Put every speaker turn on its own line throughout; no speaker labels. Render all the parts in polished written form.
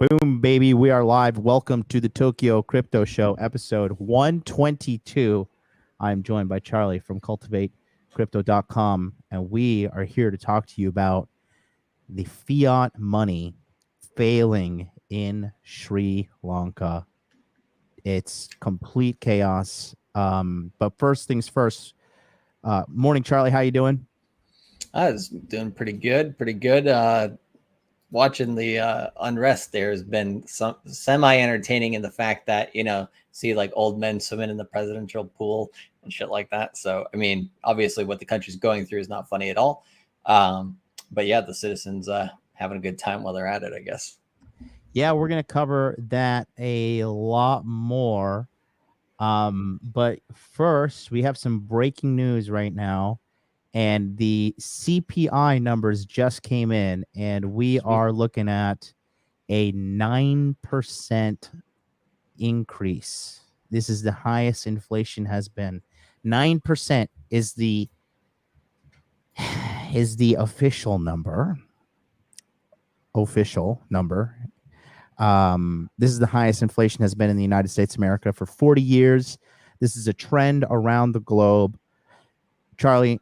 Boom, baby. We are live. Welcome to the Tokyo Crypto Show, episode 122. I'm joined by Charlie from cultivatecrypto.com, and we are here to talk to you about the fiat money failing in Sri Lanka. It's complete chaos. But first things first. Morning, Charlie. How you doing?
I was doing pretty good. Watching the unrest there has been some semi-entertaining in the fact that, see like old men swimming in the presidential pool and shit like that. So, I mean, obviously what the country's going through is not funny at all. But yeah, the citizens having a good time while they're at it, I guess.
Yeah, we're going to cover that a lot more. But first, we have some breaking news right now. And the CPI numbers just came in, and we are looking at a 9% increase. This is the highest inflation has been. 9% is the official number. This is the highest inflation has been in the United States of America for 40 years. This is a trend around the globe. Charlie,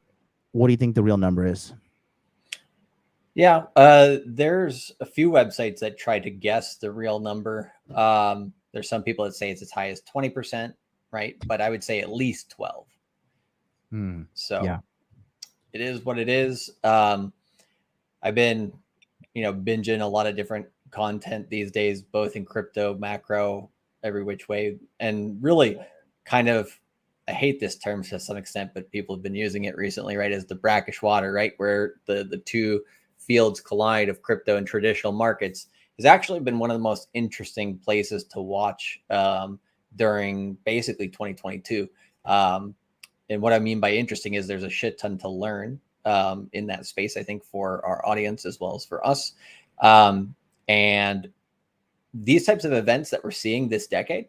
what do you think the real number is?
Yeah, there's a few websites that try to guess the real number. There's some people that say it's as high as 20%, right? But I would say at least 12. So yeah, it is what it is. I've been, binging a lot of different content these days, both in crypto, macro, every which way, and really kind of, I hate this term to some extent, but people have been using it recently, right? As the brackish water, right? Where the two fields collide of crypto and traditional markets has actually been one of the most interesting places to watch during basically 2022. And what I mean by interesting is there's a shit ton to learn in that space, I think, for our audience as well as for us. And these types of events that we're seeing this decade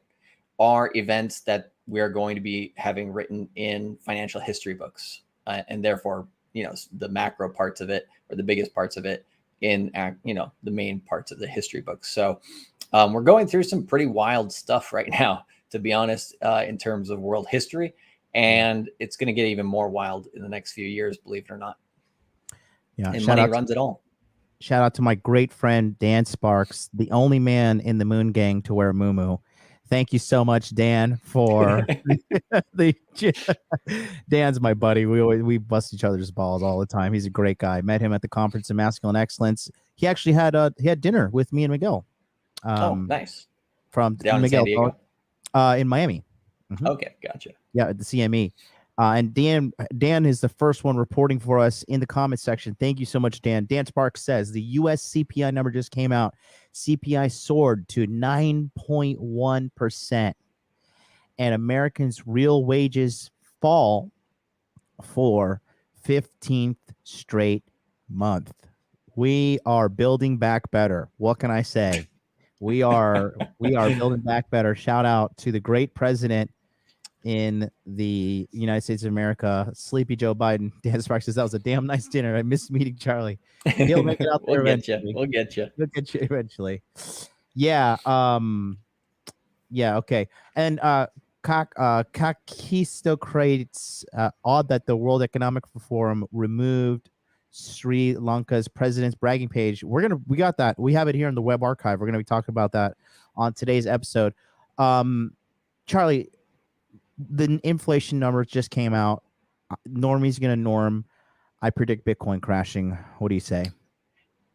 are events that we are going to be having written in financial history books. And therefore, the macro parts of it, or the biggest parts of it, in the main parts of the history books. So we're going through some pretty wild stuff right now, to be honest, in terms of world history, and it's going to get even more wild in the next few years, believe it or not.
Yeah,
and money runs it all.
Shout out to my great friend Dan Sparks, the only man in the Moon Gang to wear a muumuu. Thank you so much, Dan, for Dan's my buddy. We bust each other's balls all the time. He's a great guy. Met him at the Conference of Masculine Excellence. He actually had dinner with me and Miguel.
Nice.
From
down
Miguel,
in San Diego?
In Miami.
Mm-hmm. Okay, gotcha.
Yeah, at the CME. And Dan is the first one reporting for us in the comments section. Thank you so much, Dan. Dan Sparks says the U.S. CPI number just came out. CPI soared to 9.1%. And Americans' real wages fall for 15th straight month. We are building back better. What can I say? We are building back better. Shout out to the great president in the United States of America, Sleepy Joe Biden. Dan Sparks says that was a damn nice dinner. I missed meeting Charlie. He'll make it out there eventually.
We'll get you
eventually. Yeah. Yeah. Okay. And Kakistocrates odd that the World Economic Forum removed Sri Lanka's president's bragging page. We got that. We have it here in the web archive. We're gonna be talking about that on today's episode. Charlie, the inflation numbers just came out. Normie's going to norm. I predict Bitcoin crashing. What do you say?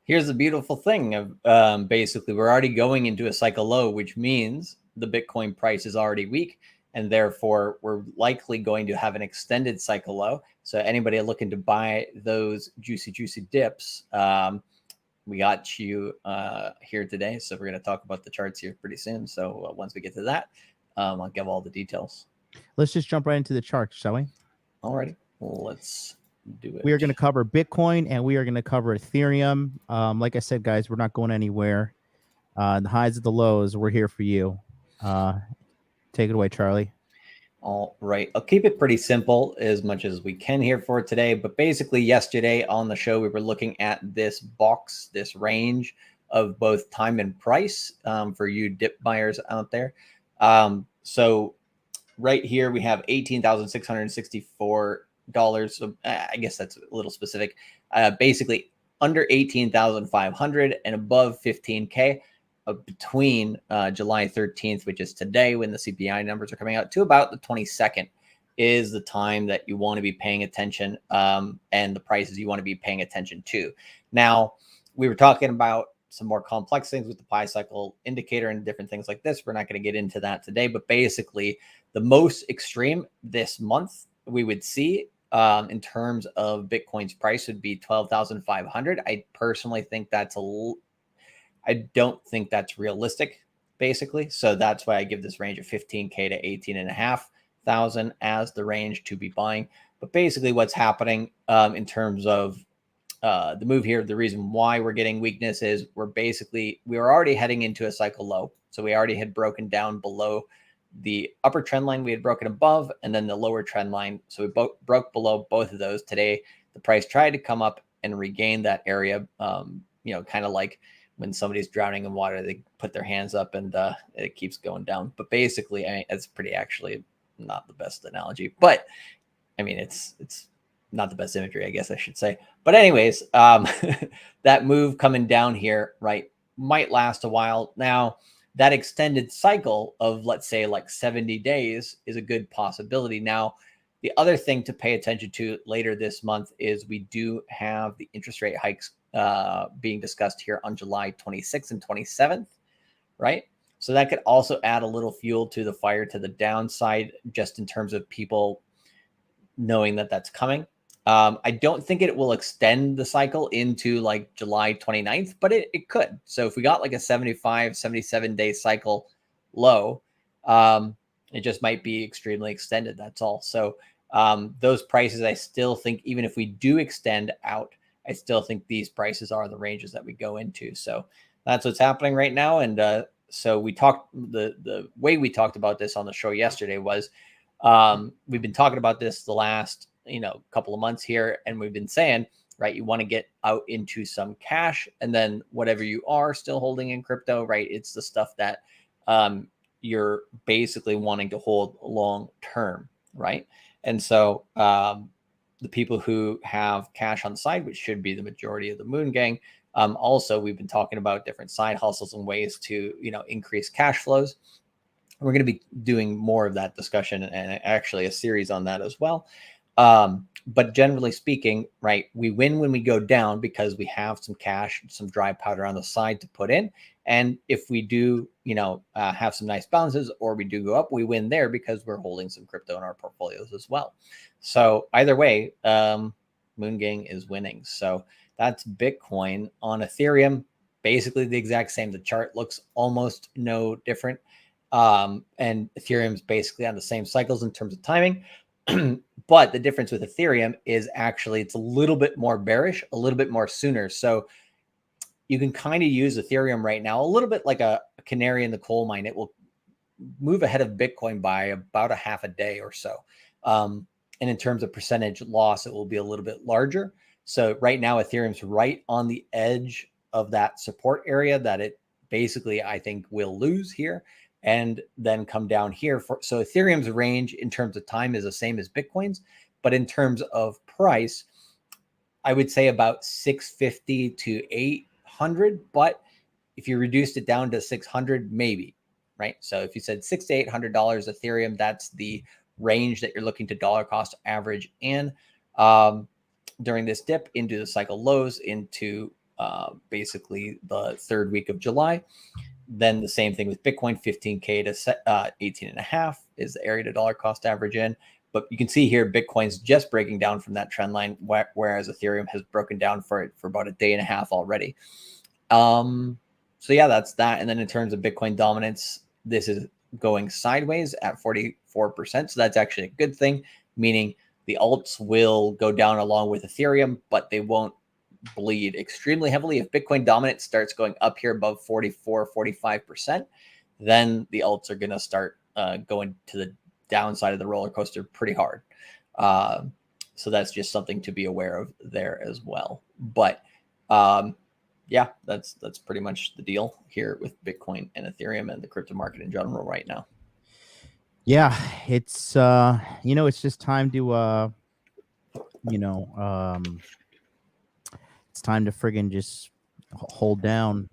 Here's the beautiful thing of basically we're already going into a cycle low, which means the Bitcoin price is already weak, and therefore we're likely going to have an extended cycle low. So anybody looking to buy those juicy dips, we got you here today. So we're going to talk about the charts here pretty soon. So once we get to that, I'll give all the details.
Let's just jump right into the charts, shall we?
Alrighty, let's do it.
We are going to cover Bitcoin and we are going to cover Ethereum. Like I said, guys, we're not going anywhere. The highs and the lows, we're here for you. Take it away, Charlie.
All right, I'll keep it pretty simple as much as we can here for today. But basically, yesterday on the show, we were looking at this box, this range of both time and price for you dip buyers out there. So right here we have $18,664. So I guess that's a little specific. Basically under 18,500 and above 15K between July 13th, which is today when the CPI numbers are coming out, to about the 22nd is the time that you want to be paying attention and the prices you want to be paying attention to. Now, we were talking about some more complex things with the pi cycle indicator and different things like this. We're not going to get into that today, but basically the most extreme this month we would see in terms of Bitcoin's price would be 12,500. I personally think I don't think that's realistic, basically. So that's why I give this range of 15K to 18,500 as the range to be buying. But basically what's happening in terms of the move here, the reason why we're getting weakness is we were already heading into a cycle low. So we already had broken down below the upper trend line we had broken above, and then the lower trend line. So we broke below both of those today. The price tried to come up and regain that area, kind of like when somebody's drowning in water, they put their hands up and it keeps going down. But basically, I mean, it's pretty actually not the best analogy, but I mean, it's not the best imagery, I guess I should say. But anyways, that move coming down here, right, might last a while. Now, that extended cycle of, let's say, like 70 days is a good possibility. Now, the other thing to pay attention to later this month is we do have the interest rate hikes being discussed here on July 26th and 27th, right? So that could also add a little fuel to the fire to the downside, just in terms of people knowing that that's coming. I don't think it will extend the cycle into like July 29th, but it could. So if we got like a 75, 77 day cycle low, it just might be extremely extended. That's all. So those prices, I still think, even if we do extend out, I still think these prices are the ranges that we go into. So that's what's happening right now. And so we talked, the way we talked about this on the show yesterday was we've been talking about this the last couple of months here, and we've been saying, right, you want to get out into some cash, and then whatever you are still holding in crypto, right, it's the stuff that you're basically wanting to hold long term, right? And so the people who have cash on the side, which should be the majority of the Moon Gang, also we've been talking about different side hustles and ways to increase cash flows. We're going to be doing more of that discussion and actually a series on that as well. But generally speaking, right, we win when we go down because we have some cash, some dry powder on the side to put in. And if we do, have some nice balances, or we do go up, we win there because we're holding some crypto in our portfolios as well. So either way, Moon Gang is winning. So that's Bitcoin. On Ethereum, basically the exact same. The chart looks almost no different. And Ethereum's basically on the same cycles in terms of timing. But the difference with Ethereum is actually it's a little bit more bearish, a little bit more sooner. So you can kind of use Ethereum right now a little bit like a canary in the coal mine. It will move ahead of Bitcoin by about a half a day or so. And in terms of percentage loss, it will be a little bit larger. So right now, Ethereum's right on the edge of that support area that it basically, I think, will lose here and then come down here. So Ethereum's range in terms of time is the same as Bitcoin's, but in terms of price, I would say about 650 to 800. But if you reduced it down to 600, maybe, right? So if you said $600 to $800 Ethereum, that's the range that you're looking to dollar cost average in during this dip into the cycle lows into basically the third week of July. Then the same thing with Bitcoin, 15K to 18.5 is the area to dollar cost average in. But you can see here, Bitcoin's just breaking down from that trend line, whereas Ethereum has broken down for about a day and a half already. So yeah, that's that. And then in terms of Bitcoin dominance, this is going sideways at 44%. So that's actually a good thing, meaning the alts will go down along with Ethereum, but they won't bleed extremely heavily. If Bitcoin dominance starts going up here above 44, 45%, then the alts are going to start going to the downside of the roller coaster pretty hard. So that's just something to be aware of there as well. But yeah, that's pretty much the deal here with Bitcoin and Ethereum and the crypto market in general right now.
Yeah, it's it's just time to you know, it's time to friggin' just hold down.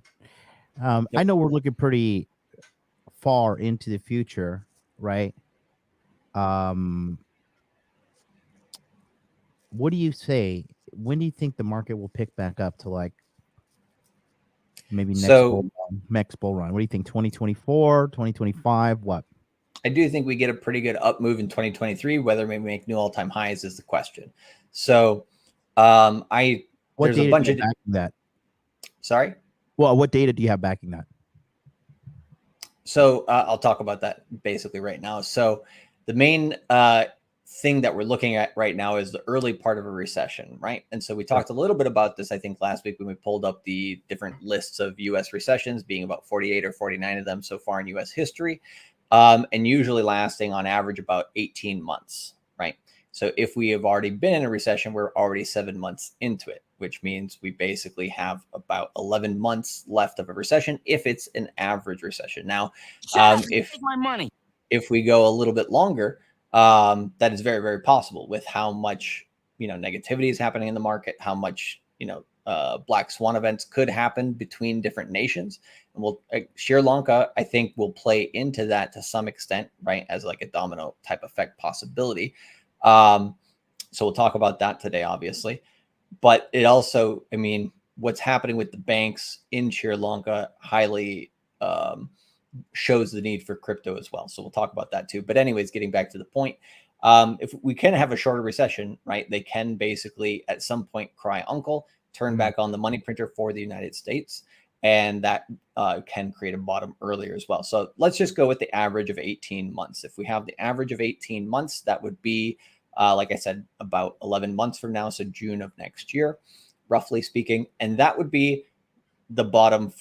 Yep.
I know we're looking pretty far into the future, right? Um, what do you say? When do you think the market will pick back up to like maybe
So
next bull run? What do you think? 2024, 2025? What?
I do think we get a pretty good up move in 2023. Whether we make new all-time highs is the question. So
What
there's a
data do
bunch
you
of
have backing that?
sorry.
Well, what data do you have backing that?
So I'll talk about that basically right now. So the main thing that we're looking at right now is the early part of a recession, right? And so we talked a little bit about this, I think, last week when we pulled up the different lists of U.S. recessions, being about 48 or 49 of them so far in U.S. history, and usually lasting on average about 18 months, right? So if we have already been in a recession, we're already 7 months into it, which means we basically have about 11 months left of a recession if it's an average recession. Now, if
my money.
If we go a little bit longer, that is very, very possible with how much negativity is happening in the market, how much black swan events could happen between different nations. And Sri Lanka, I think, will play into that to some extent, right, as like a domino type effect possibility. So we'll talk about that today, obviously. But it also, I mean, what's happening with the banks in Sri Lanka highly shows the need for crypto as well. So we'll talk about that too. But anyways, getting back to the point, if we can have a shorter recession, right, they can basically at some point cry uncle, turn back on the money printer for the United States, and that can create a bottom earlier as well. So let's just go with the average of 18 months. If we have the average of 18 months, that would be, like I said, about 11 months from now, so June of next year, roughly speaking. And that would be the bottom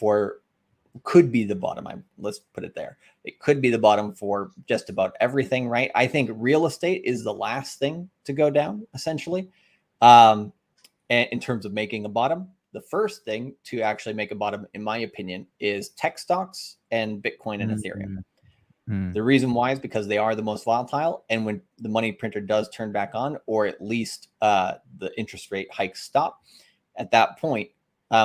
could be the bottom. Let's put it there. It could be the bottom for just about everything, right? I think real estate is the last thing to go down, essentially, in terms of making a bottom. The first thing to actually make a bottom, in my opinion, is tech stocks and Bitcoin and Ethereum. The reason why is because they are the most volatile. And when the money printer does turn back on, or at least the interest rate hikes stop, at that point,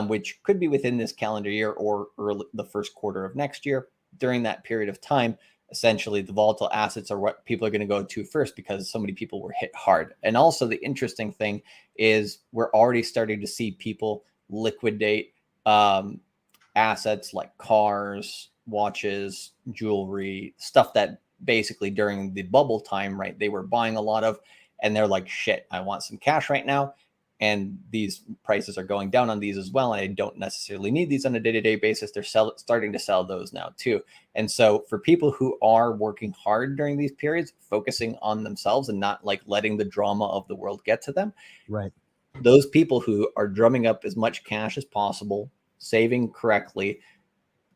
which could be within this calendar year or early, the first quarter of next year, during that period of time, essentially the volatile assets are what people are going to go to first because so many people were hit hard. And also the interesting thing is we're already starting to see people liquidate assets like cars, watches, jewelry, stuff that basically during the bubble time, right, they were buying a lot of, and they're like, shit, I want some cash right now. And these prices are going down on these as well. And I don't necessarily need these on a day-to-day basis. They're starting to sell those now too. And so for people who are working hard during these periods, focusing on themselves and not like letting the drama of the world get to them,
right?
Those people who are drumming up as much cash as possible, saving correctly,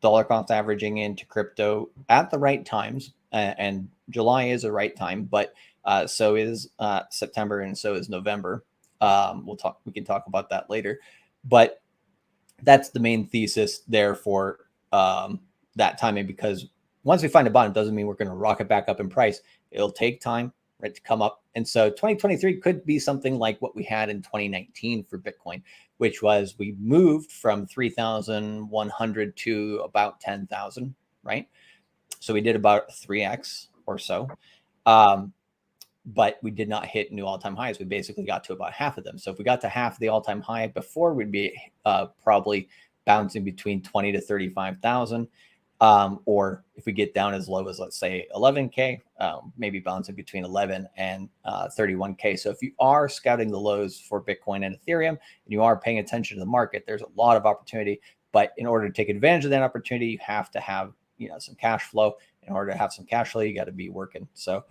dollar cost averaging into crypto at the right times, and July is a right time, but so is September and so is November. We can talk about that later, but that's the main thesis there for that timing, because once we find a bottom, doesn't mean we're going to rocket back up in price. It'll take time, right, to come up. And so 2023 could be something like what we had in 2019 for Bitcoin, which was we moved from 3,100 to about 10,000, right? So we did about 3x or so. But we did not hit new all-time highs. We basically got to about half of them. So if we got to half the all-time high before, we'd be probably bouncing between 20 to 35,000. Or if we get down as low as, let's say, 11K, maybe bouncing between 11 and 31K. So if you are scouting the lows for Bitcoin and Ethereum, and you are paying attention to the market, there's a lot of opportunity. But in order to take advantage of that opportunity, you have to have some cash flow. In order to have some cash flow, you got to be working. So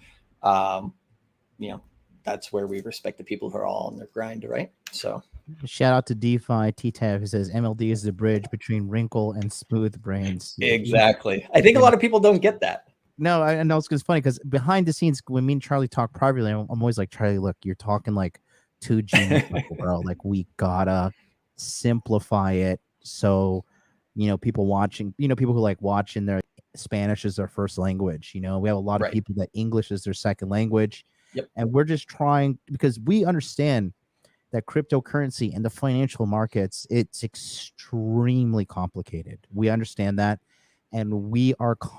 that's where we respect the people who are all on their grind, right? So
shout out to DeFi T-Tab, who says MLD is the bridge between wrinkle and smooth brains.
Exactly. I think a lot of people don't get that.
No, I know it's funny because behind the scenes, when me and Charlie talk privately, I'm always like, Charlie, look, you're talking like 2G, bro. Like we gotta simplify it So, people watching, people who like watching their Spanish as their first language. We have a lot of
Right.
people that English is their second language.
Yep.
And we're just trying, because we understand that cryptocurrency and the financial markets, it's extremely complicated. We understand that. And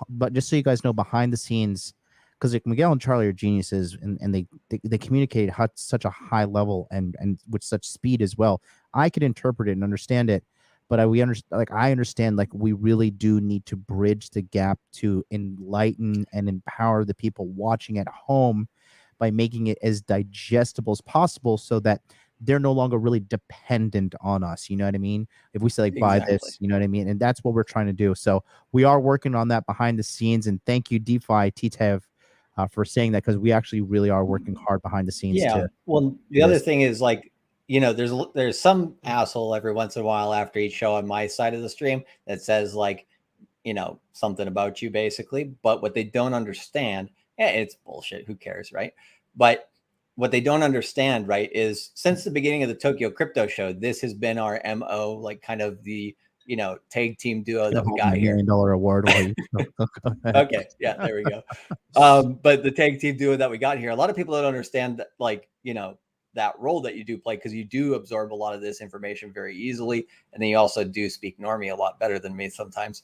but just so you guys know, behind the scenes, because like Miguel and Charlie are geniuses, and they communicate at such a high level and with such speed as well. I could interpret it and understand it, but I understand, like, we really do need to bridge the gap to enlighten and empower the people watching at home by making it as digestible as possible, so that they're no longer really dependent on us. You know what I mean? If we say, like, buy
Exactly.
this, you know what I mean? And that's what we're trying to do. So we are working on that behind the scenes. And thank you, DeFi TTEV, for saying that, because we actually really are working hard behind the scenes
Yeah.
to
Well, the
do
other
this.
thing is, like, there's some asshole every once in a while after each show on my side of the stream that says, like, something about you, basically. But what they don't understand, it's bullshit. Who cares, right? But what they don't understand, right, is since the beginning of the Tokyo Crypto Show, this has been our MO, like, kind of the tag team duo
Gonna
that we
hold my
got here.
$1 million award while you go ahead.
Okay, yeah, there we go. But the tag team duo that we got here, a lot of people don't understand that, like, that role that you do play, because you do absorb a lot of this information very easily, and then you also do speak normie a lot better than me sometimes.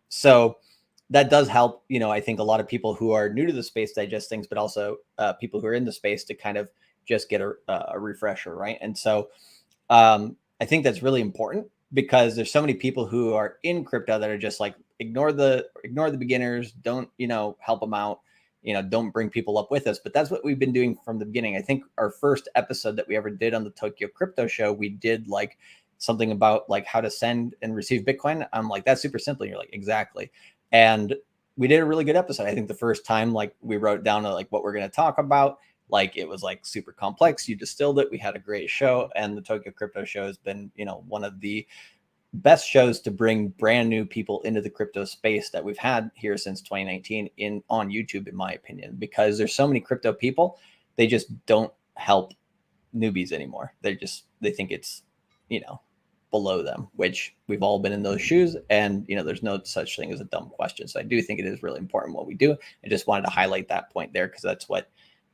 So that does help. I think a lot of people who are new to the space digest things, but also people who are in the space to kind of just get a refresher, right? And so I think that's really important, because there's so many people who are in crypto that are just like, ignore the beginners, don't help them out, don't bring people up with us. But that's what we've been doing from the beginning. I think our first episode that we ever did on the Tokyo Crypto Show, we did like something about like how to send and receive Bitcoin. I'm like, that's super simple. And you're like, exactly. And we did a really good episode. I think the first time, like, we wrote down like what we're going to talk about, like, it was like super complex. You distilled it. We had a great show, and the Tokyo Crypto Show has been, one of the best shows to bring brand new people into the crypto space that we've had here since 2019 on YouTube, in my opinion, because there's so many crypto people, they just don't help newbies anymore. They think it's, below them, which we've all been in those shoes. And, there's no such thing as a dumb question. So I do think it is really important what we do. I just wanted to highlight that point there, because that's what,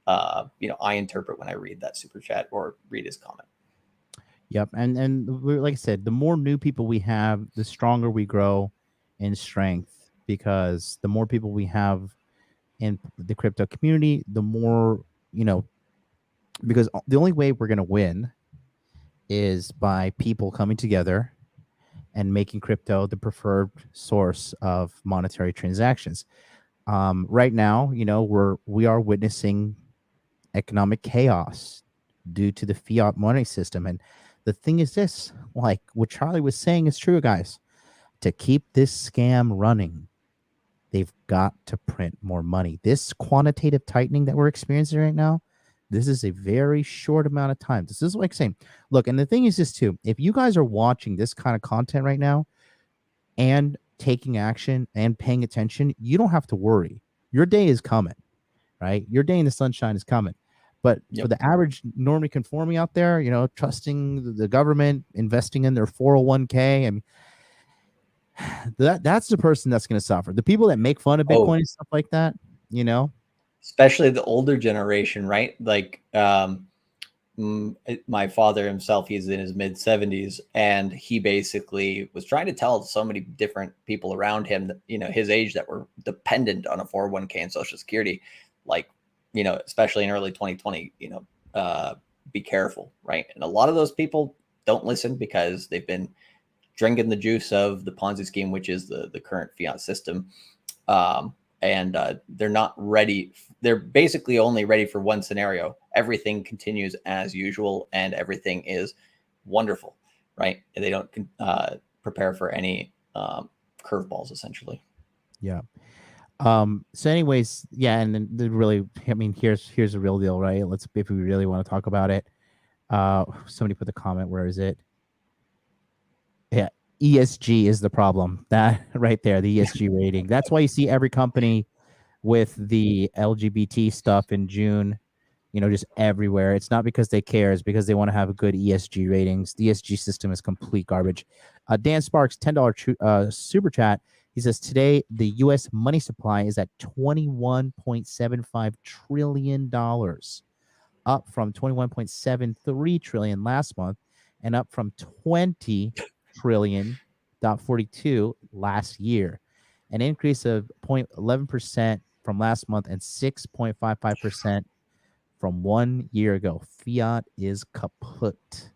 I interpret when I read that super chat or read his comment.
Yep. Like I said, the more new people we have, the stronger we grow in strength, because the more people we have in the crypto community, the more, because the only way we're going to win is by people coming together and making crypto the preferred source of monetary transactions. Right now, we are witnessing economic chaos due to the fiat money system. And the thing is this, like what Charlie was saying is true, guys. To keep this scam running, they've got to print more money. This quantitative tightening that we're experiencing right now, this is a very short amount of time. This is like saying, look, and the thing is this too, if you guys are watching this kind of content right now and taking action and paying attention, you don't have to worry. Your day is coming, right? Your day in the sunshine is coming. But for the average normie conforming out there, trusting the government, investing in their 401k, I mean, that's the person that's going to suffer. The people that make fun of Bitcoin and stuff like that,
especially the older generation, right? Like, my father himself, he's in his mid 70s, and he basically was trying to tell so many different people around him that, his age, that were dependent on a 401k and Social Security, like, especially in early 2020, be careful, right? And a lot of those people don't listen, because they've been drinking the juice of the Ponzi scheme, which is the current fiat system. And they're not ready. They're basically only ready for one scenario. Everything continues as usual, and everything is wonderful, right? And they don't prepare for any curveballs, essentially.
Yeah. So anyways, yeah, and then really, I mean, here's the real deal, right? If we really want to talk about it. Somebody put the comment, where is it? Yeah, ESG is the problem. That right there, the ESG rating. That's why you see every company with the LGBT stuff in June, just everywhere. It's not because they care, it's because they want to have a good ESG ratings. The ESG system is complete garbage. Dan Sparks, $10 super chat. He says today the U.S. money supply is at $21.75 trillion, up from 21.73 trillion last month, and up from 20 trillion 42 last year, an increase of 0.11% from last month and 6.55% from 1 year ago. Fiat is kaput.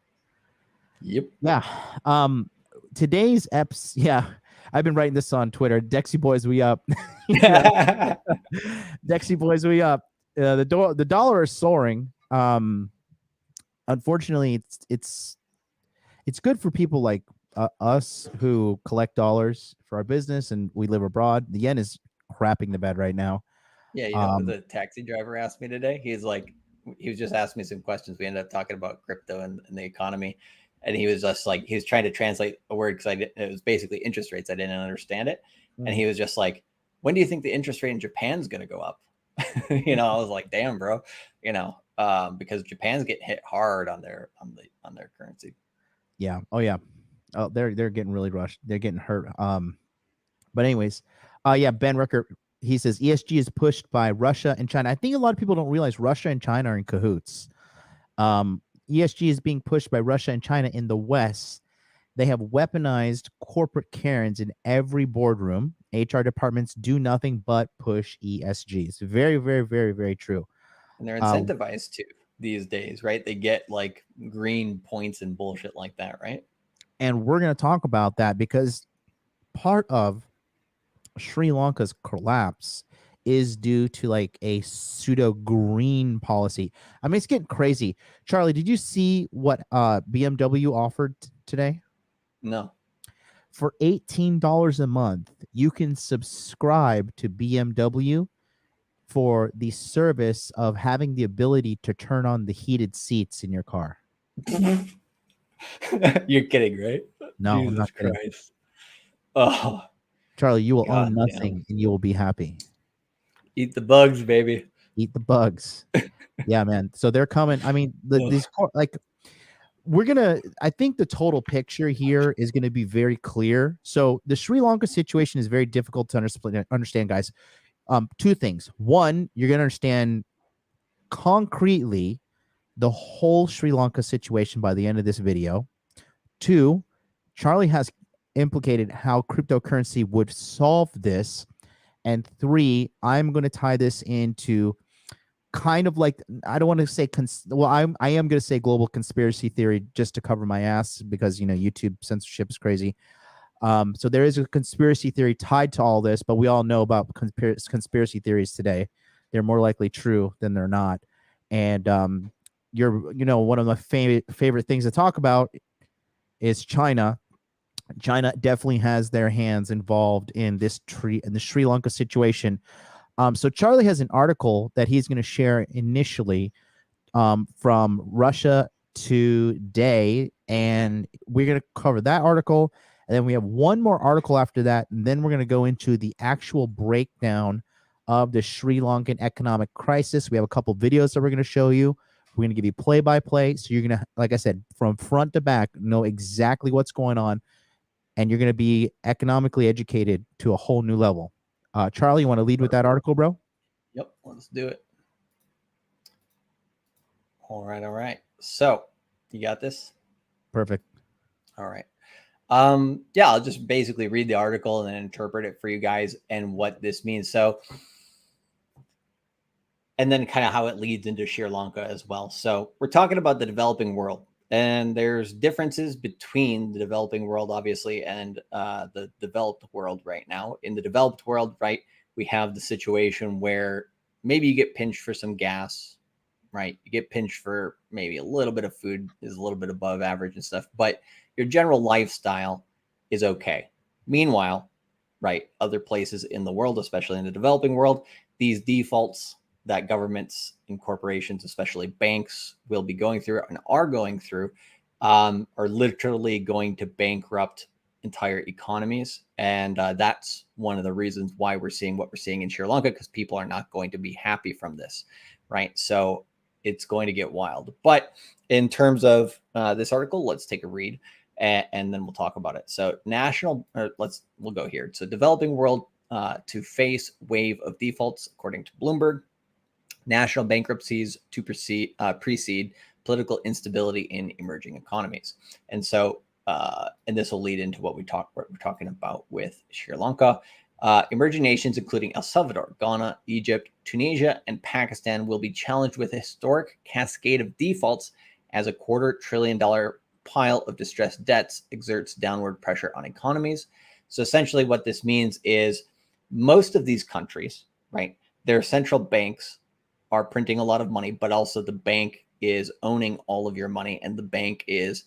Yep.
Yeah. Today's eps. Yeah, I've been writing this on Twitter. Dexy boys, we up. Dexy boys, we up. The dollar is soaring. Unfortunately, it's good for people like us who collect dollars for our business and we live abroad. The yen is crapping the bed right now.
Yeah, the taxi driver asked me today. He was just asking me some questions. We ended up talking about crypto and the economy, and he was just like, he was trying to translate a word because it was basically interest rates. I didn't understand it, and he was just like, "When do you think the interest rate in Japan's going to go up?" I was like, "Damn, bro," because Japan's getting hit hard on their currency.
Yeah. Oh yeah. Oh, they're getting really rushed. They're getting hurt. But anyways, yeah, Ben Rucker, he says ESG is pushed by Russia and China. I think a lot of people don't realize Russia and China are in cahoots. ESG is being pushed by Russia and China in the West. They have weaponized corporate Karens in every boardroom. HR departments do nothing but push ESG. It's very, very, very, very true.
And they're incentivized to these days, right? They get like green points and bullshit like that, right?
And we're going to talk about that because part of Sri Lanka's collapse is due to like a pseudo green policy. I mean, it's getting crazy. Charlie, did you see what BMW offered today?
No.
For $18 a month, you can subscribe to BMW for the service of having the ability to turn on the heated seats in your car.
You're kidding, right?
No,
Jesus
I'm not kidding.
Christ. Oh,
Charlie, you will
God
own nothing
damn.
and you will be happy.
Eat the bugs, baby.
Eat the bugs. Yeah, man. So they're coming. I mean, these like I think the total picture here is going to be very clear. So the Sri Lanka situation is very difficult to understand, guys. Two things. One, you're going to understand concretely the whole Sri Lanka situation by the end of this video. Two, Charlie has implicated how cryptocurrency would solve this. And three, I'm going to tie this into kind of like, I don't want to say I am going to say global conspiracy theory just to cover my ass because YouTube censorship is crazy. So there is a conspiracy theory tied to all this, but we all know about conspiracy theories today. They're more likely true than they're not. And one of my favorite things to talk about is China. China definitely has their hands involved in the Sri Lanka situation. So Charlie has an article that he's going to share initially from Russia Today, and we're going to cover that article. And then we have one more article after that, and then we're going to go into the actual breakdown of the Sri Lankan economic crisis. We have a couple videos that we're going to show you. We're going to give you play-by-play, so you're going to, like I said, from front to back, know exactly what's going on, and you're going to be economically educated to a whole new level. Charlie, you want to lead with that article, bro?
Yep, let's do it. All right. So, you got this?
Perfect.
All right. Yeah, I'll just basically read the article and then interpret it for you guys and what this means. So, and then kind of how it leads into Sri Lanka as well. So, we're talking about the developing world, and there's differences between the developing world, obviously, and the developed world right now. In the developed world, right, we have the situation where maybe you get pinched for some gas, right? You get pinched for maybe a little bit of food is a little bit above average and stuff, but your general lifestyle is okay. Meanwhile, right, other places in the world, especially in the developing world, these defaults that governments and corporations, especially banks, will be going through and are going through, are literally going to bankrupt entire economies. And that's one of the reasons why we're seeing what we're seeing in Sri Lanka, because people are not going to be happy from this, right? So it's going to get wild. But in terms of this article, let's take a read and then we'll talk about it. So we'll go here. So developing world to face wave of defaults, according to Bloomberg. National bankruptcies to precede political instability in emerging economies. And so, and this will lead into what we're talking about with Sri Lanka. Emerging nations, including El Salvador, Ghana, Egypt, Tunisia, and Pakistan, will be challenged with a historic cascade of defaults as a $250 billion pile of distressed debts exerts downward pressure on economies. So essentially what this means is most of these countries, right, their central banks are printing a lot of money, but also the bank is owning all of your money, and the bank is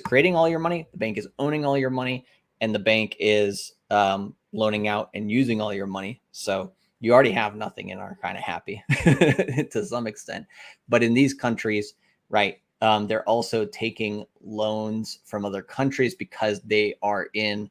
creating all your money, the bank is owning all your money, and the bank is loaning out and using all your money. So you already have nothing and are kind of happy to some extent. But in these countries, right, they're also taking loans from other countries because they are in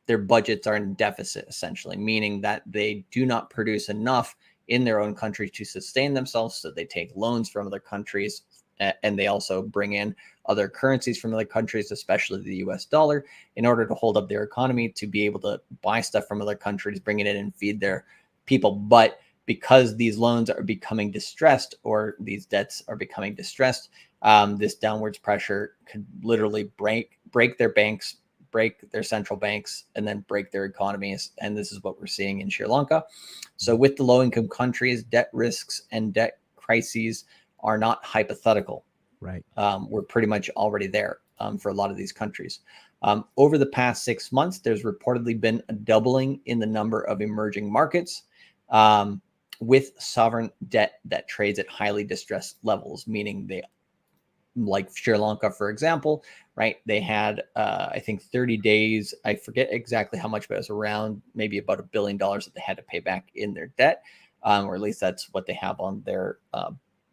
their budgets are in deficit, essentially, meaning that they do not produce enough in their own country to sustain themselves. So they take loans from other countries, and they also bring in other currencies from other countries, especially the US dollar, in order to hold up their economy, to be able to buy stuff from other countries, bring it in and feed their people. But because these loans are becoming distressed, or these debts are becoming distressed, this downwards pressure could literally break their banks, break their central banks, and then break their economies. And this is what we're seeing in Sri Lanka. So with the low-income countries, debt risks and debt crises are not hypothetical.
Right.
We're pretty much already there for a lot of these countries. Over the past 6 months, there's reportedly been a doubling in the number of emerging markets with sovereign debt that trades at highly distressed levels, meaning they, like Sri Lanka, for example, right? They had, I think 30 days. I forget exactly how much, but it was around maybe about $1 billion that they had to pay back in their debt, or at least that's what they have on their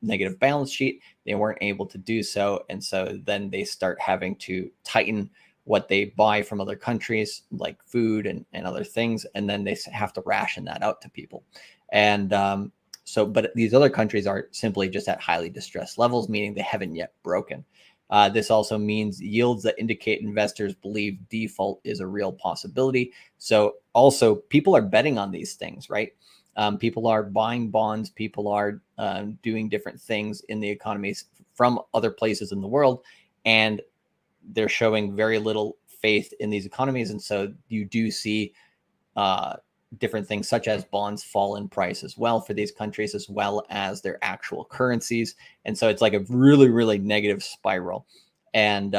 negative balance sheet. They weren't able to do so. And so then they start having to tighten what they buy from other countries, like food and other things. And then they have to ration that out to people. And but these other countries are simply just at highly distressed levels, meaning they haven't yet broken. This also means yields that indicate investors believe default is a real possibility. So also people are betting on these things, right? People are buying bonds. People are doing different things in the economies from other places in the world, and they're showing very little faith in these economies. And so you do see different things such as bonds fall in price as well for these countries, as well as their actual currencies. And so it's like a really, really negative spiral. And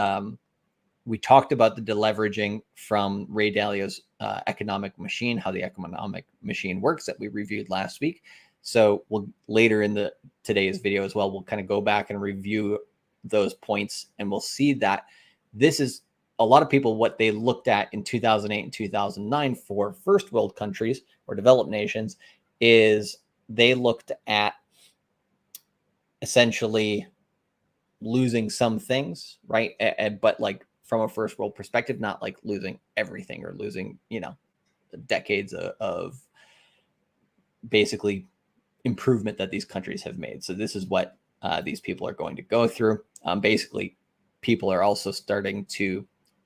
we talked about the deleveraging from Ray Dalio's economic machine, how the economic machine works, that we reviewed last week. So we'll later in today's video as well, we'll kind of go back and review those points, and we'll see that this is a lot of people, what they looked at in 2008 and 2009 for first world countries or developed nations, is they looked at essentially losing some things, right? But like from a first world perspective, not like losing everything or losing, decades of basically improvement that these countries have made. So this is what these people are going to go through. Basically, people are also starting to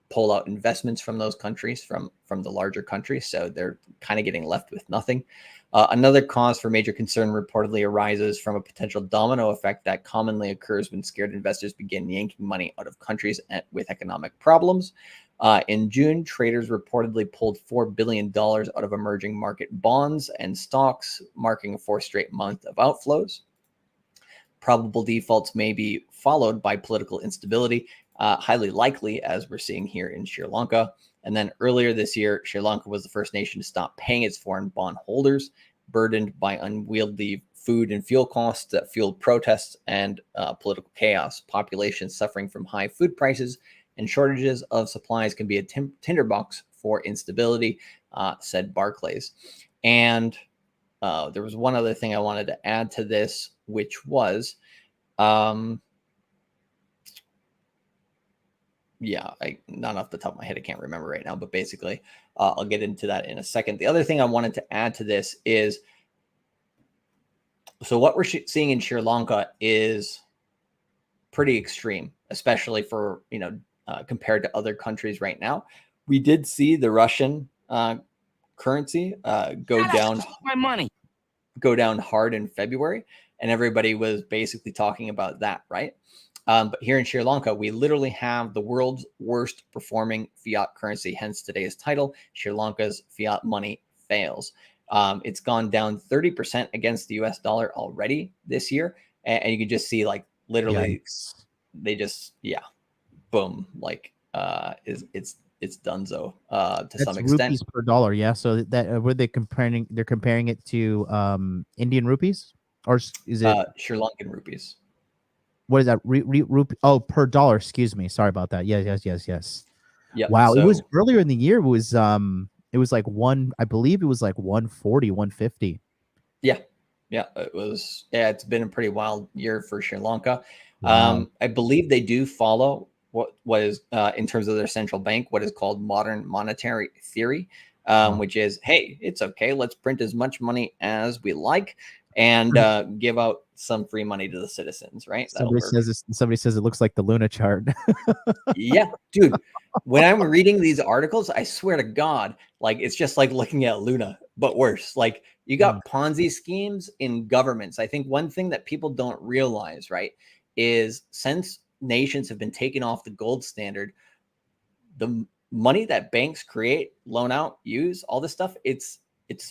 pull out investments from those countries, from the larger countries. So they're kind of getting left with nothing. Another cause for major concern reportedly arises from a potential domino effect that commonly occurs when scared investors begin yanking money out of countries with economic problems. In June, traders reportedly pulled $4 billion out of emerging market bonds and stocks, marking a fourth straight month of outflows. Probable defaults may be followed by political instability, highly likely, as we're seeing here in Sri Lanka. And then earlier this year, Sri Lanka was the first nation to stop paying its foreign bond holders, burdened by unwieldy food and fuel costs that fueled protests and political chaos. Populations suffering from high food prices and shortages of supplies can be a tinderbox for instability, said Barclays. And there was one other thing I wanted to add to this, which was, not off the top of my head, I can't remember right now, but basically, I'll get into that in a second. The other thing I wanted to add to this is So what we're seeing in Sri Lanka is pretty extreme, especially for, compared to other countries right now. We did see the Russian currency go down
my money.
hard in February, and everybody was basically talking about that, right? But here in Sri Lanka, we literally have the world's worst performing fiat currency, hence today's title, Sri Lanka's fiat money fails. It's gone down 30% against the US dollar already this year. And you can just see, like, literally,
Yikes.
they just, boom, like, it's donezo to
That's
some extent.
rupees per dollar, yeah. So that were they comparing? They're comparing it to Indian rupees, or is it
Sri Lankan rupees.
what is that? Rupee? Oh, per dollar. Excuse me. Sorry about that. Yes.
Yep.
Wow. It was
So
earlier in the year. It was like I believe it was like 140, 150.
yeah, it was. Yeah, it's been a pretty wild year for Sri Lanka.
Wow.
I believe they do follow what is in terms of their central bank, what is called modern monetary theory, which is, hey, it's okay, let's print as much money as we like and give out some free money to the citizens, right? That'll work.
Somebody says it looks like the Luna chart.
Yeah, dude. When I'm reading these articles, I swear to God, like, it's just like looking at Luna, but worse. Like, you got Ponzi schemes in governments. I think one thing that people don't realize, right, is since nations have been taken off the gold standard, the money that banks create, loan out, use, all this stuff, it's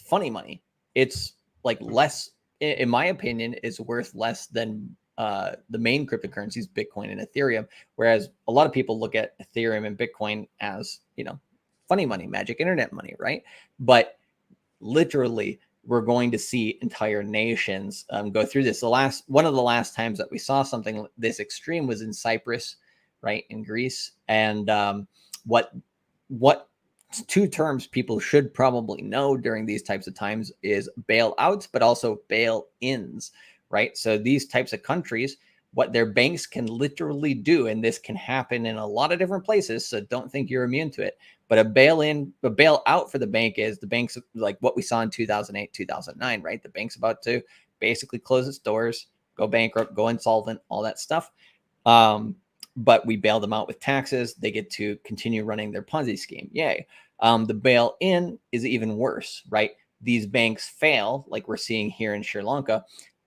funny money. It's like less, in my opinion, is worth less than the main cryptocurrencies, Bitcoin and Ethereum. Whereas a lot of people look at Ethereum and Bitcoin as, funny money, magic internet money, right? But literally, we're going to see entire nations go through this. One of the last times that we saw something this extreme was in Cyprus, right, in Greece. And what two terms people should probably know during these types of times is bailouts, but also bail-ins, right? So these types of countries, what their banks can literally do, and this can happen in a lot of different places, so don't think you're immune to it. But a bailout for the bank is the bank's like what we saw in 2008, 2009, right? The bank's about to basically close its doors, go bankrupt, go insolvent, all that stuff. But we bail them out with taxes. They get to continue running their Ponzi scheme. Yay. The bail-in is even worse, right? These banks fail, like we're seeing here in Sri Lanka.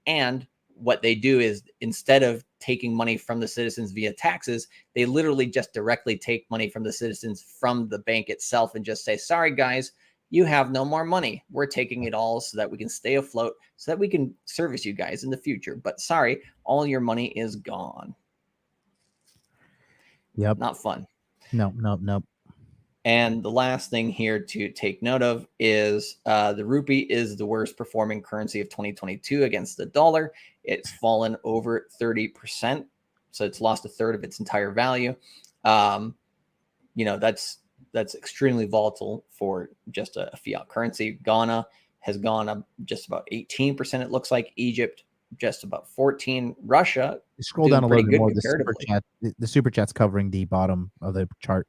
And what they do is, instead of taking money from the citizens via taxes, they literally just directly take money from the citizens from the bank itself and just say, sorry, guys, you have no more money. We're taking it all so that we can stay afloat, so that we can service you guys in the future. But sorry, all your money is gone.
Yep.
Not fun.
Nope.
And the last thing here to take note of is the rupee is the worst performing currency of 2022 against the dollar. It's fallen over 30%. So it's lost a third of its entire value. That's extremely volatile for just a fiat currency. Ghana has gone up just about 18%. It looks like Egypt just about 14. Russia,
scroll down a little bit more. The super chat's covering the bottom of the chart.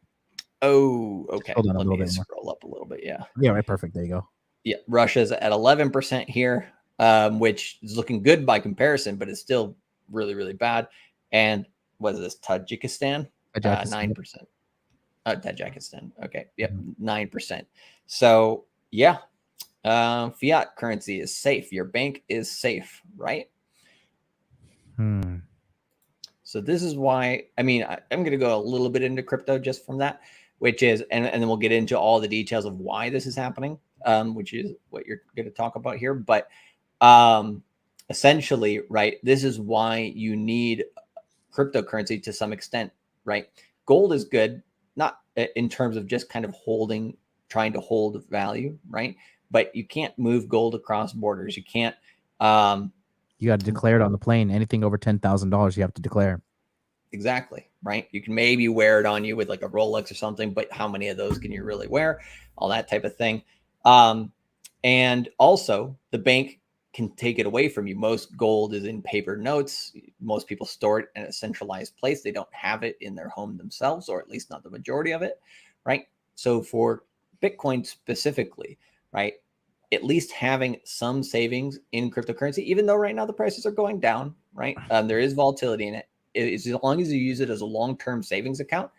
Oh, okay.
Let me
scroll up a little bit. Yeah.
Yeah, right. Perfect. There you go.
Yeah. Russia's at 11% here, which is looking good by comparison, but it's still really, really bad. And what is this? Tajikistan? 9%. Tajikistan. Okay. Yep. 9%. So, yeah. Fiat currency is safe. Your bank is safe, right? So this is why, I'm going to go a little bit into crypto just from that, which is, and then we'll get into all the details of why this is happening, which is what you're going to talk about here. But essentially, right, this is why you need cryptocurrency to some extent, right? Gold is good, not in terms of just kind of trying to hold value, right? But you can't move gold across borders. You can't.
You got to declare it on the plane. Anything over $10,000, you have to declare.
Exactly, right? You can maybe wear it on you with like a Rolex or something, but how many of those can you really wear? All that type of thing. And also, the bank can take it away from you. Most gold is in paper notes. Most people store it in a centralized place. They don't have it in their home themselves, or at least not the majority of it, right? So for Bitcoin specifically, right, at least having some savings in cryptocurrency, even though right now the prices are going down, right? There is volatility in it. As long as you use it as a long-term savings account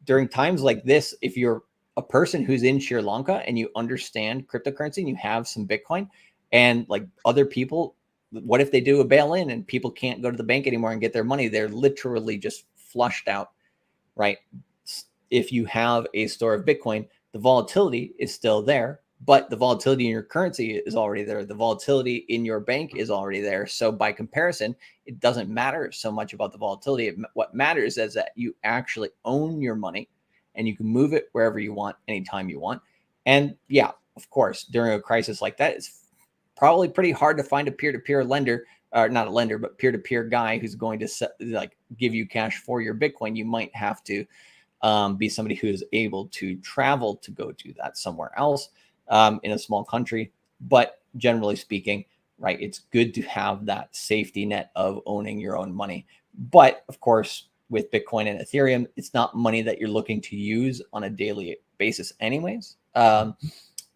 during times like this, if you're a person who's in Sri Lanka and you understand cryptocurrency and you have some Bitcoin, and like other people, what if they do a bail-in and people can't go to the bank anymore and get their money? They're literally just flushed out, right? If you have a store of Bitcoin, the volatility is still there, but the volatility in your currency is already there. The volatility in your bank is already there. So by comparison, it doesn't matter so much about the volatility. What matters is that you actually own your money and you can move it wherever you want, anytime you want. And yeah, of course, during a crisis like that, it's probably pretty hard to find a peer-to-peer lender, or not a lender, but peer-to-peer guy who's going to like give you cash for your Bitcoin. You might have to be somebody who is able to travel to go do that somewhere else in a small country. But generally speaking, right, it's good to have that safety net of owning your own money. But of course, with Bitcoin and Ethereum, it's not money that you're looking to use on a daily basis anyways.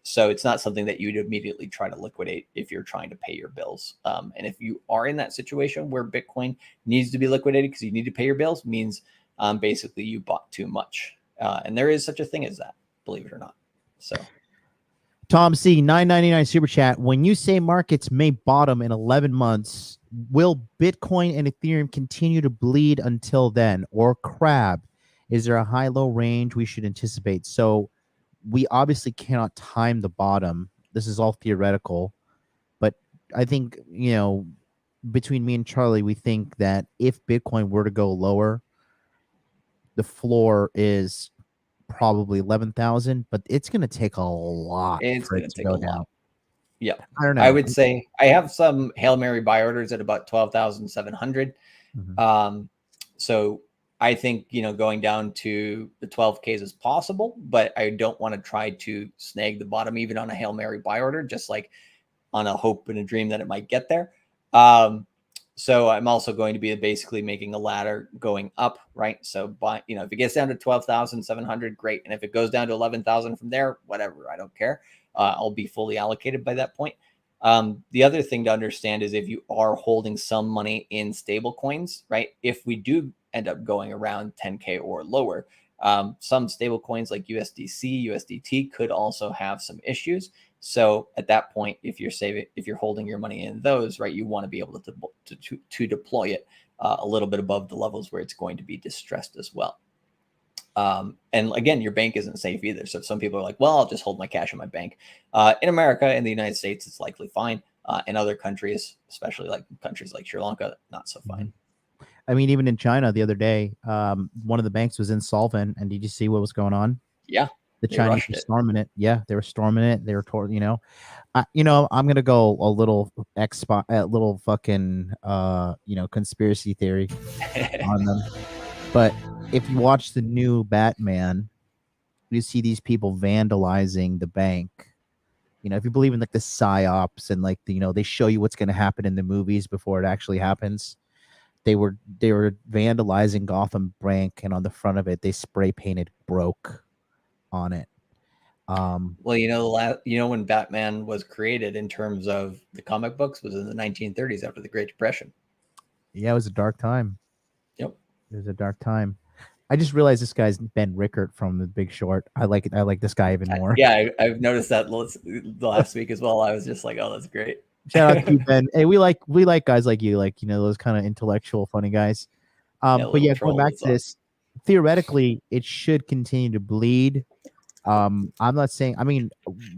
So it's not something that you'd immediately try to liquidate if you're trying to pay your bills. And if you are in that situation where Bitcoin needs to be liquidated because you need to pay your bills, means basically you bought too much. And there is such a thing as that, believe it or not. So
Tom C, 9.99 super chat. When you say markets may bottom in 11 months, will Bitcoin and Ethereum continue to bleed until then, or crab? Is there a high-low range we should anticipate? So we obviously cannot time the bottom. This is all theoretical, but I think, you know, between me and Charlie, we think that if Bitcoin were to go lower, the floor is probably 11,000, but it's going to take a lot
it's
for
going
it
to
to
take a
go
lot.
down.
Yeah.
I don't know.
I would say I have some Hail Mary buy orders at about 12,700.
Mhm.
So I think, you know, going down to the 12Ks is possible, but I don't want to try to snag the bottom even on a Hail Mary buy order, just like on a hope and a dream that it might get there. So I'm also going to be basically making a ladder going up, right? So, by, you know, if it gets down to 12,700, great. And if it goes down to 11,000 from there, whatever, I don't care. I'll be fully allocated by that point. The other thing to understand is if you are holding some money in stable coins, right? If we do end up going around 10K or lower, some stable coins like USDC, USDT could also have some issues. So at that point, if you're holding your money in those, right, you want to be able to deploy it a little bit above the levels where it's going to be distressed as well. And again, your bank isn't safe either. So some people are like, well, I'll just hold my cash in my bank. In America, in the United States, it's likely fine. In other countries, especially like countries like Sri Lanka, not so fine.
I mean, even in China the other day, one of the banks was insolvent. And did you see what was going on?
Yeah.
The
They
Chinese
rushed
were
it.
storming it. Yeah, they were storming it. They were you know, I'm gonna go a little little fucking you know, conspiracy theory on them. But if you watch the new Batman, you see these people vandalizing the bank. You know, if you believe in like the psyops and like the, you know, they show you what's gonna happen in the movies before it actually happens. They were vandalizing Gotham Bank, and on the front of it, they spray painted "broke" on it.
Well, you know, when Batman was created in terms of the comic books was in the 1930s after the Great Depression.
Yeah, it was a dark time.
Yep.
It was a dark time. I just realized this guy's Ben Rickert from The Big Short. I like it. I like this guy even more.
Yeah, I've noticed that the last week as well. I was just like, oh, that's great.
Shout out to you, Ben. Hey, we like guys like you, like, you know, those kind of intellectual, funny guys.
Yeah,
But
little
yeah, going
troll.
back to this, theoretically, it should continue to bleed. I'm not saying. I mean,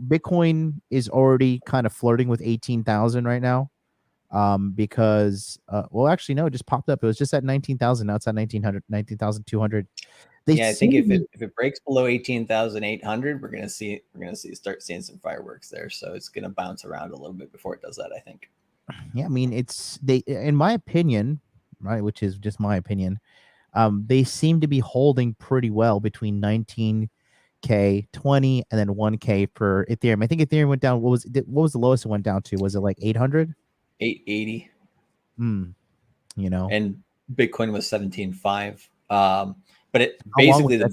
Bitcoin is already kind of flirting with 18,000 right now. Because well, actually, no, it just popped up. It was just at 19,000. Now it's at 1900, 19,200. They
Yeah, I think
seem to be,
if it breaks below 18,800, start seeing some fireworks there. So it's gonna bounce around a little bit before it does that, I think.
yeah. I mean, in my opinion, right, which is just my opinion. They seem to be holding pretty well between 19K, 20, and then 1K for Ethereum. I think Ethereum went down. What was the lowest it went down to? Was it like 800?
880.
You know,
And Bitcoin was 17.5. But it
how long was
basically
that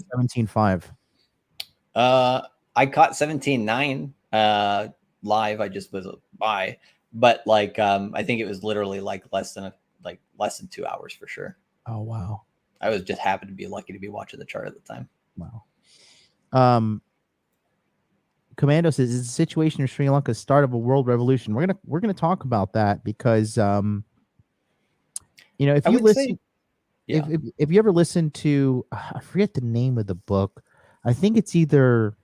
17.5?
I caught 17.9. live. I just was by, but like I think it was literally like less than 2 hours for sure.
Oh wow.
I was just happened to be lucky to be watching the chart at the time.
Wow. Commando says, is the situation in Sri Lanka the start of a world revolution? We're gonna talk about that because you know, if
I
you
would
listen,
say, yeah.
if you ever listen to, I forget the name of the book. I think it's either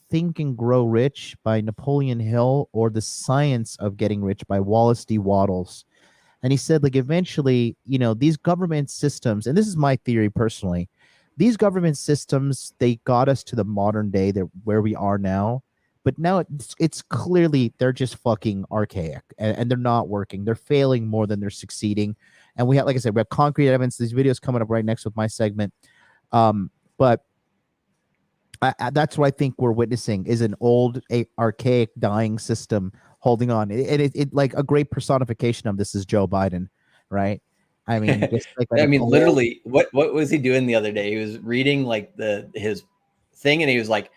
Think and Grow Rich by Napoleon Hill or The Science of Getting Rich by Wallace D. Wattles. And he said, like, eventually, you know, these government systems, and this is my theory personally, these government systems, they got us to the modern day that where we are now. But now it's clearly they're just fucking archaic and they're not working. They're failing more than they're succeeding. And we have, like I said, we have concrete evidence. These videos coming up right next with my segment. But that's what I think we're witnessing is an old, archaic, dying system holding on. It like a great personification of this is Joe Biden, right? I mean, just like
I mean,
old,
literally, what was he doing the other day? He was reading like his thing, and he was like,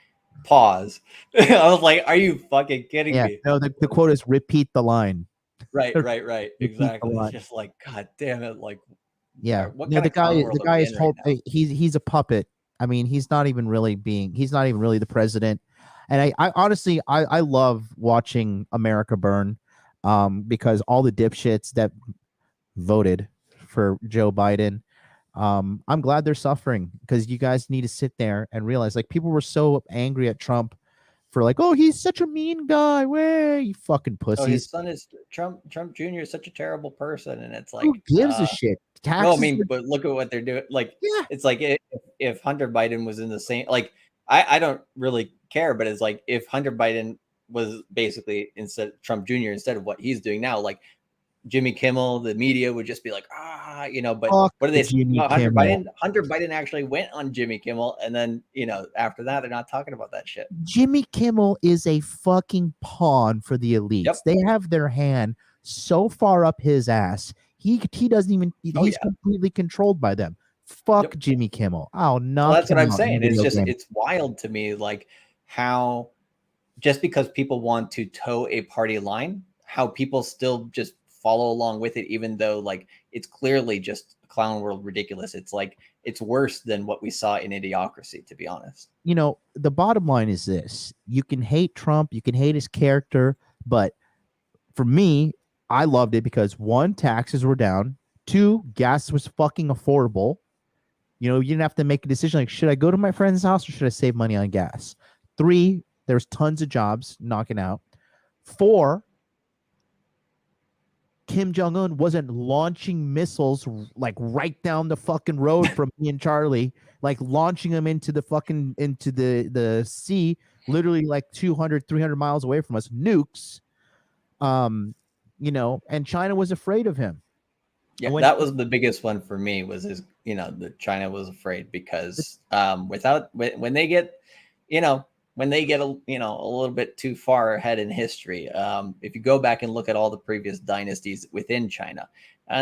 "Pause." I was like, "Are you fucking kidding me?"
No, the quote is repeat the line.
Right,
Repeat
exactly.
the
It's
line.
just like, God damn it! Like,
Yeah,
what
no,
kind of clown world
the
are
guy
we
is
in right now?
he's a puppet. I mean, he's not even really the president. And I honestly, I love watching America burn, because all the dipshits that voted for Joe Biden, I'm glad they're suffering because you guys need to sit there and realize, like, people were so angry at Trump for like, oh, he's such a mean guy. Way, you fucking
Oh, his
pussies.
son is Trump Jr. is such a terrible person, and it's
Who
like,
gives a shit?
no, I
Taxes
mean,
are,
but look at what they're doing. Like,
yeah.
it's like if Hunter Biden was in the same, like, I don't really care, but it's like if Hunter Biden was basically instead Trump Jr. instead of what he's doing now, like Jimmy Kimmel, the media would just be like, but
Fuck
what do they say
Jimmy
about Hunter
Kimmel.
Biden? Hunter Biden actually went on Jimmy Kimmel, and then after that, they're not talking about that shit.
Jimmy Kimmel is a fucking pawn for the elites.
Yep.
They have their hand so far up his ass. He doesn't even
Oh
he's
yeah.
completely controlled by them. Fuck
Yep.
Jimmy Kimmel. I'll
Well,
knock
that's what
him
I'm
out in a
saying.
video game.
It's wild to me, like how just because people want to toe a party line, how people still just follow along with it, even though like it's clearly just a clown world ridiculous. It's like it's worse than what we saw in Idiocracy, to be honest.
You know, the bottom line is this. You can hate Trump, you can hate his character, but for me, I loved it because one, taxes were down, two, gas was fucking affordable. You know, you didn't have to make a decision like, should I go to my friend's house or should I save money on gas? Three, there's tons of jobs knocking out. Four, Kim Jong Un wasn't launching missiles like right down the fucking road from me and Charlie, like launching them into the fucking into the sea, literally like 200, 300 miles away from us, nukes. You know, and China was afraid of him.
Yeah,
When
that was the biggest one for me was that China was afraid because when they get, when they get a little bit too far ahead in history, if you go back and look at all the previous dynasties within China,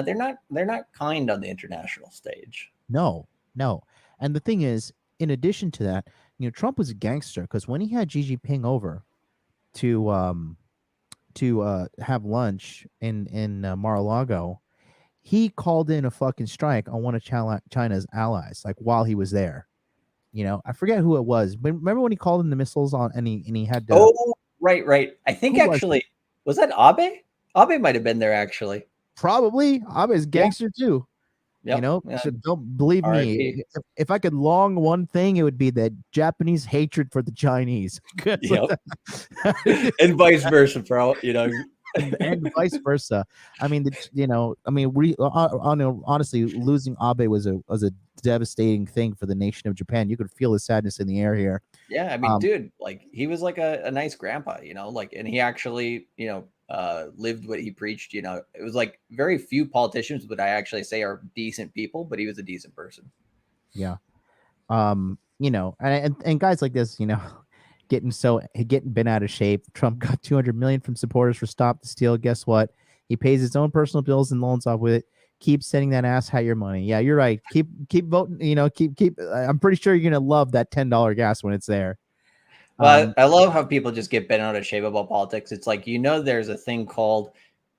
they're not kind on the international stage.
no, no. And the thing is, in addition to that, you know, Trump was a gangster because when he had Xi Jinping over to have lunch in Mar-a-Lago, he called in a fucking strike on one of China's allies, like while he was there. You know, I forget who it was, but remember when he called in the missiles on and he had to.
Oh, right. I think
Who was it?
actually was that Abe? Abe might have been there actually.
Probably. I'm a
Yeah.
gangster too. You
Yep.
know,
Yeah.
so don't believe me.
R.I.P.
If I could long one thing, it would be that Japanese hatred for the Chinese.
Yep. And vice versa, bro.
And vice versa. I mean, honestly, losing Abe was a devastating thing for the nation of Japan. You could feel the sadness in the air here.
Yeah, I mean, dude, like he was like a nice grandpa, like, and he actually, lived what he preached. It was like very few politicians would I actually say are decent people, but he was a decent person.
Yeah. And guys like this, getting bent out of shape. Trump got 200 million from supporters for Stop the Steal. Guess what? He pays his own personal bills and loans off with it. Keep sending that ass hat your money. Yeah, you're right. Keep voting. I'm pretty sure you're gonna love that $10 gas when it's there.
Well, I love how people just get bent out of shape about politics. It's like, there's a thing called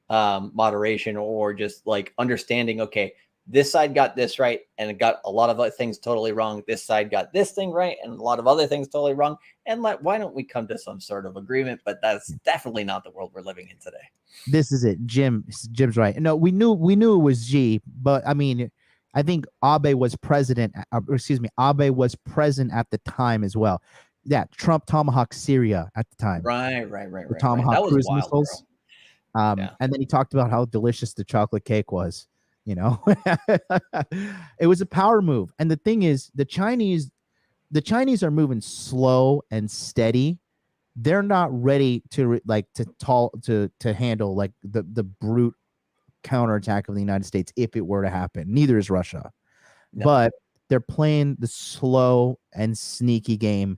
moderation, or just like understanding, okay, this side got this right and it got a lot of other things totally wrong. This side got this thing right and a lot of other things totally wrong. And why don't we come to some sort of agreement? But that's definitely not the world we're living in today.
This is it. Jim's right. No, we knew it was G, but I mean, I think Abe was president. Abe was present at the time as well. Yeah, Trump tomahawked Syria at the time.
Right.
The Tomahawk
That was
cruise
wild,
missiles.
Yeah.
And then he talked about how delicious the chocolate cake was. It was a power move. And the thing is, the Chinese are moving slow and steady. They're not ready to handle like the brute counterattack of the United States if it were to happen. Neither is Russia. No. But they're playing the slow and sneaky game.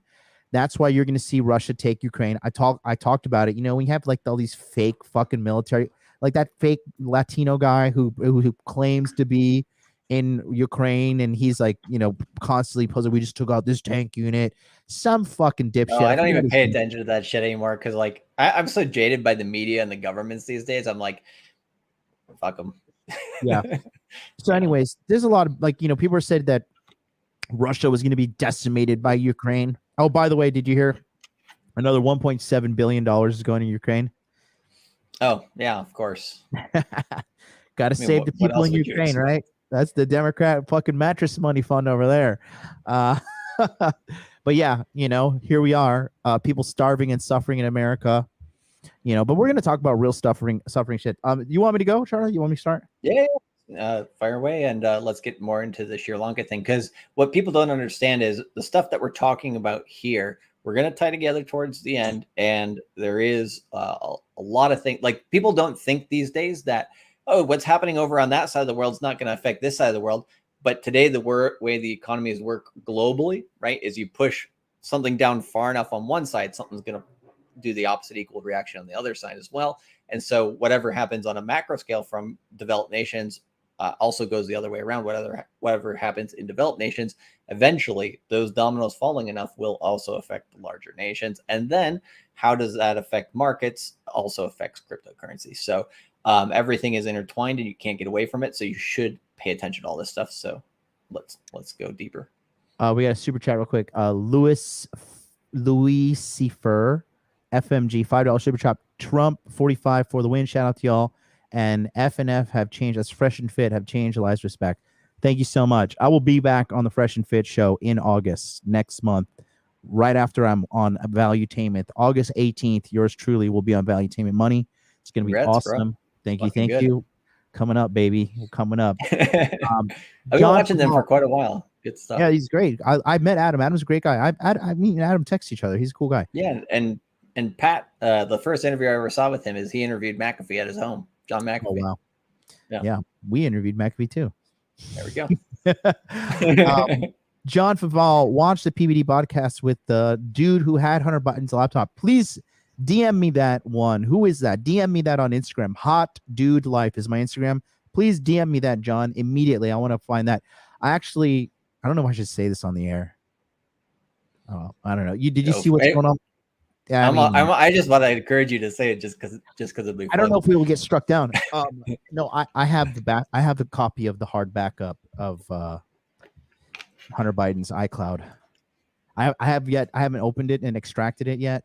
That's why you're going to see Russia take Ukraine. I talked about it. We have like all these fake fucking military, like that fake Latino guy who claims to be in Ukraine, and he's like, constantly posing, we just took out this tank unit. Some fucking dipshit.
I don't even pay attention to that shit anymore because like I'm so jaded by the media and the governments these days. I'm like, fuck them.
Yeah. So anyways, there's a lot of people are said that Russia was going to be decimated by Ukraine. Oh, by the way, did you hear another $1.7 billion is going to Ukraine?
Oh, yeah, of course.
Got to save the people in Ukraine, right? That's the Democrat fucking mattress money fund over there. But yeah, here we are, people starving and suffering in America, but we're going to talk about real suffering shit. You want me to go, Charlie? You want me to start?
Yeah. Fire away, and let's get more into the Sri Lanka thing, because what people don't understand is the stuff that we're talking about here, we're going to tie together towards the end, and there is a lot of things. Like, people don't think these days that, oh, what's happening over on that side of the world is not going to affect this side of the world. But today, the way the economies work globally, right, is you push something down far enough on one side, something's going to do the opposite equal reaction on the other side as well. And so whatever happens on a macro scale from developed nations also goes the other way around. Whatever happens in developed nations, eventually those dominoes falling enough will also affect the larger nations. And then how does that affect markets? Also affects cryptocurrency. So everything is intertwined and you can't get away from it. So you should pay attention to all this stuff. So let's go deeper.
We got a super chat real quick. Louis Cipher, FMG, $5 super chat. Trump 45 for the win. Shout out to y'all. And FNF have changed. That's Fresh and Fit have changed. Elias respect. Thank you so much. I will be back on the Fresh and Fit show in August next month, right after I'm on Valuetainment. August 18th, yours truly will be on Valuetainment Money. It's going to be awesome. Bro. Thank you. Coming up, baby. Coming up.
I've been watching them for quite a while. Good stuff.
Yeah, he's great. I met Adam. Adam's a great guy. Me and Adam text each other. He's a cool guy.
Yeah, and Pat, the first interview I ever saw with him is he interviewed McAfee at his home. John McAfee.
Oh, wow. Yeah. We interviewed McAfee too.
There we go.
John Faval, watch the PBD podcast with the dude who had Hunter Biden's laptop. Please DM me that one. Who is that? DM me that on Instagram. Hot Dude Life is my Instagram. Please DM me that, John, immediately. I want to find that. I don't know if I should say this on the air. Oh, I don't know. Did you see what's going on? Yeah,
I just want to encourage you to say it just because it'll be fun.
I don't know if we will get struck down. No, I have the copy of the hard backup of Hunter Biden's iCloud. I haven't opened it and extracted it yet,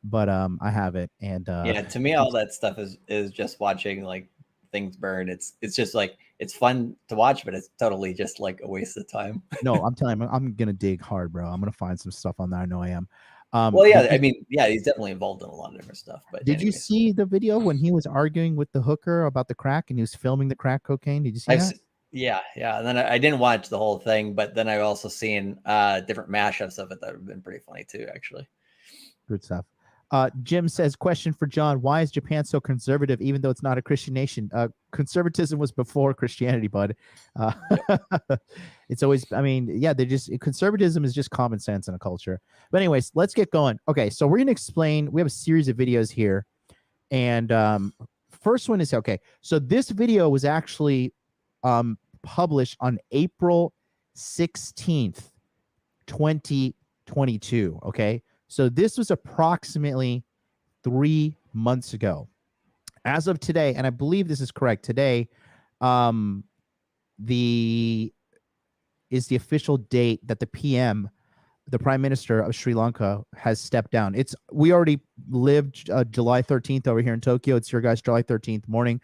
but I have it. And
yeah, to me, all that stuff is just watching like things burn. It's just like, it's fun to watch, but it's totally just like a waste of time.
No, I'm telling you, I'm gonna dig hard, bro. I'm gonna find some stuff on there. I know I am.
Well, yeah, I mean, yeah, he's definitely involved in a lot of different stuff. But
did you see the video when he was arguing with the hooker about the crack and he was filming the crack cocaine? Did you see that?
Yeah. And then I didn't watch the whole thing, but then I also seen different mashups of it that have been pretty funny too, actually.
Good stuff. Jim says, question for John: why is Japan so conservative, even though it's not a Christian nation? Conservatism was before Christianity, bud. It's always, conservatism is just common sense in a culture. But anyways, let's get going. Okay, so we're gonna explain. We have a series of videos here, and first one is okay. So this video was actually published on April 16th, 2022. Okay. So this was approximately 3 months ago. As of today, and I believe this is correct, today the is the official date that the PM, the Prime Minister of Sri Lanka, has stepped down. We already lived July 13th over here in Tokyo. It's your guys' July 13th morning.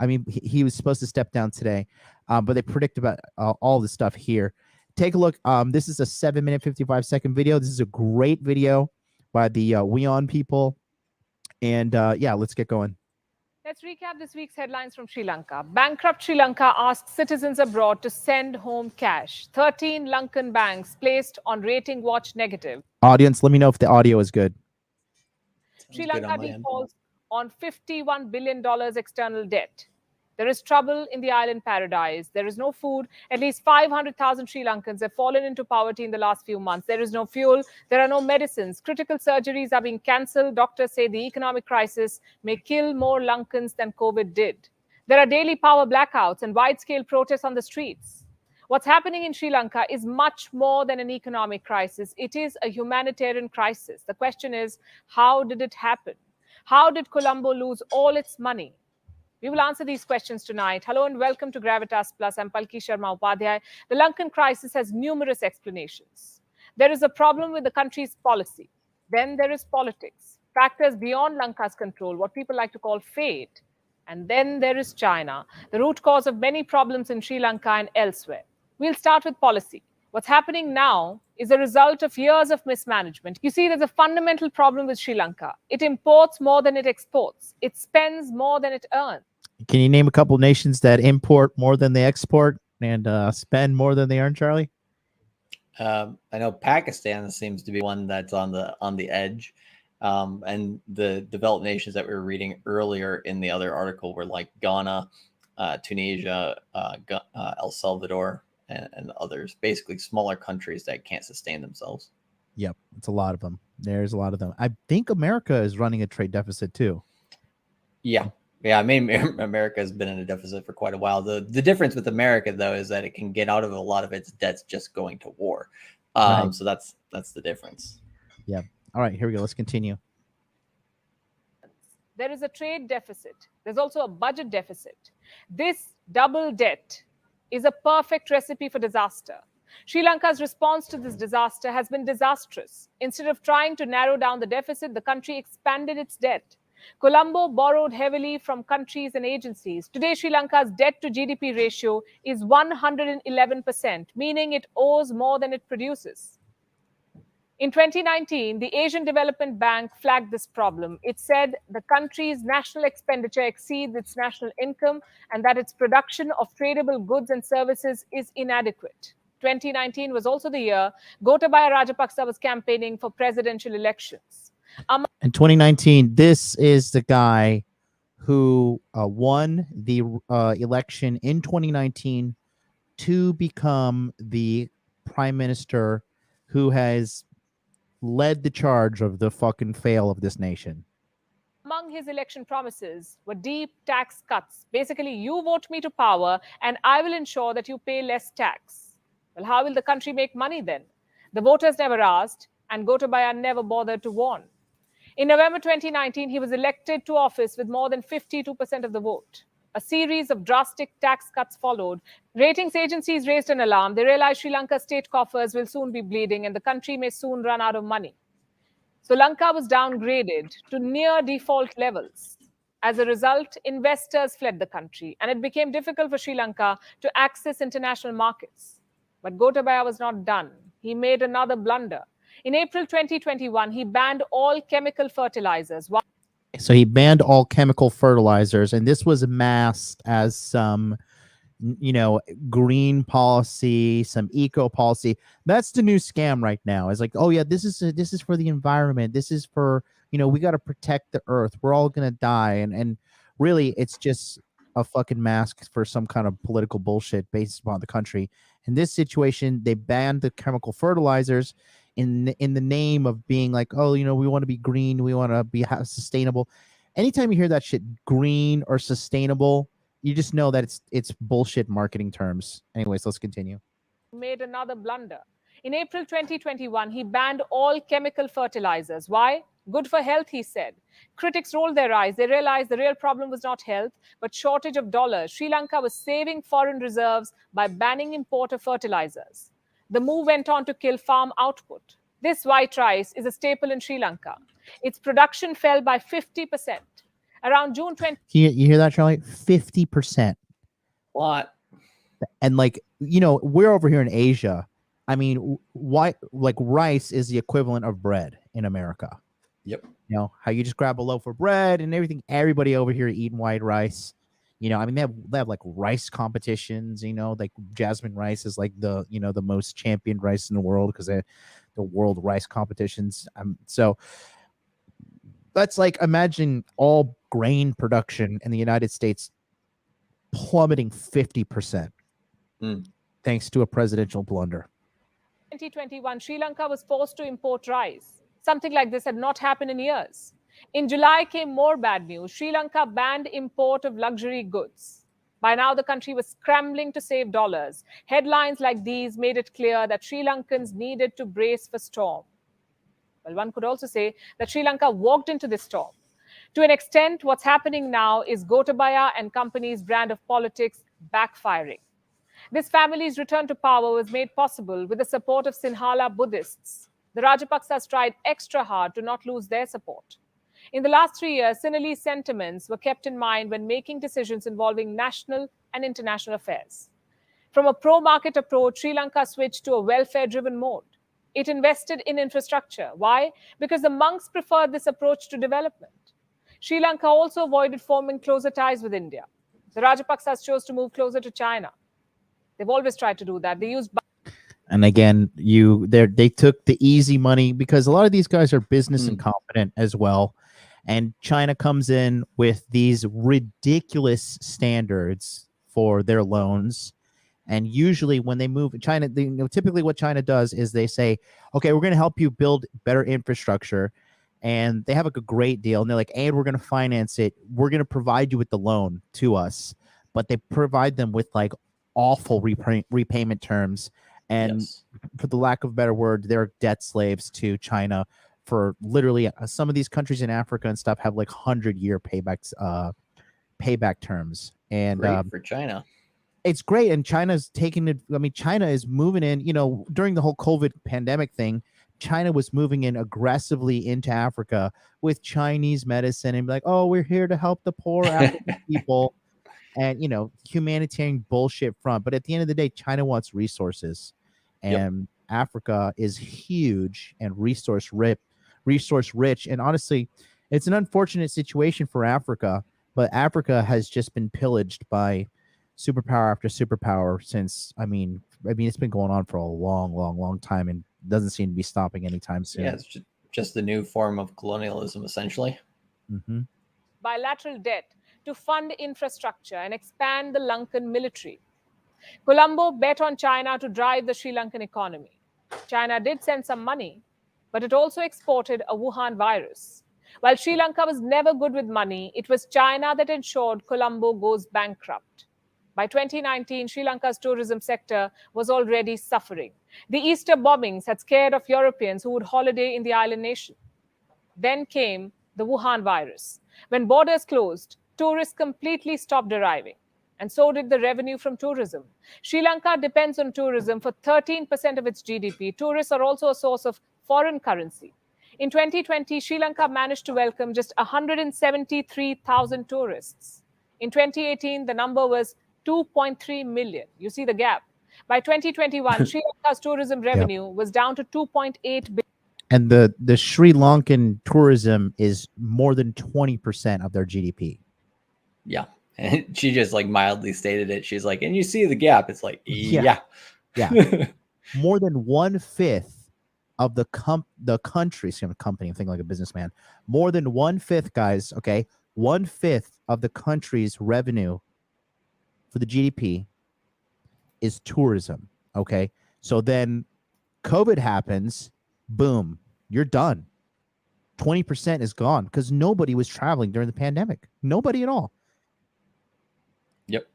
I mean, he was supposed to step down today, but they predict about all the stuff here. Take a look. This is a 7-minute 55-second video. This is a great video by the Weon people, and yeah, let's get going.
Let's recap this week's headlines from Sri Lanka. Bankrupt Sri Lanka asks citizens abroad to send home cash. 13 Lankan banks placed on rating watch negative.
Audience, let me know if the audio is good.
Sri Lanka defaults on $51 billion external debt. There is trouble in the island paradise. There is no food. At least 500,000 Sri Lankans have fallen into poverty in the last few months. There is no fuel. There are no medicines. Critical surgeries are being cancelled. Doctors say the economic crisis may kill more Lankans than COVID did. There are daily power blackouts and wide-scale protests on the streets. What's happening in Sri Lanka is much more than an economic crisis. It is a humanitarian crisis. The question is, how did it happen? How did Colombo lose all its money? We will answer these questions tonight. Hello and welcome to Gravitas Plus. I'm Palki Sharma Upadhyay. The Lankan crisis has numerous explanations. There is a problem with the country's policy. Then there is politics, factors beyond Lanka's control, what people like to call fate. And then there is China, the root cause of many problems in Sri Lanka and elsewhere. We'll start with policy. What's happening now is a result of years of mismanagement. You see, there's a fundamental problem with Sri Lanka. It imports more than it exports. It spends more than it earns.
Can you name a couple nations that import more than they export and spend more than they earn, Charlie?
I know Pakistan seems to be one that's on the edge. And the developed nations that we were reading earlier in the other article were like Ghana, Tunisia, El Salvador, and others, basically smaller countries that can't sustain themselves.
Yep, it's a lot of them. There's a lot of them. I think America is running a trade deficit too.
Yeah. I mean, America has been in a deficit for quite a while. The difference with America, though, is that it can get out of a lot of its debts just going to war. Right. So that's the difference.
Yeah. All right, here we go. Let's continue.
There is a trade deficit. There's also a budget deficit. This double debt is a perfect recipe for disaster. Sri Lanka's response to this disaster has been disastrous. Instead of trying to narrow down the deficit, the country expanded its debt. Colombo borrowed heavily from countries and agencies. Today, Sri Lanka's debt to GDP ratio is 111%, meaning it owes more than it produces. In 2019, the Asian Development Bank flagged this problem. It said the country's national expenditure exceeds its national income and that its production of tradable goods and services is inadequate. 2019 was also the year Gotabaya Rajapaksa was campaigning for presidential elections.
In 2019, this is the guy who won the election in 2019 to become the prime minister who has led the charge of the fucking fail of this nation.
Among his election promises were deep tax cuts. Basically, you vote me to power and I will ensure that you pay less tax. Well, how will the country make money then? The voters never asked and Gotabaya never bothered to warn. In November 2019, he was elected to office with more than 52% of the vote. A series of drastic tax cuts followed. Ratings agencies raised an alarm. They realized Sri Lanka's state coffers will soon be bleeding and the country may soon run out of money. So Lanka was downgraded to near default levels. As a result, investors fled the country and it became difficult for Sri Lanka to access international markets. But Gotabaya was not done. He made another blunder. In April 2021, he banned all chemical fertilizers.
So he banned all chemical fertilizers, and this was masked as some, green policy, some eco policy. That's the new scam right now. It's like, oh yeah, this is for the environment. This is for, we got to protect the earth. We're all gonna die, and really, it's just a fucking mask for some kind of political bullshit based upon the country. In this situation, they banned the chemical fertilizers in the name of being like, oh, we want to be green, we want to be sustainable. Anytime you hear that shit, green or sustainable, you just know that it's bullshit marketing terms. Anyways, let's continue.
Made another blunder. In April 2021, he banned all chemical fertilizers. Why? Good for health, he said. Critics rolled their eyes. They realized the real problem was not health, but shortage of dollars. Sri Lanka was saving foreign reserves by banning import of fertilizers. The move went on to kill farm output. This white rice is a staple in Sri Lanka. Its production fell by 50%. Around June 20.
You hear that, Charlie? 50%.
A lot.
And like, you know, we're over here in Asia. I mean, why? Like, rice is the equivalent of bread in America.
Yep.
You know how you just grab a loaf of bread and everything. Everybody over here eating white rice. You know, I mean, they have like rice competitions. You know, like jasmine rice is like the most championed rice in the world because the world rice competitions. So that's like, imagine all grain production in the United States plummeting 50%. Thanks to a presidential blunder.
2021, Sri Lanka was forced to import rice. Something like this had not happened in years. In July came more bad news. Sri Lanka banned import of luxury goods. By now, the country was scrambling to save dollars. Headlines like these made it clear that Sri Lankans needed to brace for storm. Well, one could also say that Sri Lanka walked into this storm. To an extent, what's happening now is Gotabaya and company's brand of politics backfiring. This family's return to power was made possible with the support of Sinhala Buddhists. The Rajapaksas tried extra hard to not lose their support. In the last 3 years, Sinhalese sentiments were kept in mind when making decisions involving national and international affairs. From a pro-market approach, Sri Lanka switched to a welfare-driven mode. It invested in infrastructure. Why? Because the monks preferred this approach to development. Sri Lanka also avoided forming closer ties with India. The Rajapaksas chose to move closer to China. They've always tried to do that. They used.
And again, they took the easy money because a lot of these guys are business incompetent as well. And China comes in with these ridiculous standards for their loans. And usually when they move China, typically what China does is they say, okay, we're going to help you build better infrastructure. And they have a great deal. And they're like, and we're going to finance it. We're going to provide you with the loan to us. But they provide them with like awful repayment terms. And for the lack of a better word, they're debt slaves to China for literally some of these countries in Africa and stuff have like 100-year payback terms. And
great for China.
It's great. And China's taking it. I mean, China is moving in, during the whole COVID pandemic thing, China was moving in aggressively into Africa with Chinese medicine and be like, oh, we're here to help the poor African people. And, humanitarian bullshit front. But at the end of the day, China wants resources. And Africa is huge and resource rich. And honestly, it's an unfortunate situation for Africa. But Africa has just been pillaged by superpower after superpower since, I mean, it's been going on for a long time and doesn't seem to be stopping anytime soon.
Yeah, it's just the new form of colonialism, essentially.
Mm-hmm.
Bilateral debt to fund infrastructure and expand the Lankan military. Colombo bet on China to drive the Sri Lankan economy. China did send some money, but it also exported a Wuhan virus. While Sri Lanka was never good with money, it was China that ensured Colombo goes bankrupt. By 2019, Sri Lanka's tourism sector was already suffering. The Easter bombings had scared off Europeans who would holiday in the island nation. Then came the Wuhan virus. When borders closed, tourists completely stopped arriving. And so did the revenue from tourism. Sri Lanka depends on tourism for 13% of its GDP. Tourists are also a source of foreign currency. In 2020, Sri Lanka managed to welcome just 173,000 tourists. In 2018, the number was 2.3 million. You see the gap. By 2021, Sri Lanka's tourism revenue was down to 2.8 billion.
And the Sri Lankan tourism is more than 20% of their GDP.
Yeah. And she just like mildly stated it. She's like, and you see the gap. It's like, yeah.
More than 1/5 of the country, company, I'm thinking like a businessman, more than 1/5, guys, okay? 1/5 of the country's revenue for the GDP is tourism, okay? So then COVID happens, boom, you're done. 20% is gone because nobody was traveling during the pandemic. Nobody at all.
Yep.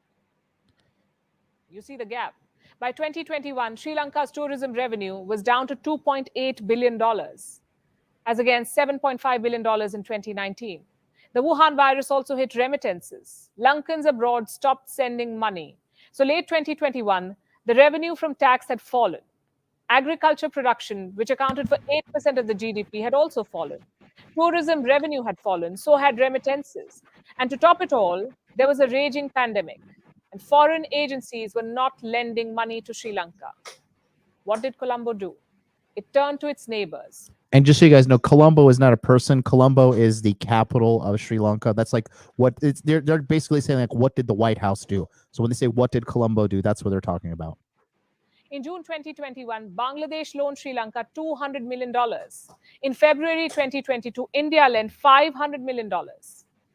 You see the gap. By 2021, Sri Lanka's tourism revenue was down to $2.8 billion, as against $7.5 billion in 2019. The Wuhan virus also hit remittances. Lankans abroad stopped sending money. So late 2021, the revenue from tax had fallen. Agriculture production, which accounted for 8% of the GDP, had also fallen. Tourism revenue had fallen, so had remittances. And to top it all, there was a raging pandemic, and foreign agencies were not lending money to Sri Lanka. What did Colombo do? It turned to its neighbors.
And just so you guys know, Colombo is not a person. Colombo is the capital of Sri Lanka. That's like what it's they're basically saying, like, what did the White House do? So when they say what did Colombo do, that's what they're talking about.
In June 2021, Bangladesh loaned Sri Lanka $200 million. In February 2022, India lent $500 million.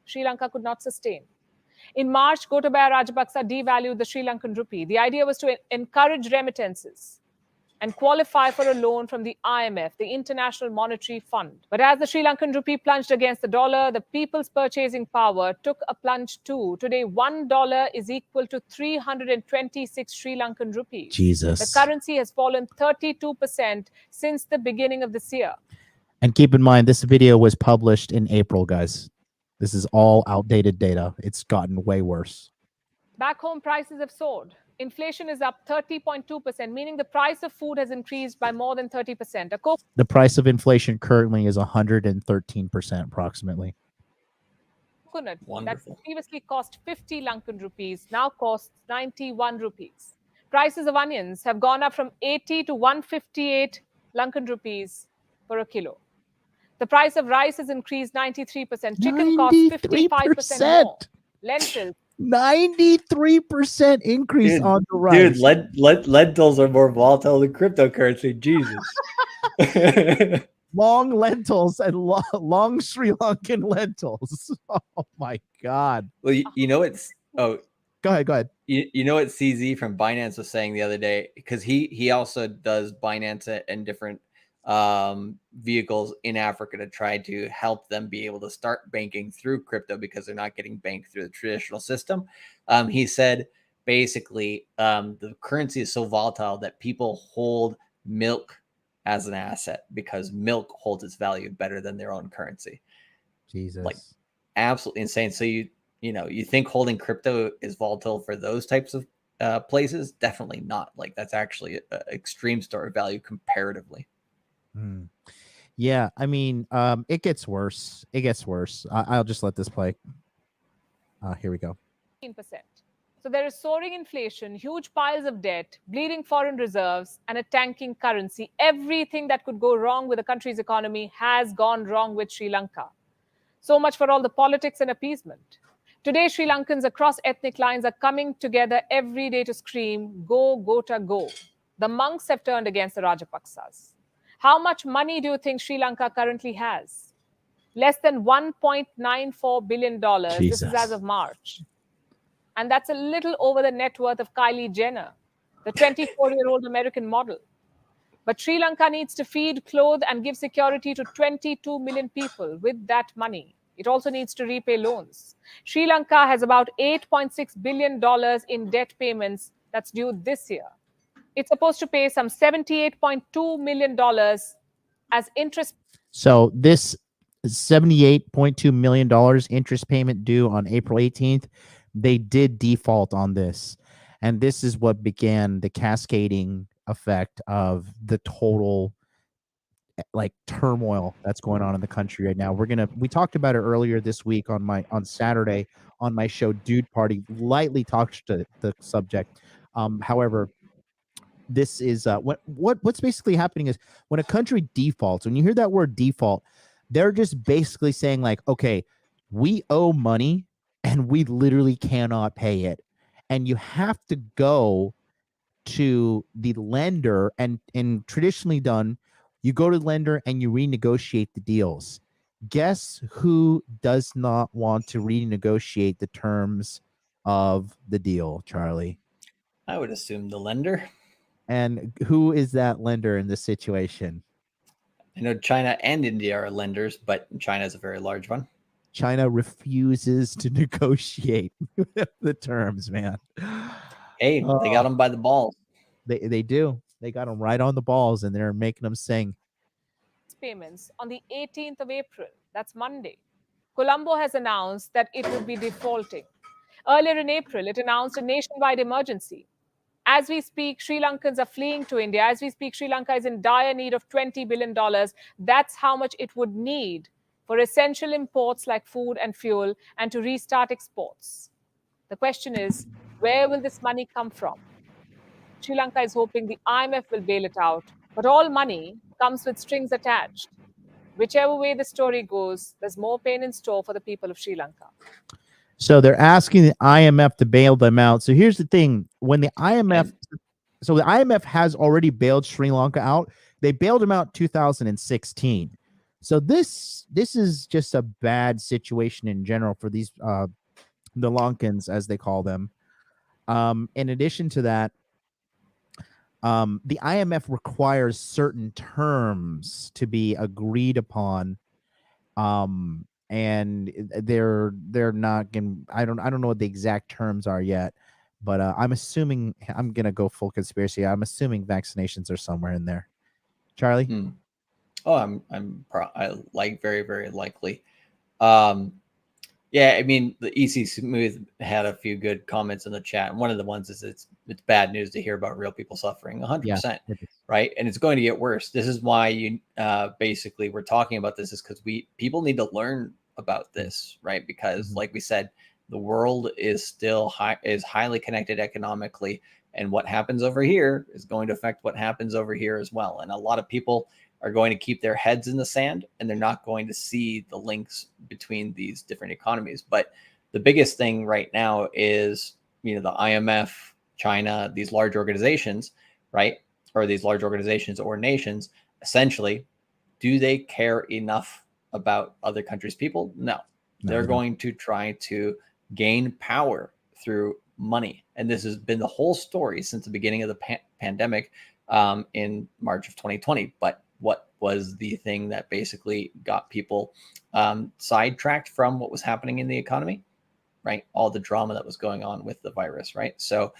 Sri Lanka could not sustain. In March, Gotabaya Rajapaksa devalued the Sri Lankan rupee. The idea was to encourage remittances and qualify for a loan from the IMF, the International Monetary Fund. But as the Sri Lankan rupee plunged against the dollar, the people's purchasing power took a plunge too. Today, $1 is equal to 326 Sri Lankan rupees.
Jesus.
The currency has fallen 32% since the beginning of this year.
And keep in mind, this video was published in April, guys. This is all outdated data. It's gotten way worse.
Back home, prices have soared. Inflation is up 30.2%, meaning the price of food has increased by more than 30%.
The price of inflation currently is 113% approximately.
Coconut
Wonderful.
that previously cost 50 Lankan rupees now costs 91 rupees. Prices of onions have gone up from 80 to 158 Lankan rupees per kilo. The price of rice has increased 93%. Chicken costs 55% more. Lentils
93% increase
Dude,
on the rice.
Dude, lentils are more volatile than cryptocurrency. Jesus.
Long lentils and long Sri Lankan lentils. Oh my God.
Well, you know it's
Go ahead.
You know what CZ from Binance was saying the other day, because he also does Binance and different vehicles in Africa to try to help them be able to start banking through crypto because they're not getting banked through the traditional system. He said basically the currency is so volatile that people hold milk as an asset because milk holds its value better than their own currency.
Jesus.
Like absolutely insane. So you think holding crypto is volatile for those types of places? Definitely not. Like that's actually an extreme store of value comparatively.
Yeah, I mean, it gets worse. It gets worse. I'll just let this play. Here we go.
15%. So there is soaring inflation, huge piles of debt, bleeding foreign reserves, and a tanking currency. Everything that could go wrong with the country's economy has gone wrong with Sri Lanka. So much for all the politics and appeasement. Today, Sri Lankans across ethnic lines are coming together every day to scream, "Go, Gota, go." The monks have turned against the Rajapaksas. How much money do you think Sri Lanka currently has? Less than $1.94 billion.
Jesus.
This is as of March. And that's a little over the net worth of Kylie Jenner, the 24-year-old American model. But Sri Lanka needs to feed, clothe, and give security to 22 million people with that money. It also needs to repay loans. Sri Lanka has about $8.6 billion in debt payments that's due this year. It's supposed to pay some $78.2 million as interest.
So this $78.2 million interest payment due on April 18th, they did default on this. And this is what began the cascading effect of the total like turmoil that's going on in the country right now. We talked about it earlier this week on Saturday on my show Dude Party, lightly talked to the subject. However, this is what's basically happening is when a country defaults, when you hear that word default, they're just basically saying like, okay, we owe money and we literally cannot pay it. And you have to go to the lender and traditionally done, you go to the lender and you renegotiate the deals. Guess who does not want to renegotiate the terms of the deal, Charlie?
I would assume the lender.
And who is that lender in this situation?
I know China and India are lenders, but China is a very large one.
China refuses to negotiate the terms, man.
Hey, they got them by the balls.
They do. They got them right on the balls, and they're making them sing.
Payments on the 18th of April. That's Monday. Colombo has announced that it would be defaulting. Earlier in April, it announced a nationwide emergency. As we speak, Sri Lankans are fleeing to India. As we speak, Sri Lanka is in dire need of $20 billion. That's how much it would need for essential imports like food and fuel and to restart exports. The question is, where will this money come from? Sri Lanka is hoping the IMF will bail it out, but all money comes with strings attached. Whichever way the story goes, there's more pain in store for the people of Sri Lanka.
So they're asking the IMF to bail them out. So here's the thing: when the IMF, so the IMF has already bailed Sri Lanka out. They bailed them out 2016. So this is just a bad situation in general for these the Lankans, as they call them. In addition to that, the IMF requires certain terms to be agreed upon, and they're not gonna. I don't know what the exact terms are yet, but I'm assuming I'm gonna go full conspiracy. I'm assuming vaccinations are somewhere in there. Charlie?
Oh, I like very, very likely. Yeah, I mean, the EC Smooth had a few good comments in the chat. And one of the ones is it's bad news to hear about real people suffering 100%, right? And it's going to get worse. This is why you basically we're talking about this is because people need to learn about this, right? Because like we said, the world is still highly connected economically. And what happens over here is going to affect what happens over here as well. And a lot of people are going to keep their heads in the sand and they're not going to see the links between these different economies. But the biggest thing right now is, the IMF, China, these large organizations, right? Or these large organizations or nations, essentially, do they care enough about other countries' people? No. They're going to try to gain power through money. And this has been the whole story since the beginning of the pandemic in March of 2020. But what was the thing that basically got people sidetracked from what was happening in the economy, right? All the drama that was going on with the virus, right? So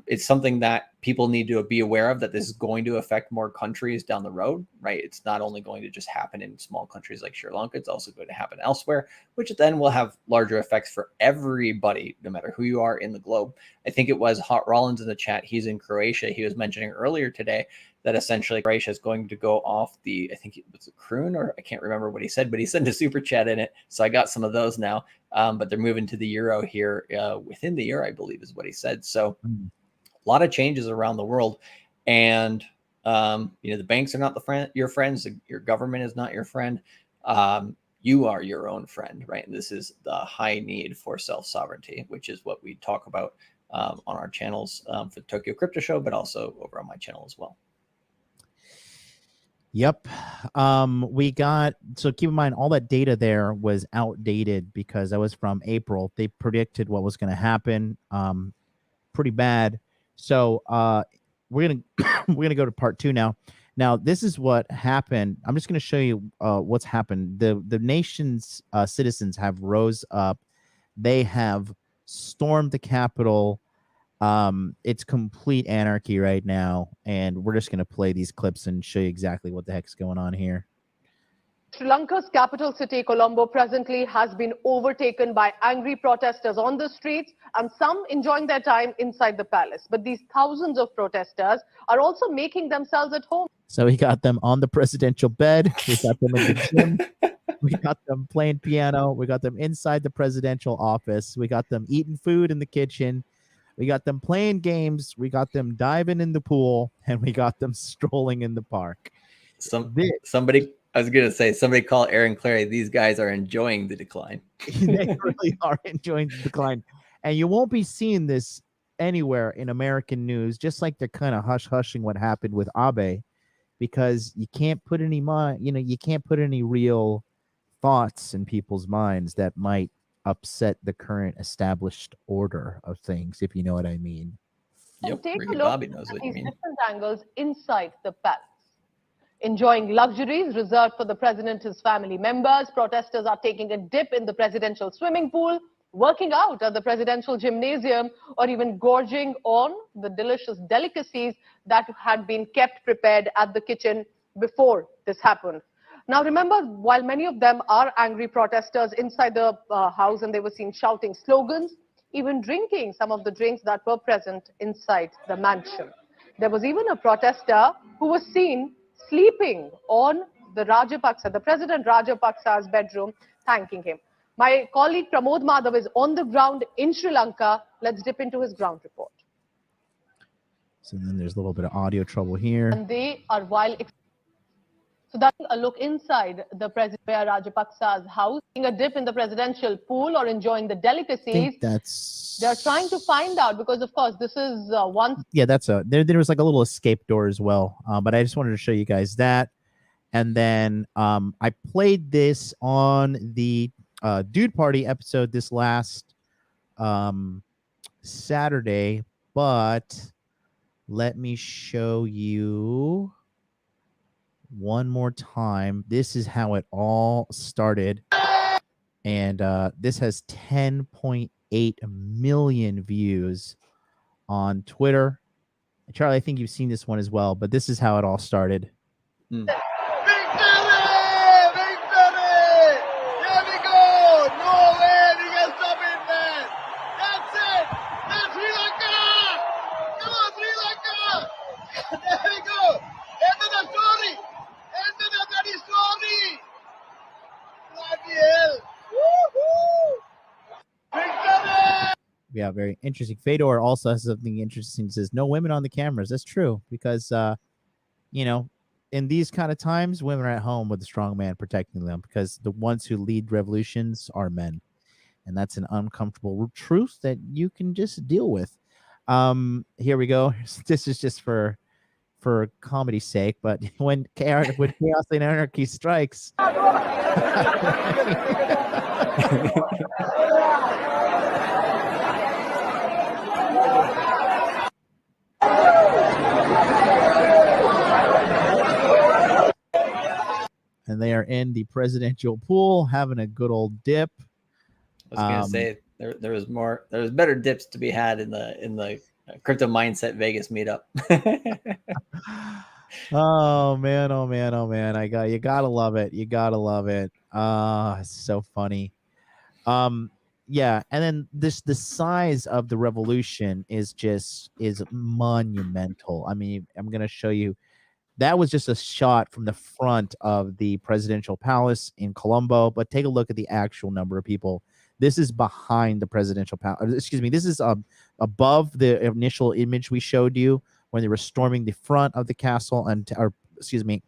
it's something that people need to be aware of, that this is going to affect more countries down the road, right? It's not only going to just happen in small countries like Sri Lanka, it's also going to happen elsewhere, which then will have larger effects for everybody, no matter who you are in the globe. I think it was Hot Rollins in the chat. He's in Croatia. He was mentioning earlier today that essentially Croatia is going to go off I think it was a kroon, or I can't remember what he said, but he sent a super chat in it. So I got some of those now, but they're moving to the euro here within the year, I believe is what he said. So a lot of changes around the world. And, the banks are not your friends. Your government is not your friend. You are your own friend, right? And this is the high need for self-sovereignty, which is what we talk about on our channels for the Tokyo Crypto Show, but also over on my channel as well.
Yep. So keep in mind, all that data there was outdated because that was from April. They predicted what was going to happen. Pretty bad. So we're gonna go to part 2 now. Now this is what happened. I'm just going to show you what's happened. The nation's citizens have rose up. They have stormed the Capitol. It's complete anarchy right now, and we're just going to play these clips and show you exactly what the heck's going on here.
Sri Lanka's capital city, Colombo, presently has been overtaken by angry protesters on the streets and some enjoying their time inside the palace. But these thousands of protesters are also making themselves at home.
So we got them on the presidential bed. We got them in the gym. We got them playing piano. We got them inside the presidential office. We got them eating food in the kitchen. We got them playing games. We got them diving in the pool, and we got them strolling in the park.
Somebody call Aaron Clary. These guys are enjoying the decline.
They really are enjoying the decline. And you won't be seeing this anywhere in American news, just like they're kind of hushing what happened with Abe, because you can't put any real thoughts in people's minds that might upset the current established order of things, if you know what I mean.
Yep,
take
Ricky
a look
Bobby knows
at
what you
these
mean.
different angles inside the palace. Enjoying luxuries reserved for the president and his family members, protesters are taking a dip in the presidential swimming pool. working out at the presidential gymnasium, or even gorging on the delicious delicacies that had been kept prepared at the kitchen before this happened. Now, remember, while many of them are angry protesters inside the house, and they were seen shouting slogans, even drinking some of the drinks that were present inside the mansion. There was even a protester who was seen sleeping on the Rajapaksa, the President Rajapaksa's bedroom, thanking him. My colleague Pramod Madhav is on the ground in Sri Lanka. Let's dip into his ground report.
So then there's a little bit of audio trouble here.
And they are so that's a look inside the President Rajapaksa's house, taking a dip in the presidential pool or enjoying the delicacies. They're trying to find out because, of course, this is one.
Yeah, that's there was like a little escape door as well. But I just wanted to show you guys that. And then I played this on the Dude Party episode this last Saturday, but let me show you one more time. This is how it all started. And this has 10.8 million views on Twitter. Charlie, I think you've seen this one as well, but this is how it all started. Yeah, very interesting. Fedor also has something interesting. He says, no women on the cameras. That's true because, you know, in these kind of times, women are at home with a strong man protecting them because the ones who lead revolutions are men. And that's an uncomfortable truth that you can just deal with. Here we go. This is just for comedy's sake, but when chaos and anarchy strikes... And they are in the presidential pool having a good old dip.
I was gonna say there was better dips to be had in the crypto mindset Vegas meetup.
Oh man. You gotta love it. It's so funny. Yeah, and then the size of the revolution is monumental. I mean, I'm gonna show you. That was just a shot from the front of the presidential palace in Colombo, but take a look at the actual number of people. This is behind the presidential palace. Excuse me. This is above the initial image we showed you when they were storming the front of the castle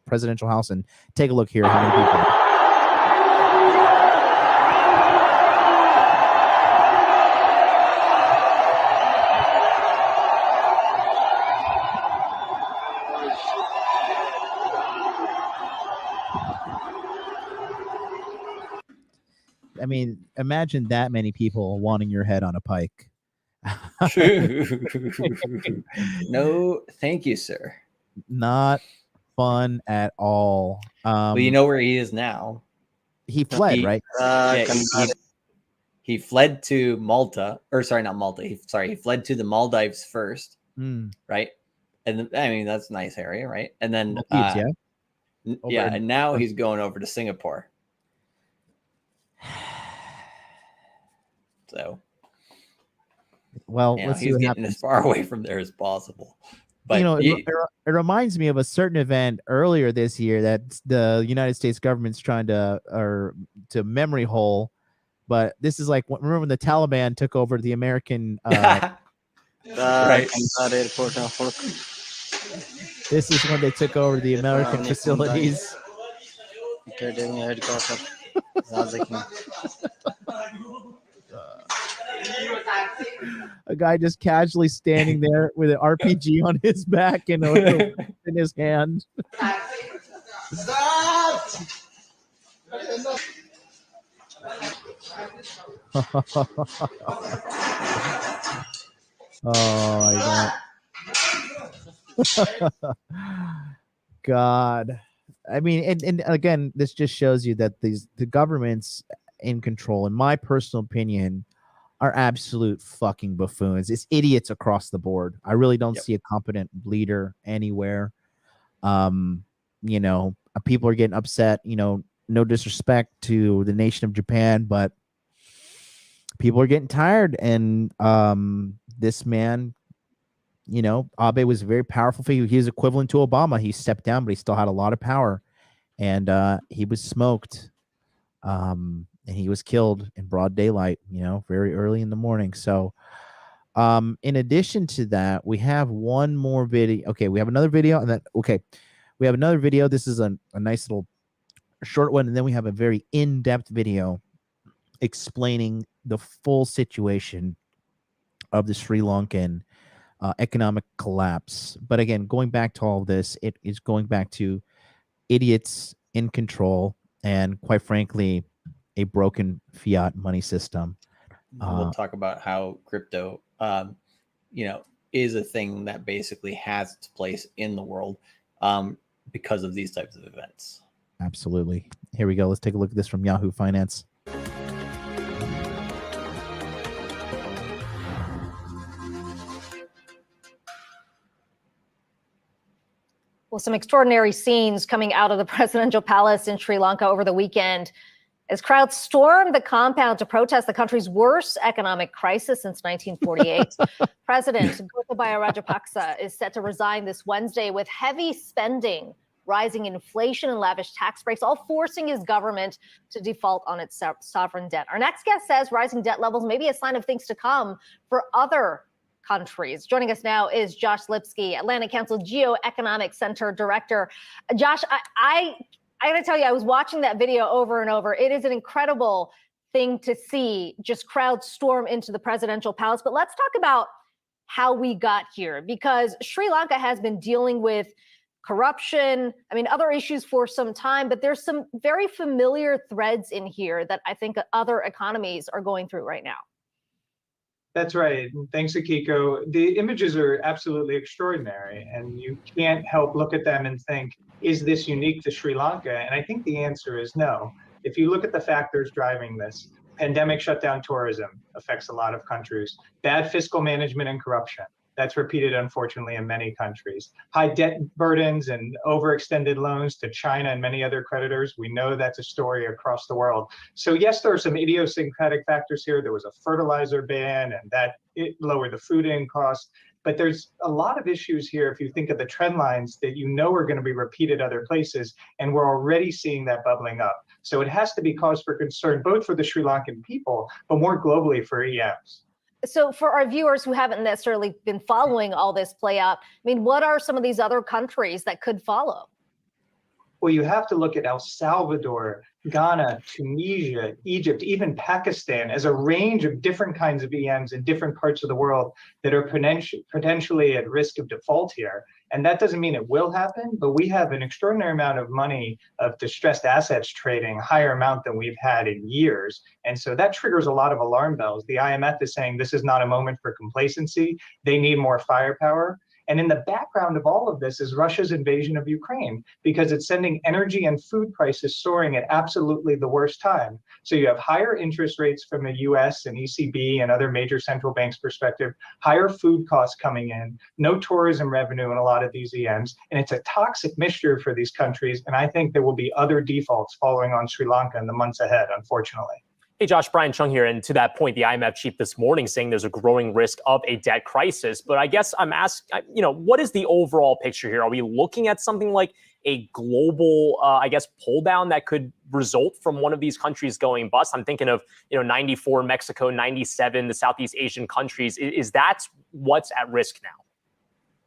presidential house. And take a look here. How many people? I mean, imagine that many people wanting your head on a pike.
No, thank you, sir.
Not fun at all.
Well, you know where he is now.
He fled, right?
He fled to Malta, or sorry, not Malta. He fled to the Maldives first, right? And I mean, that's a nice area, right? And then, and now he's going over to Singapore. So,
well,
let's he's getting as far away from there as possible. But
you know, it reminds me of a certain event earlier this year that the United States government's trying to memory hole. But this is like, remember when the Taliban took over the American
right.
This is when they took over the American facilities. A guy just casually standing there with an RPG on his back and in his hand. Oh my God. I mean, and again, this just shows you that the government's in control. In my personal opinion, are absolute fucking buffoons. It's idiots across the board. I really don't see a competent leader anywhere. You know, people are getting upset, you know, no disrespect to the nation of Japan, but people are getting tired. And this man, you know, Abe was a very powerful figure. He was equivalent to Obama. He stepped down, but he still had a lot of power. And he was smoked. And he was killed in broad daylight, you know, very early in the morning. So in addition to that, we have one more video. Okay, we have another video, and then we have another video. This is a nice little short one, and then we have a very in-depth video explaining the full situation of the Sri Lankan economic collapse. But again, going back to all of this, it is going back to idiots in control and, quite frankly, a broken fiat money system.
We'll talk about how crypto, you know, is a thing that basically has its place in the world because of these types of events.
Absolutely. Here we go. Let's take a look at this from Yahoo Finance.
Well, some extraordinary scenes coming out of the presidential palace in Sri Lanka over the weekend as crowds stormed the compound to protest the country's worst economic crisis since 1948. President Gotabaya Rajapaksa is set to resign this Wednesday with heavy spending, rising inflation, and lavish tax breaks, all forcing his government to default on its sovereign debt. Our next guest says rising debt levels may be a sign of things to come for other countries. Joining us now is Josh Lipsky, Atlantic Council Geo-Economic Center Director. Josh, I got to tell you, I was watching that video over and over. It is an incredible thing to see, just crowds storm into the presidential palace. But let's talk about how we got here, because Sri Lanka has been dealing with corruption, other issues for some time, but there's some very familiar threads in here that I think other economies are going through right now.
That's right. Thanks, Akiko. The images are absolutely extraordinary, and you can't help look at them and think, is this unique to Sri Lanka? And I think the answer is no. If you look at the factors driving this, pandemic shutdown tourism affects a lot of countries, bad fiscal management and corruption. That's repeated, unfortunately, in many countries. High debt burdens and overextended loans to China and many other creditors. We know that's a story across the world. So yes, there are some idiosyncratic factors here. There was a fertilizer ban, and that it lowered the food in cost. But there's a lot of issues here, if you think of the trend lines, that you know are going to be repeated other places, and we're already seeing that bubbling up. So it has to be cause for concern, both for the Sri Lankan people, but more globally for EMs.
So for our viewers who haven't necessarily been following all this play out, what are some of these other countries that could follow?
Well, you have to look at El Salvador, Ghana, Tunisia, Egypt, even Pakistan as a range of different kinds of EMs in different parts of the world that are potentially at risk of default here. And that doesn't mean it will happen, but we have an extraordinary amount of money of distressed assets trading, higher amount than we've had in years. And so that triggers a lot of alarm bells. The IMF is saying this is not a moment for complacency. They need more firepower. And in the background of all of this is Russia's invasion of Ukraine, because it's sending energy and food prices soaring at absolutely the worst time. So you have higher interest rates from the US and ECB and other major central banks' perspective, higher food costs coming in, no tourism revenue in a lot of these EMs, and it's a toxic mixture for these countries. And I think there will be other defaults following on Sri Lanka in the months ahead, unfortunately.
Hey, Josh, Brian Chung here. And to that point, the IMF chief this morning saying there's a growing risk of a debt crisis. But I guess I'm asking, what is the overall picture here? Are we looking at something like a global, pull down that could result from one of these countries going bust? I'm thinking of, 94 Mexico, 97, the Southeast Asian countries. Is that what's at risk now?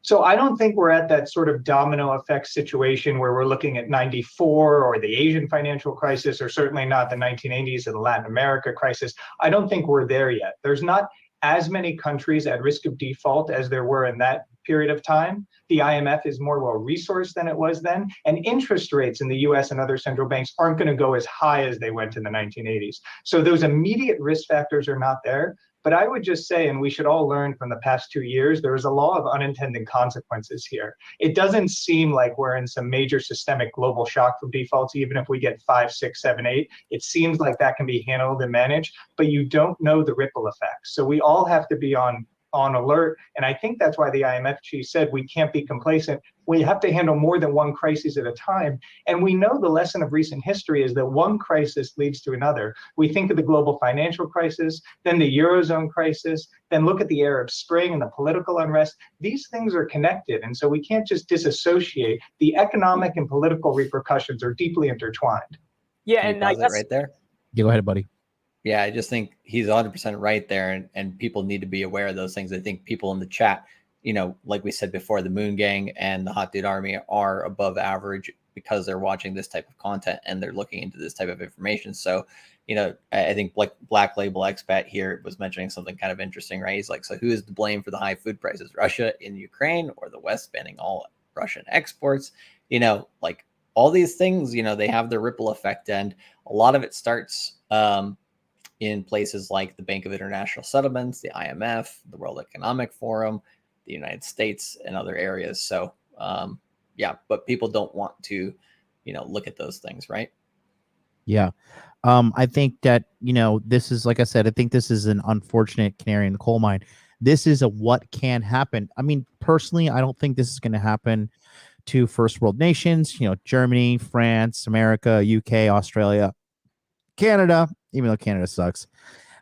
So I don't think we're at that sort of domino effect situation where we're looking at 94 or the Asian financial crisis, or certainly not the 1980s and the Latin America crisis. I don't think we're there yet. There's not as many countries at risk of default as there were in that period of time. The IMF is more well-resourced than it was then, and interest rates in the US and other central banks aren't going to go as high as they went in the 1980s. So those immediate risk factors are not there. But I would just say, and we should all learn from the past 2 years, there is a law of unintended consequences here. It doesn't seem like we're in some major systemic global shock from defaults, even if we get 5, 6, 7, 8. It seems like that can be handled and managed, but you don't know the ripple effects. So we all have to be on alert. And I think that's why the IMF chief said we can't be complacent. We have to handle more than one crisis at a time. And we know the lesson of recent history is that one crisis leads to another. We think of the global financial crisis, then the Eurozone crisis, then look at the Arab Spring and the political unrest. These things are connected. And so we can't just disassociate. The economic and political repercussions are deeply intertwined.
Yeah,
Can you
and I
pause it
guess
right there.
Yeah, go ahead, buddy.
Yeah, I just think he's 100% right there, and people need to be aware of those things. I think people in the chat, like we said before, the Moon Gang and the Hot Dude Army are above average because they're watching this type of content and they're looking into this type of information. So, I think Black Label Expat here was mentioning something kind of interesting, right? He's like, so who is to blame for the high food prices? Russia in Ukraine or the West banning all Russian exports? Like all these things, they have their ripple effect, and a lot of it starts in places like the Bank of International Settlements, the IMF, the World Economic Forum, the United States, and other areas. So, but people don't want to, look at those things, right?
Yeah. I think that, this is, like I said, I think this is an unfortunate canary in the coal mine. This is a what can happen. I mean, personally, I don't think this is going to happen to first world nations, Germany, France, America, UK, Australia, Canada, even though Canada sucks.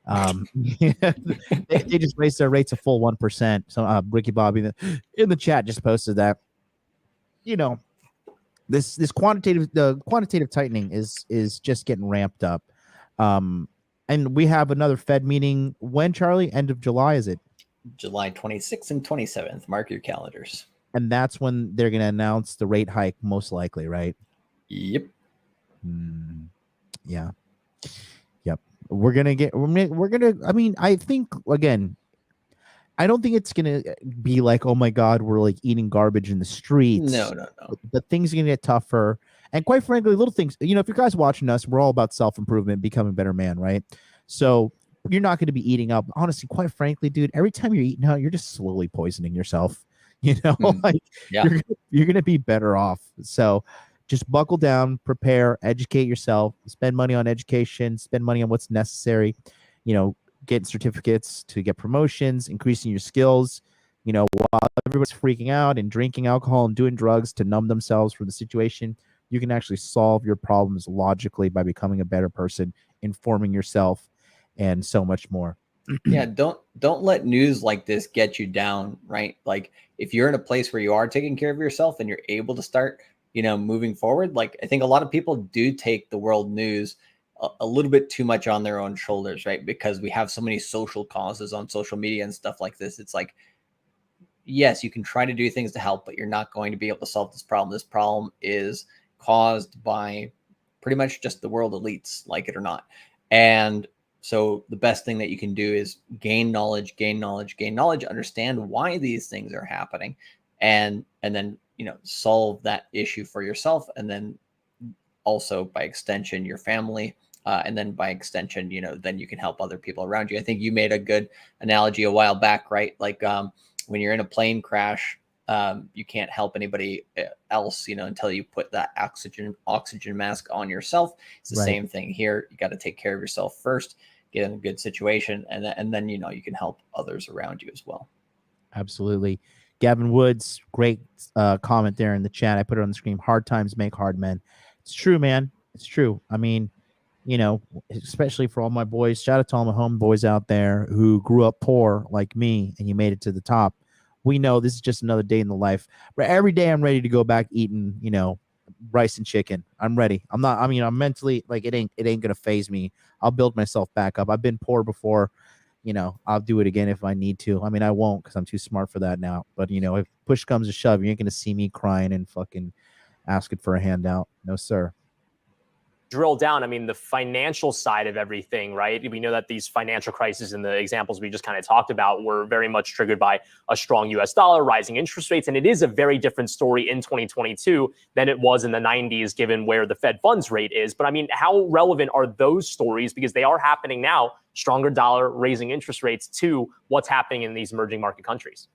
They just raised their rates a full 1%. So Ricky Bobby in the chat just posted that, this quantitative tightening is just getting ramped up. And we have another Fed meeting when, Charlie? End of July, is it?
July 26th and 27th. Mark your calendars.
And that's when they're going to announce the rate hike, most likely, right?
Yep.
Yeah. Yep. We're going to, I mean, I think, again, I don't think it's going to be like, oh my God, we're like eating garbage in the streets.
No.
But things are going to get tougher. And quite frankly, little things, if you guys watching us, we're all about self-improvement, becoming a better man, right? So you're not going to be eating up. Honestly, quite frankly, dude, every time you're eating out, you're just slowly poisoning yourself. Like
Yeah.
you're going to be better off. So just buckle down, prepare, educate yourself, spend money on education, spend money on what's necessary, get certificates to get promotions, increasing your skills, while everybody's freaking out and drinking alcohol and doing drugs to numb themselves from the situation, you can actually solve your problems logically by becoming a better person, informing yourself, and so much more.
Yeah, don't let news like this get you down, right? Like if you're in a place where you are taking care of yourself and you're able to start, moving forward, like I think a lot of people do take the world news a little bit too much on their own shoulders, right? Because we have so many social causes on social media and stuff like this. It's like, yes, you can try to do things to help, but you're not going to be able to solve this problem. This problem is caused by pretty much just the world elites, like it or not. And so the best thing that you can do is gain knowledge, understand why these things are happening, and then, solve that issue for yourself. And then also by extension, your family, and then by extension, then you can help other people around you. I think you made a good analogy a while back, right? Like when you're in a plane crash, you can't help anybody else, until you put that oxygen mask on yourself. It's the same thing here. You got to take care of yourself first, get in a good situation, and then you can help others around you as well.
Absolutely. Gavin Woods, great comment there in the chat. I put it on the screen. Hard times make hard men. It's true, man. It's true. I mean, especially for all my boys, shout out to all my homeboys out there who grew up poor like me and you made it to the top. We know this is just another day in the life. But every day I'm ready to go back eating, rice and chicken. I'm ready. I'm mentally, like, it ain't gonna phase me. I'll build myself back up. I've been poor before. I'll do it again if I need to. I mean, I won't because I'm too smart for that now. But, if push comes to shove, you ain't going to see me crying and fucking asking for a handout. No, sir.
drill down, I mean, the financial side of everything, right? We know that these financial crises and the examples we just kind of talked about were very much triggered by a strong US dollar, rising interest rates. And it is a very different story in 2022 than it was in the 90s, given where the Fed funds rate is. But I mean, how relevant are those stories? Because they are happening now, stronger dollar, raising interest rates, to what's happening in these emerging market countries.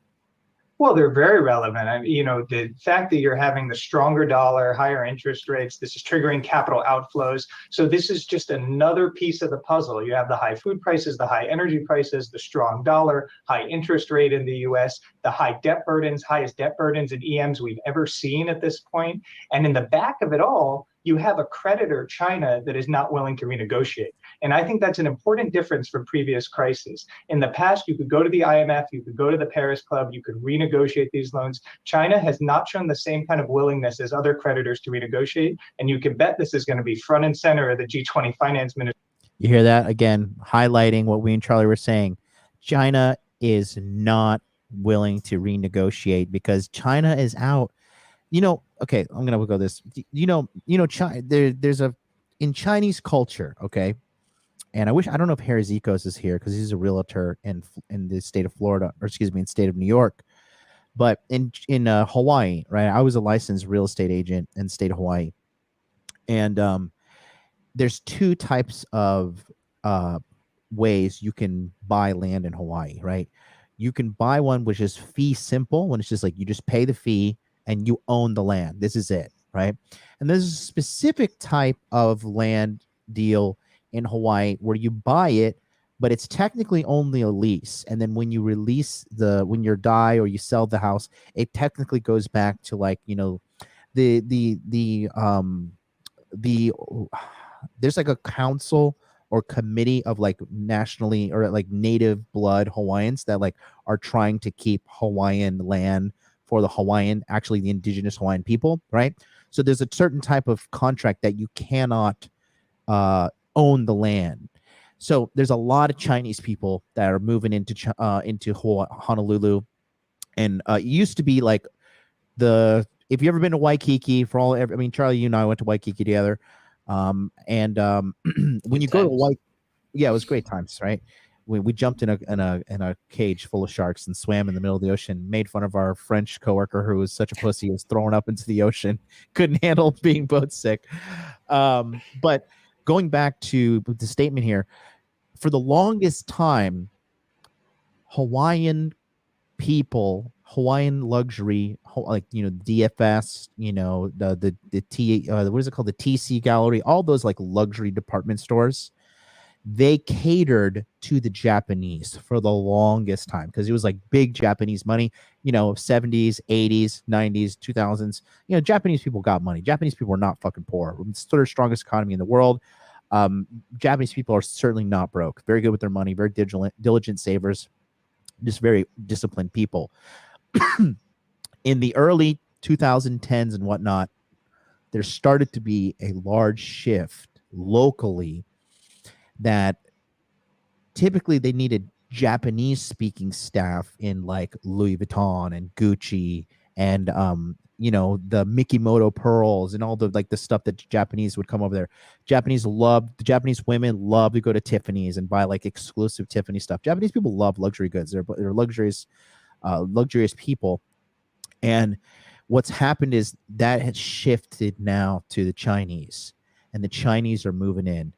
Well, they're very relevant. I mean, you know, the fact that you're having the stronger dollar, higher interest rates, this is triggering capital outflows. So this is just another piece of the puzzle. You have the high food prices, the high energy prices, the strong dollar, high interest rate in the US, the high debt burdens, highest debt burdens in EMs we've ever seen at this point. And in the back of it all, you have a creditor, China, that is not willing to renegotiate. And I think that's an important difference from previous crises. In the past, you could go to the IMF, you could go to the Paris Club, you could renegotiate these loans. China has not shown the same kind of willingness as other creditors to renegotiate. And you can bet this is going to be front and center of the G20 finance minister.
You hear that again, highlighting what we and Charlie were saying. China is not willing to renegotiate because China is out. You know, okay, I'm gonna go this. You know, China. There's a in Chinese culture, okay. And I don't know if Harry Zikos is here because he's a realtor in the state of Florida, or excuse me, in the state of New York. But in Hawaii, right? I was a licensed real estate agent in the state of Hawaii, and there's two types of ways you can buy land in Hawaii, right? You can buy one which is fee simple, when it's just like you just pay the fee and you own the land. This is it, right? And there's a specific type of land deal in Hawaii where you buy it, but it's technically only a lease. And then when you release when you die or you sell the house, it technically goes back to, like, you know, there's like a council or committee of like nationally or like native blood Hawaiians that like are trying to keep Hawaiian land for the Hawaiian, actually the indigenous Hawaiian people, right? So there's a certain type of contract that you cannot own the land. So there's a lot of Chinese people that are moving into Honolulu, and it used to be like if you ever been to Waikiki, I mean, Charlie, you and I went to Waikiki together, when you go to Waikiki, yeah, it was great times, right? We jumped in a cage full of sharks and swam in the middle of the ocean, made fun of our French coworker who was such a pussy, he was thrown up into the ocean, couldn't handle being boat sick. But going back to the statement here, for the longest time, Hawaiian people, Hawaiian luxury, like, you know, DFS, you know, the what is it called, the TC Gallery, all those like luxury department stores, they catered to the Japanese for the longest time because it was like big Japanese money, you know, 70s, 80s, 90s, 2000s. You know, Japanese people got money. Japanese people are not fucking poor. It's the strongest economy in the world. Japanese people are certainly not broke. Very good with their money, very diligent savers, just very disciplined people. In the early 2010s and whatnot, there started to be a large shift locally that typically they needed Japanese speaking staff in like Louis Vuitton and Gucci and you know, the Mikimoto pearls and all the like the stuff that Japanese would come over there. Japanese women love to go to Tiffany's and buy like exclusive Tiffany stuff. Japanese people love luxury goods. They're luxurious people. And what's happened is that has shifted now to the Chinese, and the Chinese are moving in.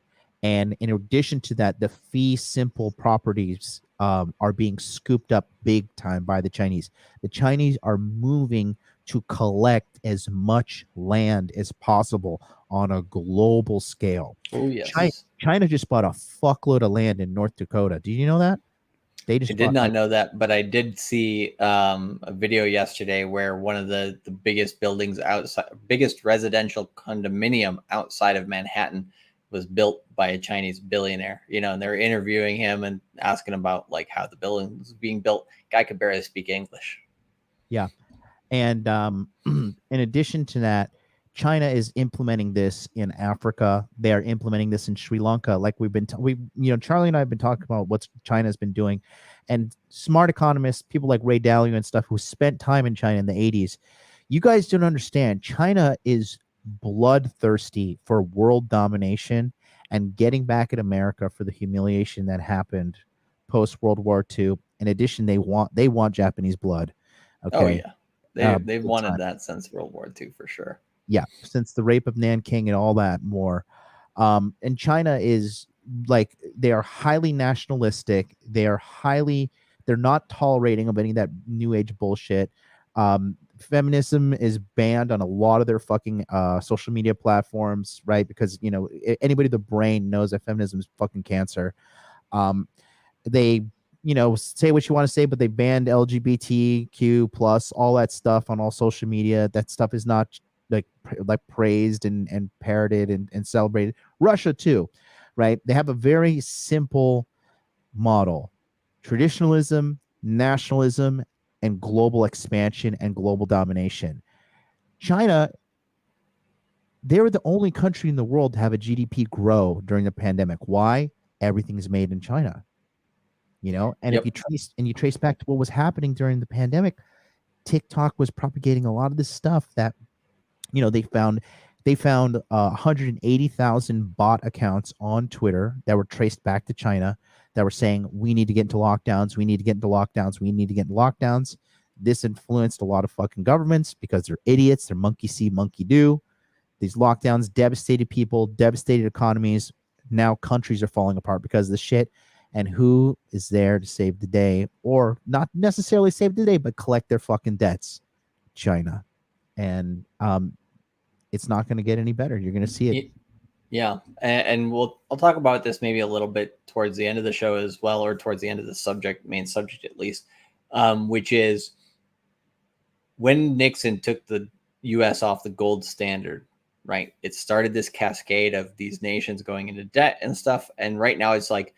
And in addition to that, the fee simple properties are being scooped up big time by the Chinese. The Chinese are moving to collect as much land as possible on a global scale.
Oh, yes.
China just bought a fuckload of land in North Dakota. Did you know that?
I did not know that, but I did see a video yesterday where one of the biggest buildings biggest residential condominium outside of Manhattan was built by a Chinese billionaire, you know, and they're interviewing him and asking about like how the building was being built. Guy could barely speak English.
Yeah. And in addition to that, China is implementing this in Africa. They are implementing this in Sri Lanka. Like Charlie and I have been talking about what China's been doing, and smart economists, people like Ray Dalio and stuff, who spent time in China in the 80s. You guys don't understand. China is bloodthirsty for world domination and getting back at America for the humiliation that happened post World War II. In addition, they want Japanese blood. Okay.
Oh yeah, they've
big
wanted
time.
that since World War II for sure.
Yeah, since the rape of Nanking and all that more. And China is like, they are highly nationalistic. They're not tolerating of any of that new age bullshit. Feminism is banned on a lot of their fucking social media platforms, right? Because, you know, anybody with a brain knows that feminism is fucking cancer. They, you know, say what you want to say, but they banned LGBTQ plus all that stuff on all social media. That stuff is not like praised and parroted and celebrated. Russia too, right? They have a very simple model: traditionalism, nationalism, and global expansion and global domination. China, they were the only country in the world to have a GDP grow during the pandemic. Why? Everything's made in China. You know, and
Yep.
if you trace back to what was happening during the pandemic, TikTok was propagating a lot of this stuff that, you know, they found 180,000 bot accounts on Twitter that were traced back to China that were saying, we need to get into lockdowns. We need to get into lockdowns. We need to get into lockdowns. This influenced a lot of fucking governments because they're idiots. They're monkey see, monkey do. These lockdowns devastated people, devastated economies. Now countries are falling apart because of the shit. And who is there to save the day, or not necessarily save the day, but collect their fucking debts? China. And it's not going to get any better. You're going to see it.
Yeah, and I'll talk about this maybe a little bit towards the end of the show as well, or towards the end of the main subject at least, which is when Nixon took the U.S. off the gold standard, right? It started this cascade of these nations going into debt and stuff, and right now it's like,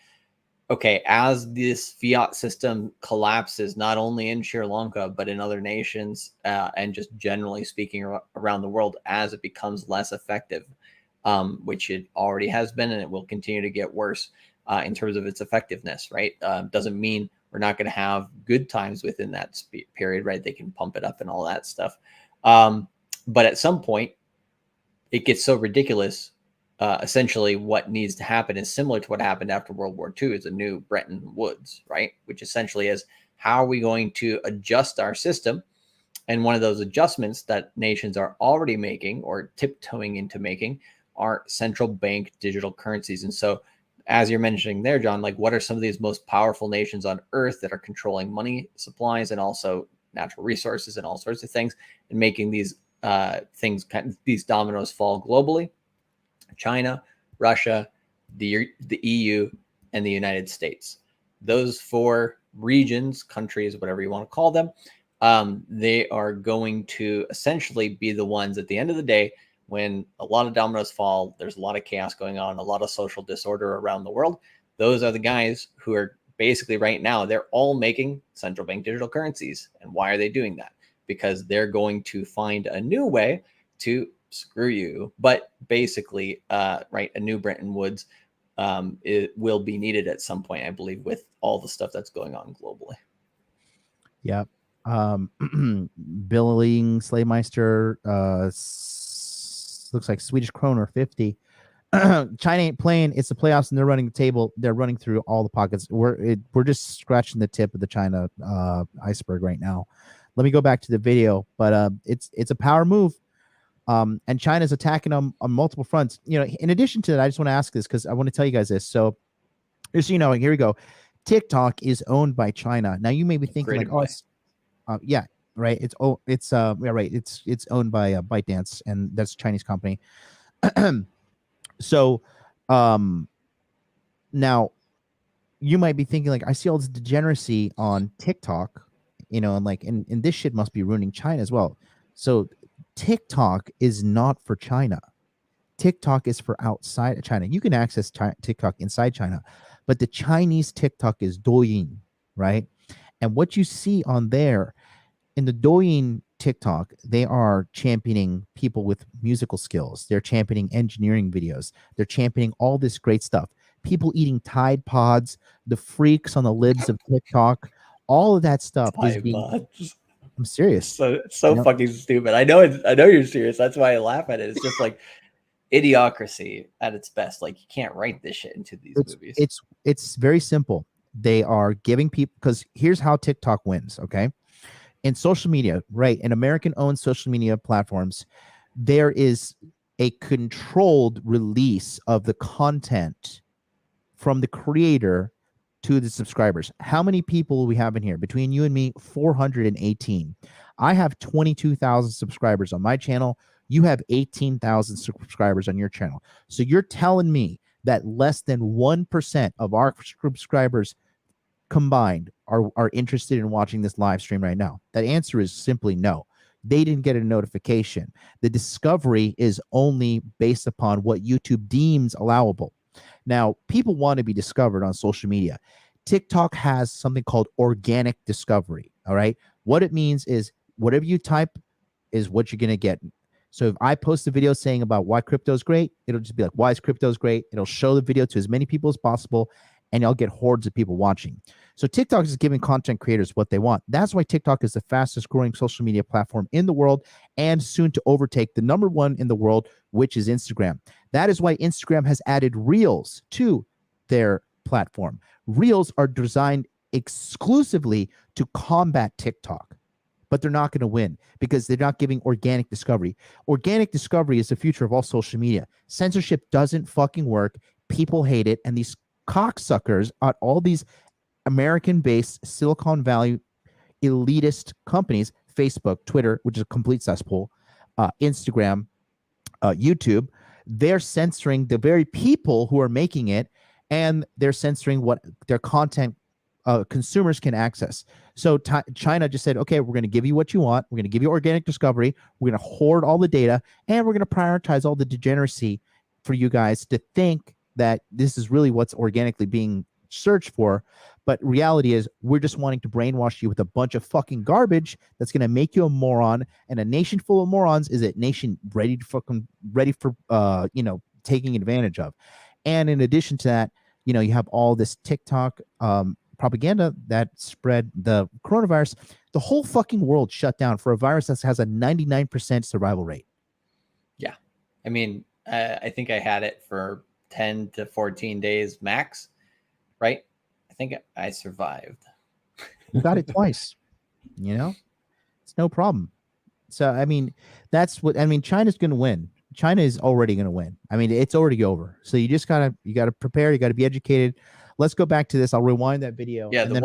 okay, as this fiat system collapses, not only in Sri Lanka, but in other nations, and just generally speaking around the world, as it becomes less effective, which it already has been, and it will continue to get worse in terms of its effectiveness, right? Doesn't mean we're not going to have good times within that period, right? They can pump it up and all that stuff. But at some point, it gets so ridiculous. Essentially what needs to happen is similar to what happened after World War II, is a new Bretton Woods, right? Which essentially is, how are we going to adjust our system? And one of those adjustments that nations are already making, or tiptoeing into making, are central bank digital currencies. And so, as you're mentioning there, John, like, what are some of these most powerful nations on earth that are controlling money supplies and also natural resources and all sorts of things, and making these these dominoes fall globally? China, Russia, the EU, and the United States. Those four regions, countries, whatever you want to call them, they are going to essentially be the ones at the end of the day, when a lot of dominoes fall, there's a lot of chaos going on, a lot of social disorder around the world. Those are the guys who are basically right now, they're all making central bank digital currencies. And why are they doing that? Because they're going to find a new way to screw you. But basically, right, a new Bretton Woods it will be needed at some point, I believe, with all the stuff that's going on globally.
Yep. Billing Slayemeister, looks like Swedish kroner 50. China ain't playing. It's the playoffs, and they're running the table. They're running through all the pockets. We're just scratching the tip of the China iceberg right now. Let me go back to the video, but it's a power move. And China's attacking them on multiple fronts. You know, in addition to that, I just want to ask this because I want to tell you guys this. So, just so you know, here we go. TikTok is owned by China. Now, you may be thinking like, yeah, right. It's right. It's owned by ByteDance, and that's a Chinese company. So, now you might be thinking like, I see all this degeneracy on TikTok, you know, and like, and this shit must be ruining China as well. So TikTok is not for China. TikTok is for outside of China. You can access TikTok inside China, but the Chinese TikTok is Douyin, right? And what you see on there in the Douyin TikTok, they are championing people with musical skills. They're championing engineering videos. They're championing all this great stuff. People eating Tide Pods, the freaks on the libs of TikTok, all of that stuff is being I'm serious.
So
You know?
fucking stupid. I know you're serious. That's why I laugh at it. It's just like idiocracy at its best. Like, you can't write this shit into these movies.
It's very simple. They are giving people, because here's how TikTok wins. Okay, in social media, right? In American-owned social media platforms, there is a controlled release of the content from the creator to the subscribers. How many people we have in here? Between you and me, 418. I have 22,000 subscribers on my channel. You have 18,000 subscribers on your channel. So you're telling me that less than 1% of our subscribers combined are interested in watching this live stream right now? That answer is simply no. They didn't get a notification. The discovery is only based upon what YouTube deems allowable. Now, people want to be discovered on social media. TikTok has something called organic discovery. All right. What it means is whatever you type is what you're going to get. So if I post a video saying about why crypto is great, it'll just be like, why is crypto is great? It'll show the video to as many people as possible, and you'll get hordes of people watching. So TikTok is giving content creators what they want. That's why TikTok is the fastest growing social media platform in the world, and soon to overtake the #1 in the world, which is Instagram. That is why Instagram has added Reels to their platform. Reels are designed exclusively to combat TikTok, but they're not going to win because they're not giving organic discovery. Organic discovery is the future of all social media. Censorship doesn't fucking work. People hate it. And these cocksuckers at all these American-based Silicon Valley elitist companies, Facebook, Twitter, which is a complete cesspool, Instagram, YouTube, they're censoring the very people who are making it, and they're censoring what their content consumers can access. So China just said, okay, we're going to give you what you want. We're going to give you organic discovery. We're going to hoard all the data, and we're going to prioritize all the degeneracy for you guys to think that this is really what's organically being searched for. But reality is we're just wanting to brainwash you with a bunch of fucking garbage that's going to make you a moron. And a nation full of morons is a nation ready for taking advantage of. And in addition to that, you have all this TikTok propaganda that spread the coronavirus. The whole fucking world shut down for a virus that has a 99% survival rate.
Yeah. I mean, I think I had it for 10 to 14 days max, right? I think I survived.
You got it twice. It's no problem. So, I mean, China's going to win. China is already going to win. I mean, it's already over. So you just gotta prepare. You got to be educated. Let's go back to this. I'll rewind that video.
Yeah. The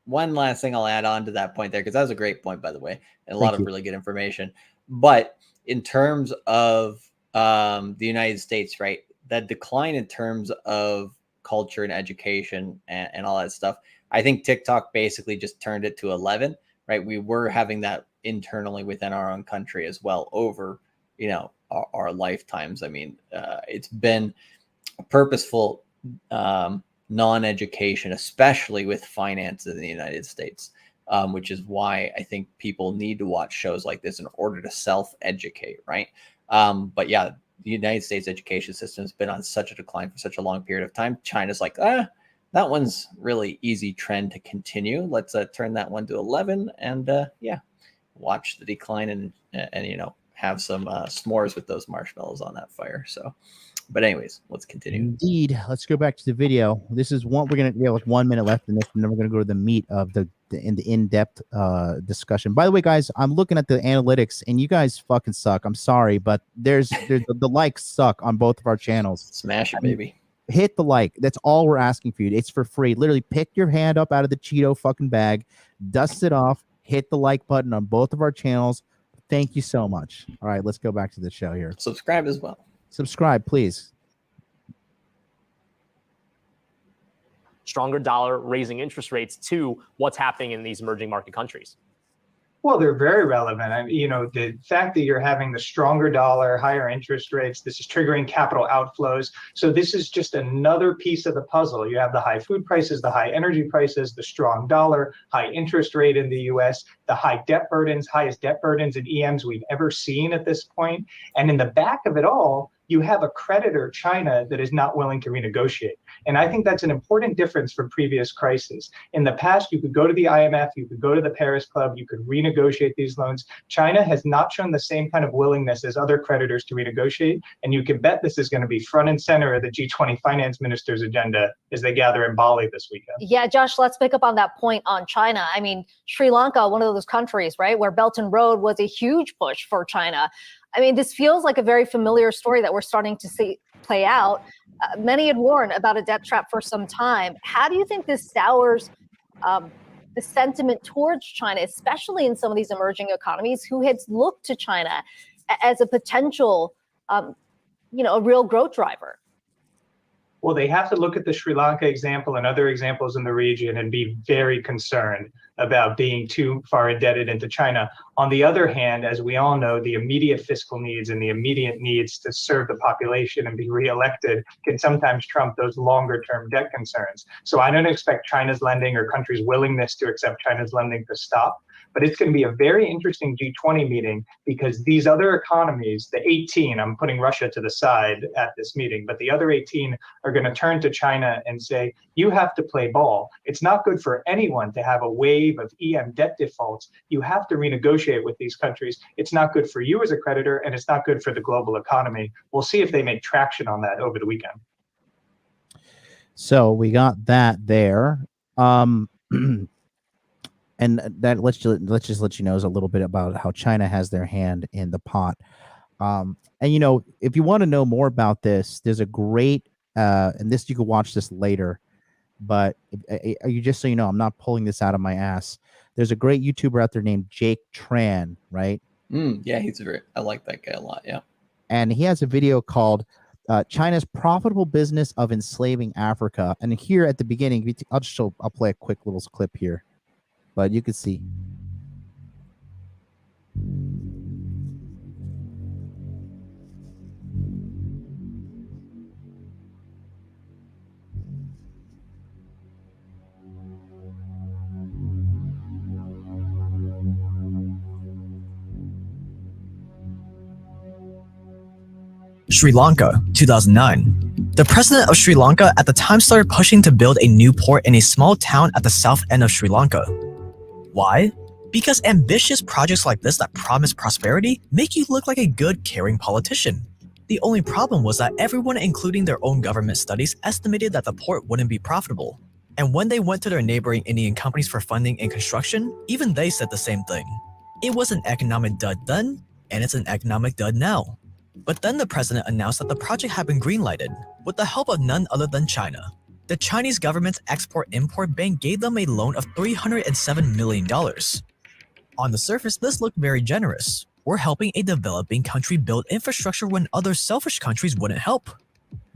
one last thing I'll add on to that point there, because that was a great point, by the way, and a lot of really good information. But in terms of the United States, right, that decline in terms of culture and education and all that stuff, I think TikTok basically just turned it to 11, right? We were having that internally within our own country as well over, our lifetimes. I mean, it's been a purposeful non-education, especially with finances in the United States, which is why I think people need to watch shows like this in order to self-educate, right? But yeah, the United States education system has been on such a decline for such a long period of time. China's like, that one's really easy trend to continue. Let's turn that one to 11 and watch the decline and have some s'mores with those marshmallows on that fire. So, but anyways, let's continue.
Indeed. Let's go back to the video. This is one we're going to have 1 minute left in this, and then we're going to go to the meat of the in-depth discussion. By the way, guys, I'm looking at the analytics, and you guys fucking suck. I'm sorry, but there's the likes suck on both of our channels.
Smash it, baby.
Hit the like. That's all we're asking for you. It's for free. Literally pick your hand up out of the Cheeto fucking bag, dust it off, hit the like button on both of our channels. Thank you so much. All right, let's go back to the show here.
Subscribe as well.
Subscribe, please.
Stronger dollar, raising interest rates to what's happening in these emerging market countries?
Well, they're very relevant. The fact that you're having the stronger dollar, higher interest rates, this is triggering capital outflows. So this is just another piece of the puzzle. You have the high food prices, the high energy prices, the strong dollar, high interest rate in the US, the high debt burdens, highest debt burdens in EMs we've ever seen at this point. And in the back of it all, you have a creditor, China, that is not willing to renegotiate. And I think that's an important difference from previous crises. In the past, you could go to the IMF, you could go to the Paris Club, you could renegotiate these loans. China has not shown the same kind of willingness as other creditors to renegotiate. And you can bet this is going to be front and center of the G20 finance ministers' agenda as they gather in Bali this weekend.
Yeah, Josh, let's pick up on that point on China. I mean, Sri Lanka, one of those countries, right, where Belt and Road was a huge push for China. I mean, this feels like a very familiar story that we're starting to see play out. Many had warned about a debt trap for some time. How do you think this sours the sentiment towards China, especially in some of these emerging economies who had looked to China as a potential, a real growth driver?
Well, they have to look at the Sri Lanka example and other examples in the region and be very concerned about being too far indebted into China. On the other hand, as we all know, the immediate fiscal needs and the immediate needs to serve the population and be reelected can sometimes trump those longer term debt concerns. So I don't expect China's lending or countries' willingness to accept China's lending to stop. But it's going to be a very interesting G20 meeting because these other economies, the 18, I'm putting Russia to the side at this meeting, but the other 18 are going to turn to China and say, you have to play ball. It's not good for anyone to have a wave of EM debt defaults. You have to renegotiate with these countries. It's not good for you as a creditor, and it's not good for the global economy. We'll see if they make traction on that over the weekend.
So we got that there. And that let's just let you know is a little bit about how China has their hand in the pot. And if you want to know more about this, there's a great and this you can watch this later. But you just so you know, I'm not pulling this out of my ass. There's a great YouTuber out there named Jake Tran, right?
Yeah, I like that guy a lot. Yeah,
and he has a video called China's profitable business of enslaving Africa. And here at the beginning, I'll play a quick little clip here. But you can see.
Sri Lanka, 2009. The president of Sri Lanka at the time started pushing to build a new port in a small town at the south end of Sri Lanka. Why? Because ambitious projects like this that promise prosperity make you look like a good, caring politician. The only problem was that everyone, including their own government studies, estimated that the port wouldn't be profitable. And when they went to their neighboring Indian companies for funding and construction, even they said the same thing. It was an economic dud then, and it's an economic dud now. But then the president announced that the project had been greenlighted, with the help of none other than China. The Chinese government's Export-Import Bank gave them a loan of $307 million. On the surface, this looked very generous. We're helping a developing country build infrastructure when other selfish countries wouldn't help.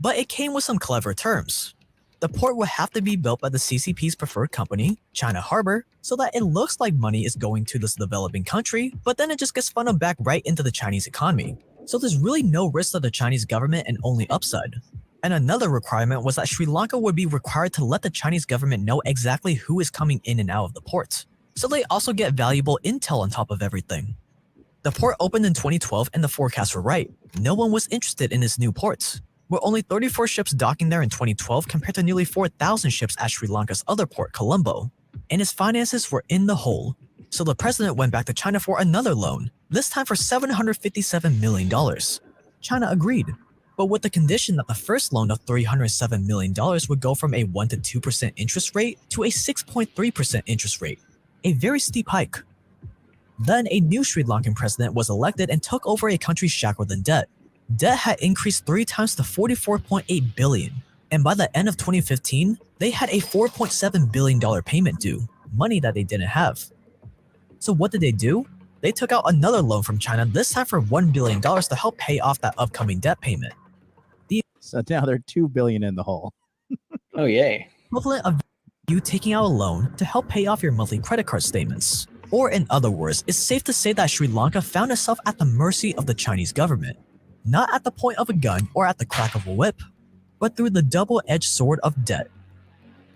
But it came with some clever terms. The port would have to be built by the CCP's preferred company, China Harbor, so that it looks like money is going to this developing country, but then it just gets funneled back right into the Chinese economy. So there's really no risk to the Chinese government and only upside. And another requirement was that Sri Lanka would be required to let the Chinese government know exactly who is coming in and out of the port. So they also get valuable intel on top of everything. The port opened in 2012 and the forecasts were right. No one was interested in this new port. With only 34 ships docking there in 2012 compared to nearly 4,000 ships at Sri Lanka's other port, Colombo. And its finances were in the hole. So the president went back to China for another loan, this time for $757 million. China agreed, but with the condition that the first loan of $307 million would go from a 1 to 2% interest rate to a 6.3% interest rate, a very steep hike. Then a new Sri Lankan president was elected and took over a country shackled in debt. Debt had increased 3 times to $44.8 billion, and by the end of 2015, they had a $4.7 billion payment due, money that they didn't have. So what did they do? They took out another loan from China, this time for $1 billion to help pay off that upcoming debt payment.
So now they're $2 billion in the hole.
Oh, yay.
Equivalent of you taking out a loan to help pay off your monthly credit card statements. Or in other words, it's safe to say that Sri Lanka found itself at the mercy of the Chinese government. Not at the point of a gun or at the crack of a whip, but through the double-edged sword of debt.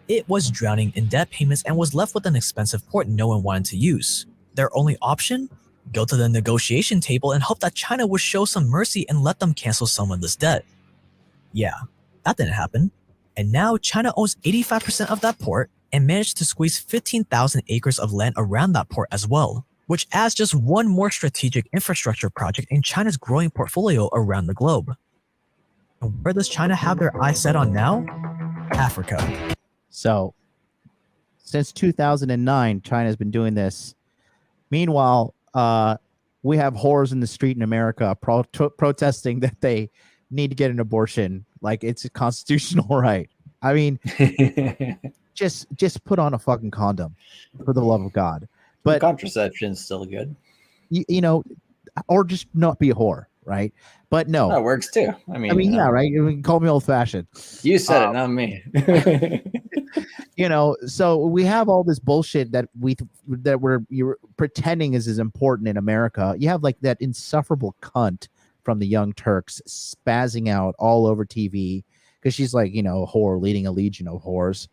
It was drowning in debt payments and was left with an expensive port no one wanted to use. Their only option? go to the negotiation table and hope that China would show some mercy and let them cancel some of this debt. Yeah, that didn't happen. And now China owns 85% of that port and managed to squeeze 15,000 acres of land around that port as well, which adds just one more strategic infrastructure project in China's growing portfolio around the globe. And where does China have their eyes set on now? Africa.
So, since 2009, China's been doing this. Meanwhile, we have whores in the street in America protesting that they need to get an abortion, like it's a constitutional right. I mean, just put on a fucking condom, for the love of God. But
contraception's still good.
You know, or just not be a whore, right? But no,
that works too. I mean,
yeah, right. You can call me old fashioned.
You said it, not me.
You know, so we have all this bullshit that you're pretending is important in America. You have like that insufferable cunt from the Young Turks spazzing out all over TV because she's like, you know, a whore leading a legion of whores.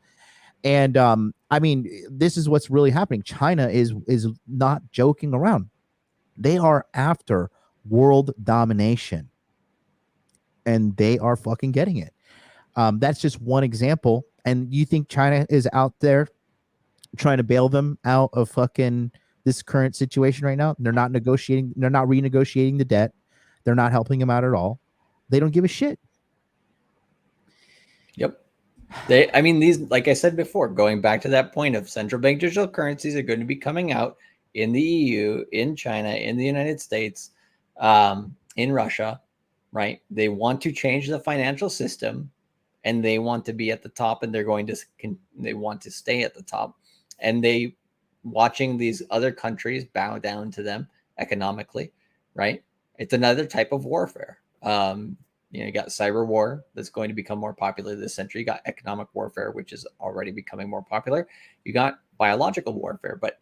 And I mean, this is what's really happening. China is not joking around. They are after world domination, and they are fucking getting it. That's just one example. And you think China is out there trying to bail them out of fucking this current situation right now? They're not negotiating. They're not renegotiating the debt. They're not helping them out at all. They don't give a shit.
Yep. I mean, these, like I said before, going back to that point of central bank digital currencies are going to be coming out in the EU, in China, in the United States, in Russia, right? They want to change the financial system, and they want to be at the top, and they want to stay at the top. And they watching these other countries bow down to them economically, right? It's another type of warfare. You got cyber war that's going to become more popular this century. You got economic warfare, which is already becoming more popular. You got biological warfare, but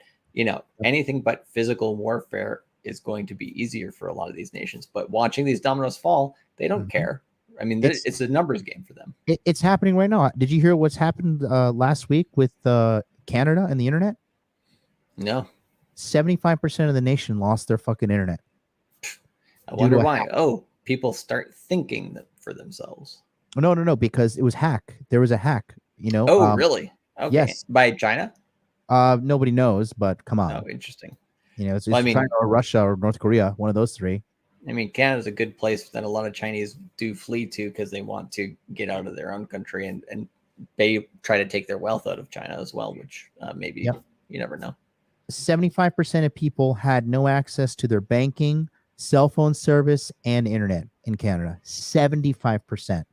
anything but physical warfare is going to be easier for a lot of these nations. But watching these dominoes fall, they don't care. I mean, it's a numbers game for them.
It's happening right now. Did you hear what's happened last week with Canada and the internet?
No.
75% of the nation lost their fucking internet.
I wonder why. People start thinking for themselves.
No, because it was hack. There was a hack,
really? Okay.
Yes.
By China?
Nobody knows, but come on.
Oh, interesting.
It's China or Russia or North Korea, one of those three.
I mean, Canada's a good place that a lot of Chinese do flee to because they want to get out of their own country, and they try to take their wealth out of China as well, which maybe you never know. 75%
of people had no access to their banking, cell phone service, and internet in Canada. 75%.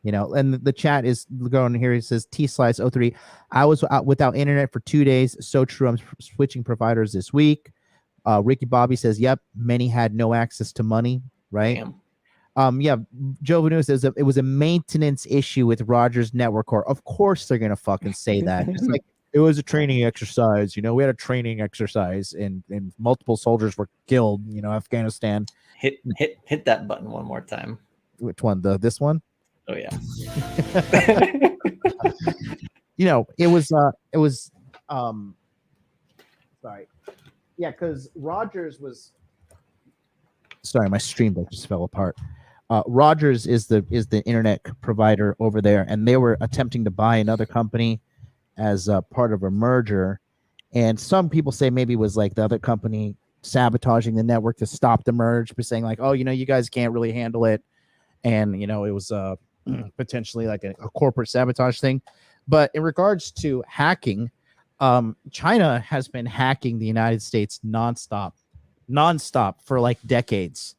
And the chat is going here. It says T-Slice03. I was out without internet for 2 days. So true. I'm switching providers this week. Ricky Bobby says, yep, many had no access to money, right?
Damn.
Joe Vanu says it was a maintenance issue with Rogers Network Core. Of course they're going to fucking say that. Just like it was a training exercise. We had a training exercise and multiple soldiers were killed, Afghanistan.
Hit that button one more time.
Which one? This one?
Oh yeah.
It was sorry. Yeah, because Rogers was sorry, my stream deck just fell apart. Rogers is the internet provider over there, and they were attempting to buy another company as part of a merger. And some people say maybe it was like the other company sabotaging the network to stop the merge, but saying like, oh, you guys can't really handle it. And, it was potentially like a corporate sabotage thing. But in regards to hacking, China has been hacking the United States nonstop for like decades.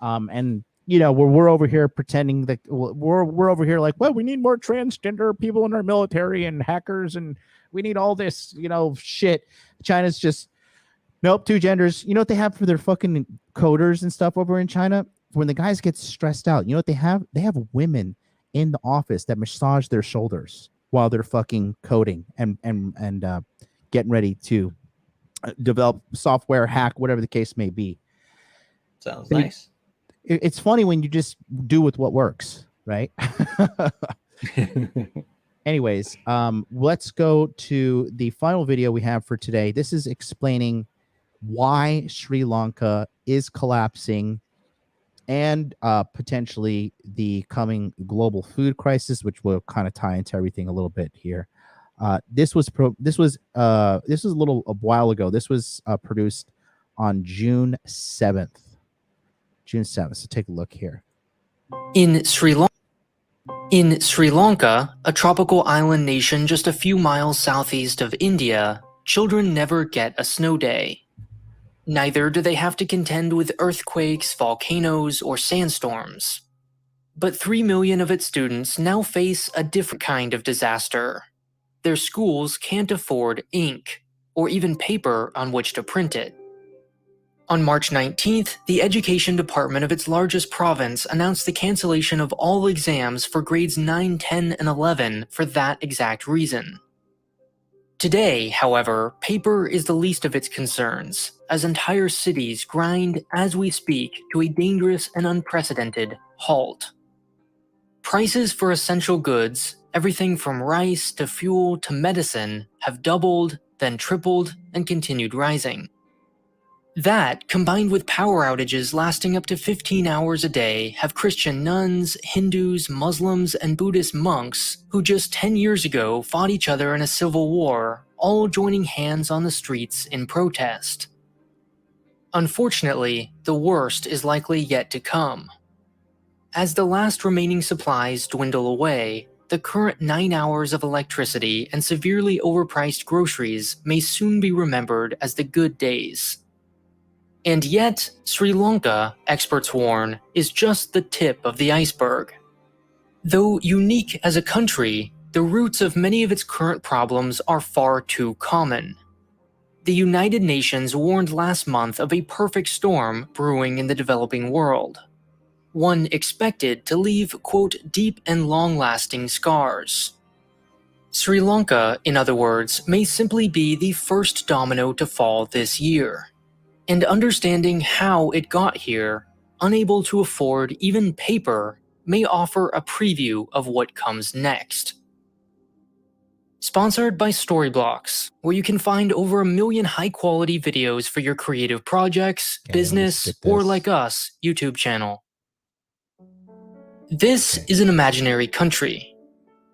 And we're over here pretending that we're over here like, well, we need more transgender people in our military and hackers, and we need all this, shit. China's just nope, 2 genders. You know what they have for their fucking coders and stuff over in China? When the guys get stressed out, you know what they have? They have women in the office that massage their shoulders while they're fucking coding and getting ready to develop software, hack, whatever the case may be.
Sounds nice.
It's funny when you just do with what works, right? Anyways, let's go to the final video we have for today. This is explaining why Sri Lanka is collapsing, and potentially the coming global food crisis, which will kind of tie into everything a little bit here. This was a while ago. This was produced on June 7th. June 7th. So take a look here.
In Sri Lanka, a tropical island nation just a few miles southeast of India, children never get a snow day. Neither do they have to contend with earthquakes, volcanoes, or sandstorms. But 3 million of its students now face a different kind of disaster. Their schools can't afford ink, or even paper on which to print it. On March 19th, the Education Department of its largest province announced the cancellation of all exams for grades 9, 10, and 11 for that exact reason. Today, however, paper is the least of its concerns, as entire cities grind as we speak to a dangerous and unprecedented halt. Prices for essential goods, everything from rice to fuel to medicine, have doubled, then tripled, and continued rising. That, combined with power outages lasting up to 15 hours a day, have Christian nuns, Hindus, Muslims, and Buddhist monks, who just 10 years ago fought each other in a civil war, all joining hands on the streets in protest. Unfortunately, the worst is likely yet to come. As the last remaining supplies dwindle away, the current 9 hours of electricity and severely overpriced groceries may soon be remembered as the good days. And yet, Sri Lanka, experts warn, is just the tip of the iceberg. Though unique as a country, the roots of many of its current problems are far too common. The United Nations warned last month of a perfect storm brewing in the developing world. One expected to leave, quote, deep and long-lasting scars. Sri Lanka, in other words, may simply be the first domino to fall this year. And understanding how it got here, unable to afford even paper, may offer a preview of what comes next. Sponsored by Storyblocks, where you can find over 1 million high-quality videos for your creative projects, business, or like us, YouTube channel. This is an imaginary country.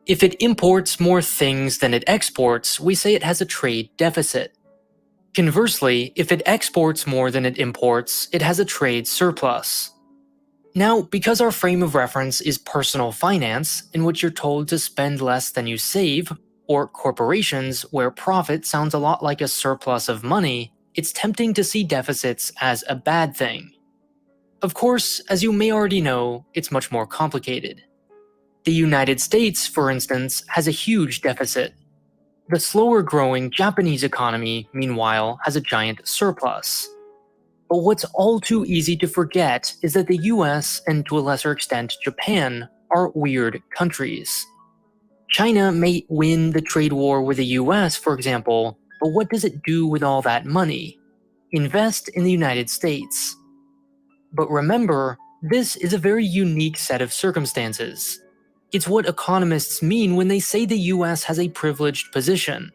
If it imports more things than it exports, we say it has a trade deficit. Conversely, if it exports more than it imports, it has a trade surplus. Now, because our frame of reference is personal finance, in which you're told to spend less than you save, or corporations, where profit sounds a lot like a surplus of money, it's tempting to see deficits as a bad thing. Of course, as you may already know, it's much more complicated. The United States, for instance, has a huge deficit. The slower-growing Japanese economy, meanwhile, has a giant surplus. But what's all too easy to forget is that the US, and to a lesser extent Japan, are weird countries. China may win the trade war with the US, for example, but what does it do with all that money? Invest in the United States. But remember, this is a very unique set of circumstances. It's what economists mean when they say the US has a privileged position.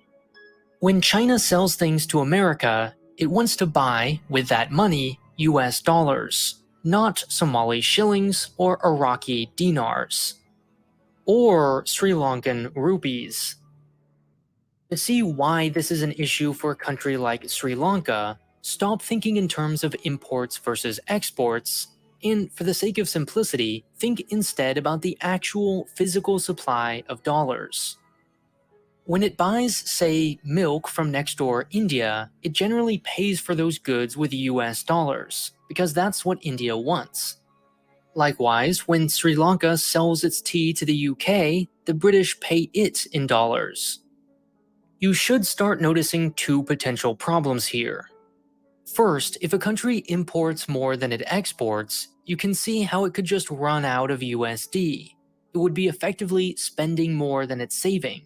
When China sells things to America, it wants to buy, with that money, US dollars, not Somali shillings or Iraqi dinars. Or Sri Lankan rupees. To see why this is an issue for a country like Sri Lanka, stop thinking in terms of imports versus exports, and for the sake of simplicity, think instead about the actual physical supply of dollars. When it buys, say, milk from next door India, it generally pays for those goods with US dollars, because that's what India wants. Likewise, when Sri Lanka sells its tea to the UK, the British pay it in dollars. You should start noticing two potential problems here. First, if a country imports more than it exports, you can see how it could just run out of USD. It would be effectively spending more than it's saving.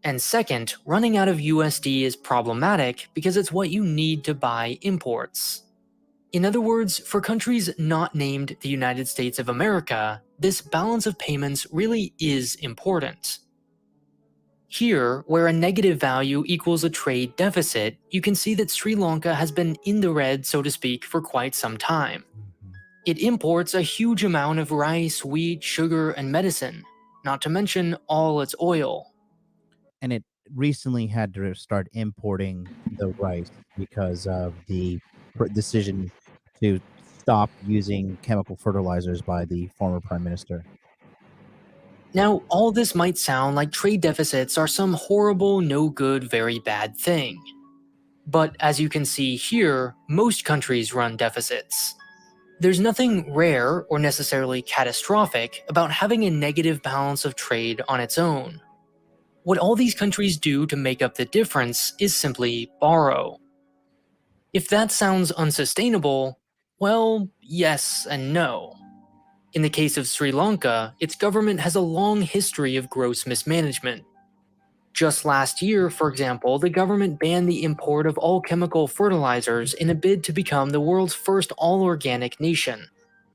And second, running out of USD is problematic because it's what you need to buy imports. In other words, for countries not named the United States of America, this balance of payments really is important. Here, where a negative value equals a trade deficit, you can see that Sri Lanka has been in the red, so to speak, for quite some time. It imports a huge amount of rice, wheat, sugar, and medicine, not to mention all its oil.
And it recently had to start importing the rice because of the decision to stop using chemical fertilizers by the former prime minister.
Now, all this might sound like trade deficits are some horrible, no good, very bad thing. But as you can see here, most countries run deficits. There's nothing rare or necessarily catastrophic about having a negative balance of trade on its own. What all these countries do to make up the difference is simply borrow. If that sounds unsustainable, well, yes and no. In the case of Sri Lanka, its government has a long history of gross mismanagement. Just last year, for example, the government banned the import of all chemical fertilizers in a bid to become the world's first all-organic nation.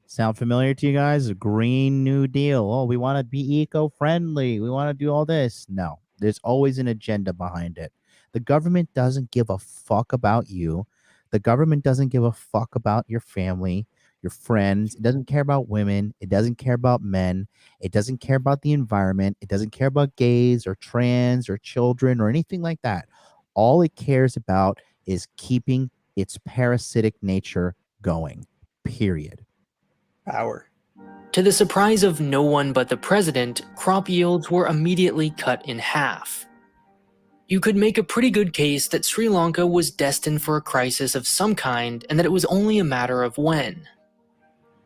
Sound familiar to you guys? A Green New Deal. Oh, we want to be eco-friendly. We want to do all this. No, there's always an agenda behind it. The government doesn't give a fuck about you. The government doesn't give a fuck about your family, your friends. It doesn't care about women. It doesn't care about men. It doesn't care about the environment. It doesn't care about gays or trans or children or anything like that. All it cares about is keeping its parasitic nature going, period.
Power.
To the surprise of no one but the president, crop yields were immediately cut in half. You could make a pretty good case that Sri Lanka was destined for a crisis of some kind and that it was only a matter of when.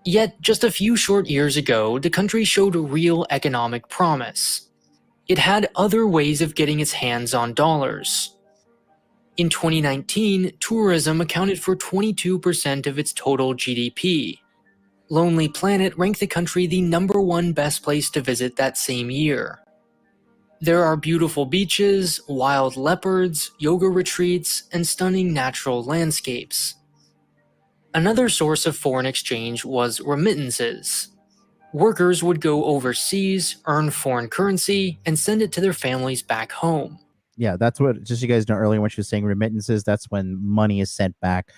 Yet, just a few short years ago, the country showed real economic promise. It had other ways of getting its hands on dollars. In 2019, tourism accounted for 22% of its total GDP. Lonely Planet ranked the country the #1 best place to visit that same year. There are beautiful beaches, wild leopards, yoga retreats, and stunning natural landscapes. Another source of foreign exchange was remittances. Workers would go overseas, earn foreign currency, and send it to their families back home.
Yeah, that's what, just so you guys know earlier when she was saying remittances, that's when money is sent back.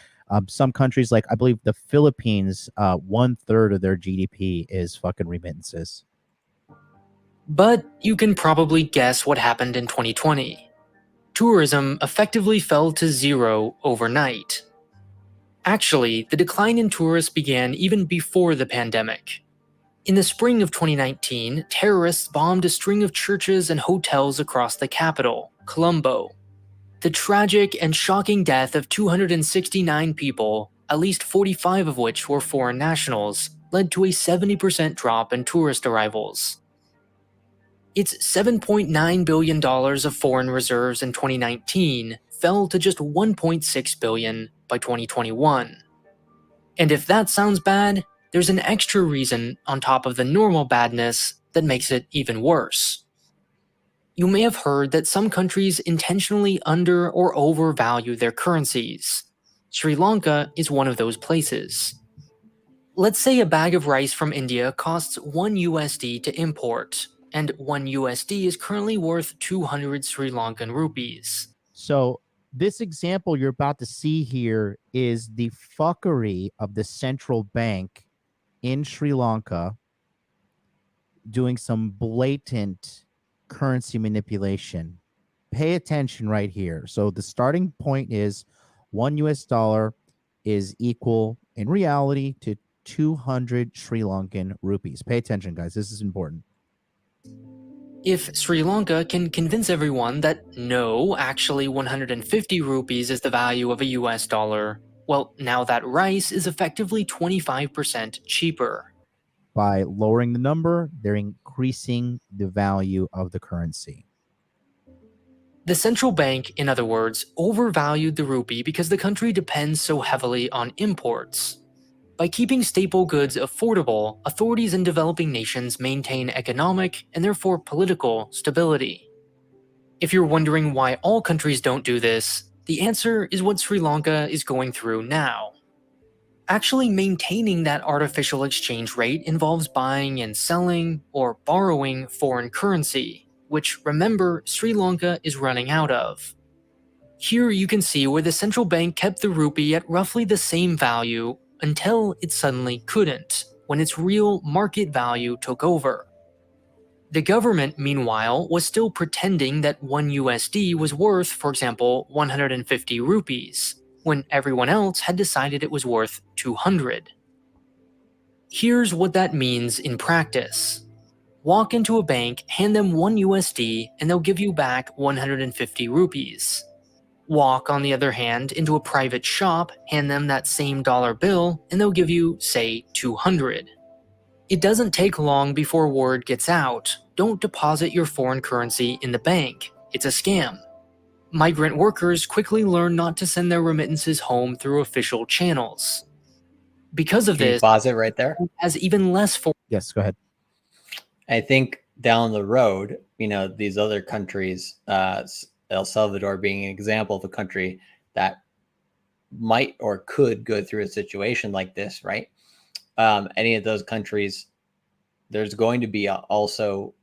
Some countries, like I believe the Philippines, 1/3 of their GDP is fucking remittances.
But you can probably guess what happened in 2020. Tourism effectively fell to zero overnight. Actually, the decline in tourists began even before the pandemic. In the spring of 2019, terrorists bombed a string of churches and hotels across the capital, Colombo. The tragic and shocking death of 269 people, at least 45 of which were foreign nationals, led to a 70% drop in tourist arrivals. Its $7.9 billion of foreign reserves in 2019 fell to just $1.6 billion by 2021. And if that sounds bad, there's an extra reason on top of the normal badness that makes it even worse. You may have heard that some countries intentionally under or overvalue their currencies. Sri Lanka is one of those places. Let's say a bag of rice from India costs $1 to import, and $1 is currently worth 200 Sri Lankan rupees.
So this example you're about to see here is the fuckery of the central bank in Sri Lanka doing some blatant currency manipulation. Pay attention right here. So the starting point is $1 is equal in reality to 200 Sri Lankan rupees. Pay attention, guys. This is important.
If Sri Lanka can convince everyone that no, actually 150 rupees is the value of a US dollar, well, now that rice is effectively 25% cheaper.
By lowering the number, they're increasing the value of the currency.
The central bank, in other words, overvalued the rupee because the country depends so heavily on imports. By keeping staple goods affordable, authorities in developing nations maintain economic and therefore political stability. If you're wondering why all countries don't do this, the answer is what Sri Lanka is going through now. Actually maintaining that artificial exchange rate involves buying and selling, or borrowing, foreign currency. which, remember, Sri Lanka is running out of. Here you can see where the central bank kept the rupee at roughly the same value until it suddenly couldn't, when its real market value took over. The government, meanwhile, was still pretending that 1 USD was worth, for example, 150 rupees, when everyone else had decided it was worth 200. Here's what that means in practice. Walk into a bank, hand them 1 USD, and they'll give you back 150 rupees. Walk, on the other hand, into a private shop, hand them that same dollar bill, and they'll give you, say, 200. It doesn't take long before word gets out. Don't deposit your foreign currency in the bank. It's a scam. Migrant workers quickly learn not to send their remittances home through official channels. Because of
Can you
this,
pause it right there?
has even less
Yes, go ahead.
I think down the road, these other countries, El Salvador being an example of a country that might or could go through a situation like this, right? Any of those countries, there's going to be also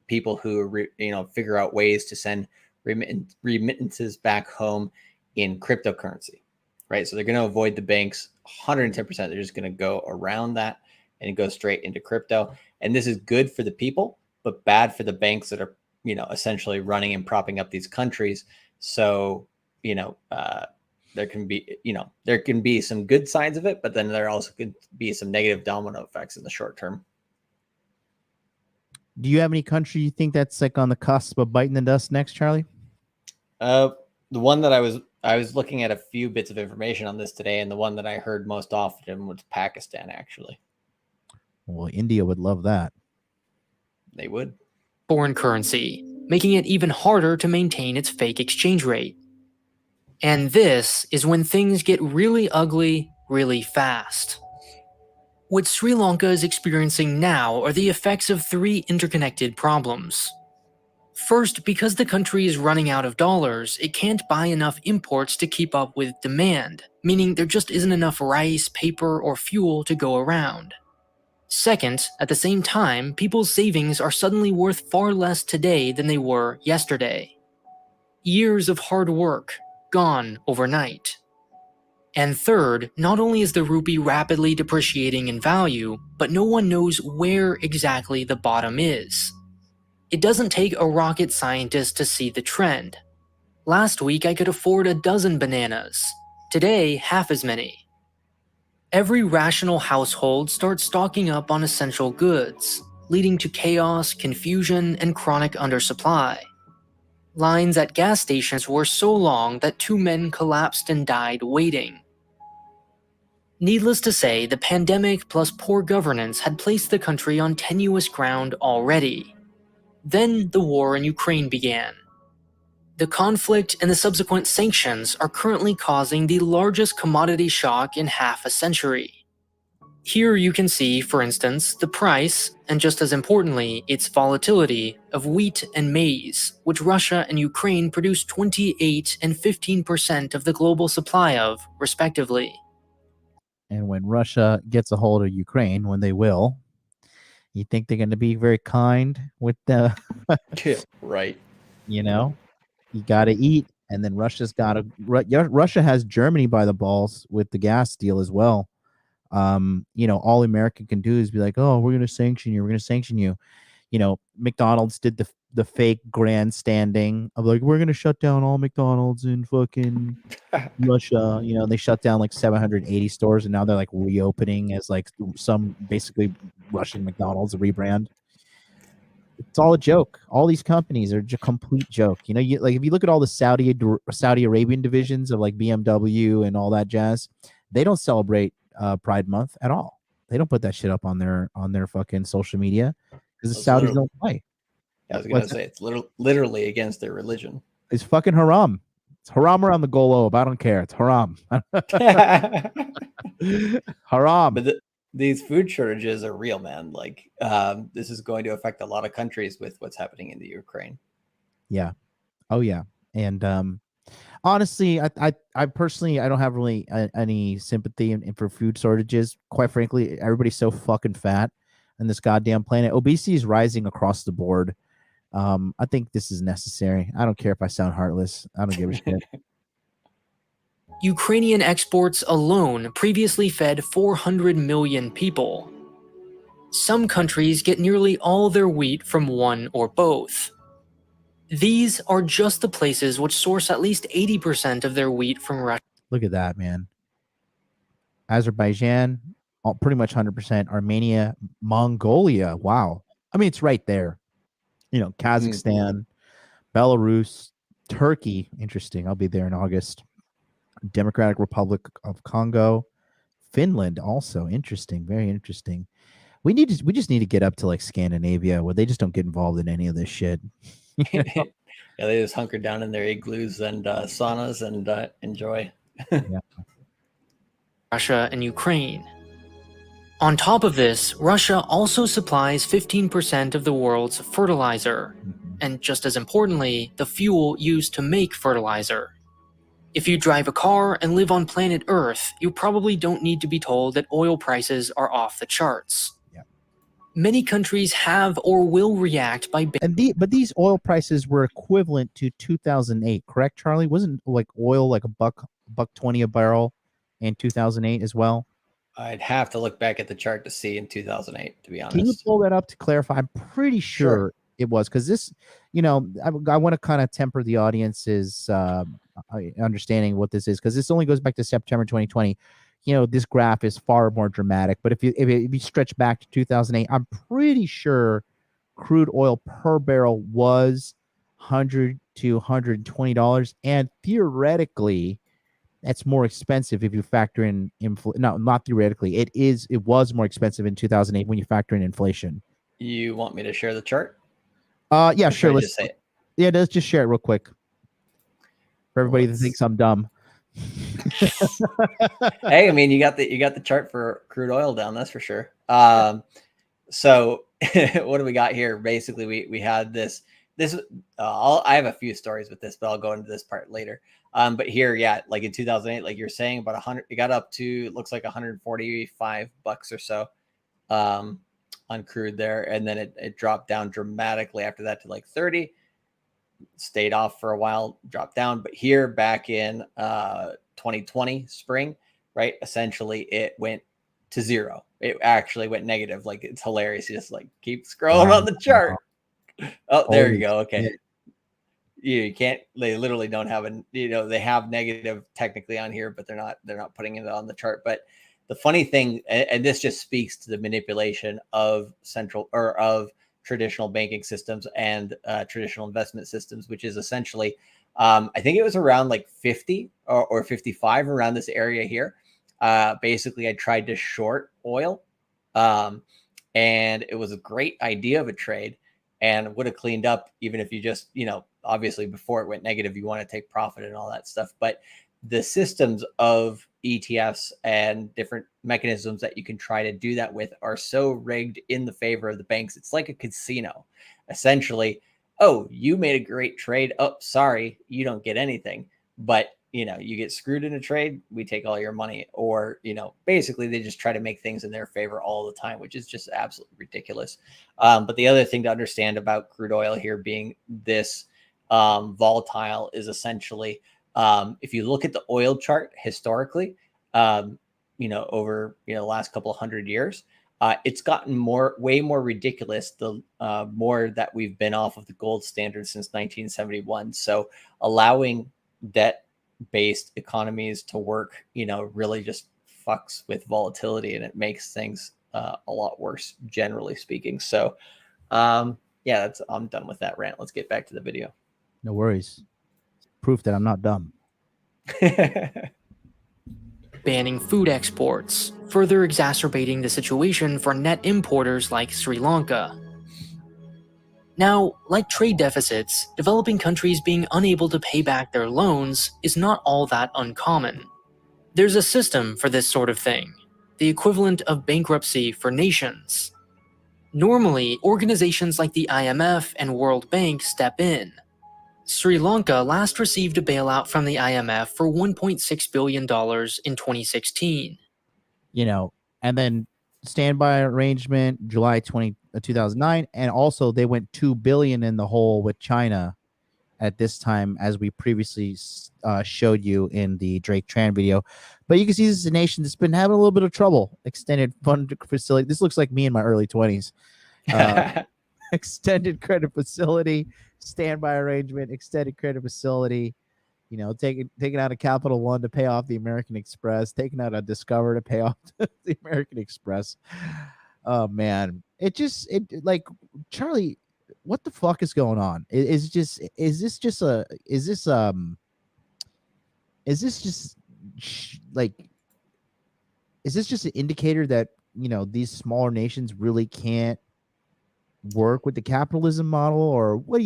people who figure out ways to send remittances back home in cryptocurrency, right? So they're going to avoid the banks 110%. They're just going to go around that and go straight into crypto. And this is good for the people, but bad for the banks that are essentially running and propping up these countries. So there can be some good sides of it, but then there also could be some negative domino effects in the short term.
Do you have any country you think that's like on the cusp of biting the dust next, Charlie?
The one that I was looking at a few bits of information on this today, and the one that I heard most often was Pakistan, actually.
Well, India would love that.
They would.
Foreign currency, making it even harder to maintain its fake exchange rate. And this is when things get really ugly really fast. What Sri Lanka is experiencing now are the effects of 3 interconnected problems. First, because the country is running out of dollars, it can't buy enough imports to keep up with demand, meaning there just isn't enough rice, paper, or fuel to go around. Second, at the same time, people's savings are suddenly worth far less today than they were yesterday. Years of hard work, gone overnight. And third, not only is the rupee rapidly depreciating in value, but no one knows where exactly the bottom is. It doesn't take a rocket scientist to see the trend. Last week I could afford a dozen bananas. Today, half as many. Every rational household starts stocking up on essential goods, leading to chaos, confusion, and chronic undersupply. Lines at gas stations were so long that 2 men collapsed and died waiting. Needless to say, the pandemic plus poor governance had placed the country on tenuous ground already. Then the war in Ukraine began. The conflict and the subsequent sanctions are currently causing the largest commodity shock in half a century. Here you can see, for instance, the price, and just as importantly, its volatility, of wheat and maize, which Russia and Ukraine produce 28 and 15% of the global supply of, respectively.
And when Russia gets a hold of Ukraine, when they will, you think they're going to be very kind with the...
Right.
You got to eat, and then Russia's got to... Russia has Germany by the balls with the gas deal as well. All America can do is be like, oh, we're going to sanction you. We're going to sanction you. McDonald's did the fake grandstanding of like, we're going to shut down all McDonald's in fucking Russia. They shut down like 780 stores, and now they're like reopening as like some basically Russian McDonald's rebrand. It's all a joke. All these companies are a complete joke. If you look at all the Saudi Arabian divisions of like BMW and all that jazz, they don't celebrate Pride Month at all. They don't put that shit up on their fucking social media because the Saudis don't play.
I was gonna say it's literally against their religion.
It's fucking haram. It's haram around the globe. I don't care. It's haram. Haram.
But these food shortages are real, man. Like this is going to affect a lot of countries with what's happening in the Ukraine.
Yeah. Oh yeah. And honestly, I personally, I don't have really any sympathy for food shortages. Quite frankly, everybody's so fucking fat on this goddamn planet. Obesity is rising across the board. I think this is necessary. I don't care if I sound heartless. I don't give a shit.
Ukrainian exports alone previously fed 400 million people. Some countries get nearly all their wheat from one or both. These are just the places which source at least 80% of their wheat from Russia.
Look at that, man. Azerbaijan, pretty much 100%. Armenia, Mongolia. Wow. I mean, it's right there. You know, Kazakhstan, Belarus, Turkey. Interesting. I'll be there in August. Democratic Republic of Congo, Finland. Also interesting. Very interesting. We just need to get up to like Scandinavia, where they just don't get involved in any of this shit.
Yeah, they just hunker down in their igloos and saunas and enjoy.
Yeah.
Russia and Ukraine. On top of this, Russia also supplies 15% of the world's fertilizer, and just as importantly, the fuel used to make fertilizer. If you drive a car and live on planet Earth, you probably don't need to be told that oil prices are off the charts.
Yeah.
Many countries have or will react by...
But these oil prices were equivalent to 2008, correct, Charlie? Wasn't like oil like $1.20 a barrel in 2008 as well?
I'd have to look back at the chart to see in 2008, to be honest.
Can you pull that up to clarify? I'm pretty sure it was, because this, you know, I want to kind of temper the audience's understanding what this is, because this only goes back to September 2020. You know, this graph is far more dramatic, but if you stretch back to 2008, I'm pretty sure crude oil per barrel was $100 to $120, and theoretically that's more expensive if you factor in no, not theoretically. It was more expensive in 2008 when you factor in inflation.
You want me to share the chart?
Yeah, sure.
Let's say it.
Yeah, let's just share it real quick for everybody that thinks I'm dumb.
Hey, I mean, you got the chart for crude oil down, that's for sure. So what do we got here? Basically, we had this. I have a few stories with this, but I'll go into this part later. But here, yeah, like in 2008, like you're saying, about 100, it got up to, looks like $145 or so on crude there, and then it dropped down dramatically after that to like 30. Stayed off for a while, dropped down. But here, back in 2020 spring, right, essentially it went to zero. It actually went negative. Like, it's hilarious. You just like keep scrolling on the chart. Oh, there you go. Okay. You can't, they literally don't have they have negative technically on here, but they're not putting it on the chart. But the funny thing, and this just speaks to the manipulation of traditional banking systems and traditional investment systems, which is essentially, I think it was around like 50 or 55 around this area here. Basically, I tried to short oil, and it was a great idea of a trade and would have cleaned up, even if you just, obviously before it went negative, you want to take profit and all that stuff. But the systems of ETFs and different mechanisms that you can try to do that with are so rigged in the favor of the banks. It's like a casino, essentially. Oh, you made a great trade. Oh, sorry, you don't get anything. But, you get screwed in a trade, we take all your money. Or, basically they just try to make things in their favor all the time, which is just absolutely ridiculous. But the other thing to understand about crude oil here being this volatile is essentially, if you look at the oil chart historically, over the last couple of 100 years, it's gotten way more ridiculous the more that we've been off of the gold standard since 1971. So allowing debt-based economies to work, really just fucks with volatility, and it makes things a lot worse, generally speaking. So yeah, I'm done with that rant. Let's get back to the video.
No worries. Proof that I'm not dumb.
Banning food exports, further exacerbating the situation for net importers like Sri Lanka. Now, like trade deficits, developing countries being unable to pay back their loans is not all that uncommon. There's a system for this sort of thing, the equivalent of bankruptcy for nations. Normally, organizations like the IMF and World Bank step in. Sri Lanka last received a bailout from the IMF for $1.6 billion in 2016.
And then standby arrangement, July 2009, and also they went 2 billion in the hole with China at this time, as we previously showed you in the Drake Tran video. But you can see this is a nation that's been having a little bit of trouble. Extended fund facility. This looks like me in my early 20s. Extended credit facility, standby arrangement, extended credit facility. You know, taking out a Capital One to pay off the American Express, taking out a Discover to pay off the American Express. Oh man, it like, Charlie, what the fuck is going on? Is this just an indicator that, you know, these smaller nations really can't work with the capitalism model, or what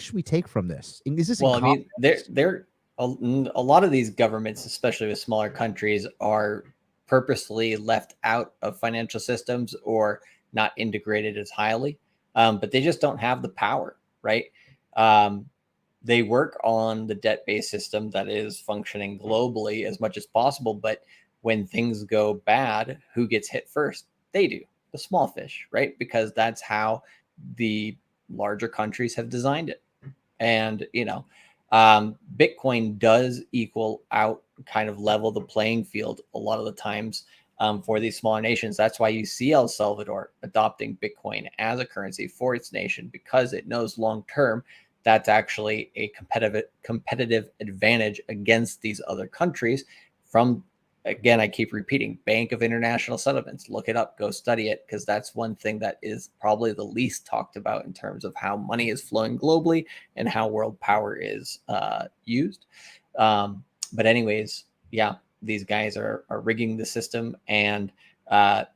should we take from this? Is this
well? I mean, a lot of these governments, especially with smaller countries, are purposely left out of financial systems or not integrated as highly, but they just don't have the power, right? They work on the debt-based system that is functioning globally as much as possible, but when things go bad, who gets hit first? They do, the small fish, right? Because that's how the larger countries have designed it. And, you know, Bitcoin does equal out, kind of level the playing field a lot of the times for these smaller nations. That's why you see El Salvador adopting Bitcoin as a currency for its nation, because it knows long term that's actually a competitive advantage against these other countries. From, again, I keep repeating, Bank of International Settlements. Look it up, go study it, because that's one thing that is probably the least talked about in terms of how money is flowing globally and how world power is used. But anyways, yeah, these guys are rigging the system, and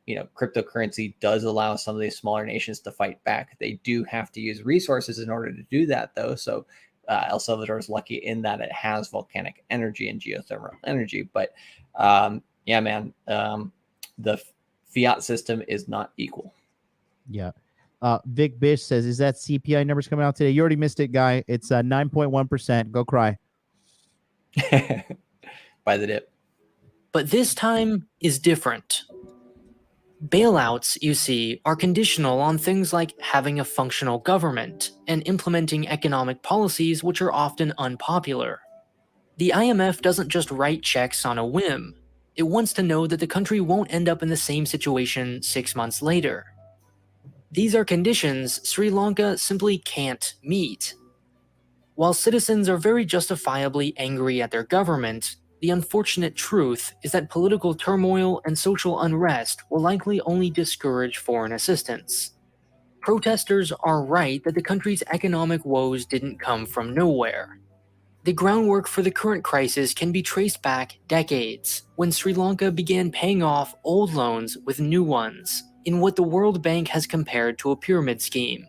you know, cryptocurrency does allow some of these smaller nations to fight back. They do have to use resources in order to do that, though. So El Salvador is lucky in that it has volcanic energy and geothermal energy. But yeah, man, the fiat system is not equal.
Yeah. Vic Bish says, is that CPI numbers coming out today? You already missed it, guy. It's 9.1%. Go cry.
By the dip.
But this time is different. Bailouts, you see, are conditional on things like having a functional government and implementing economic policies which are often unpopular. The IMF doesn't just write checks on a whim. It wants to know that the country won't end up in the same situation 6 months later. These are conditions Sri Lanka simply can't meet. While citizens are very justifiably angry at their government, the unfortunate truth is that political turmoil and social unrest will likely only discourage foreign assistance. Protesters are right that the country's economic woes didn't come from nowhere. The groundwork for the current crisis can be traced back decades, when Sri Lanka began paying off old loans with new ones, in what the World Bank has compared to a pyramid scheme.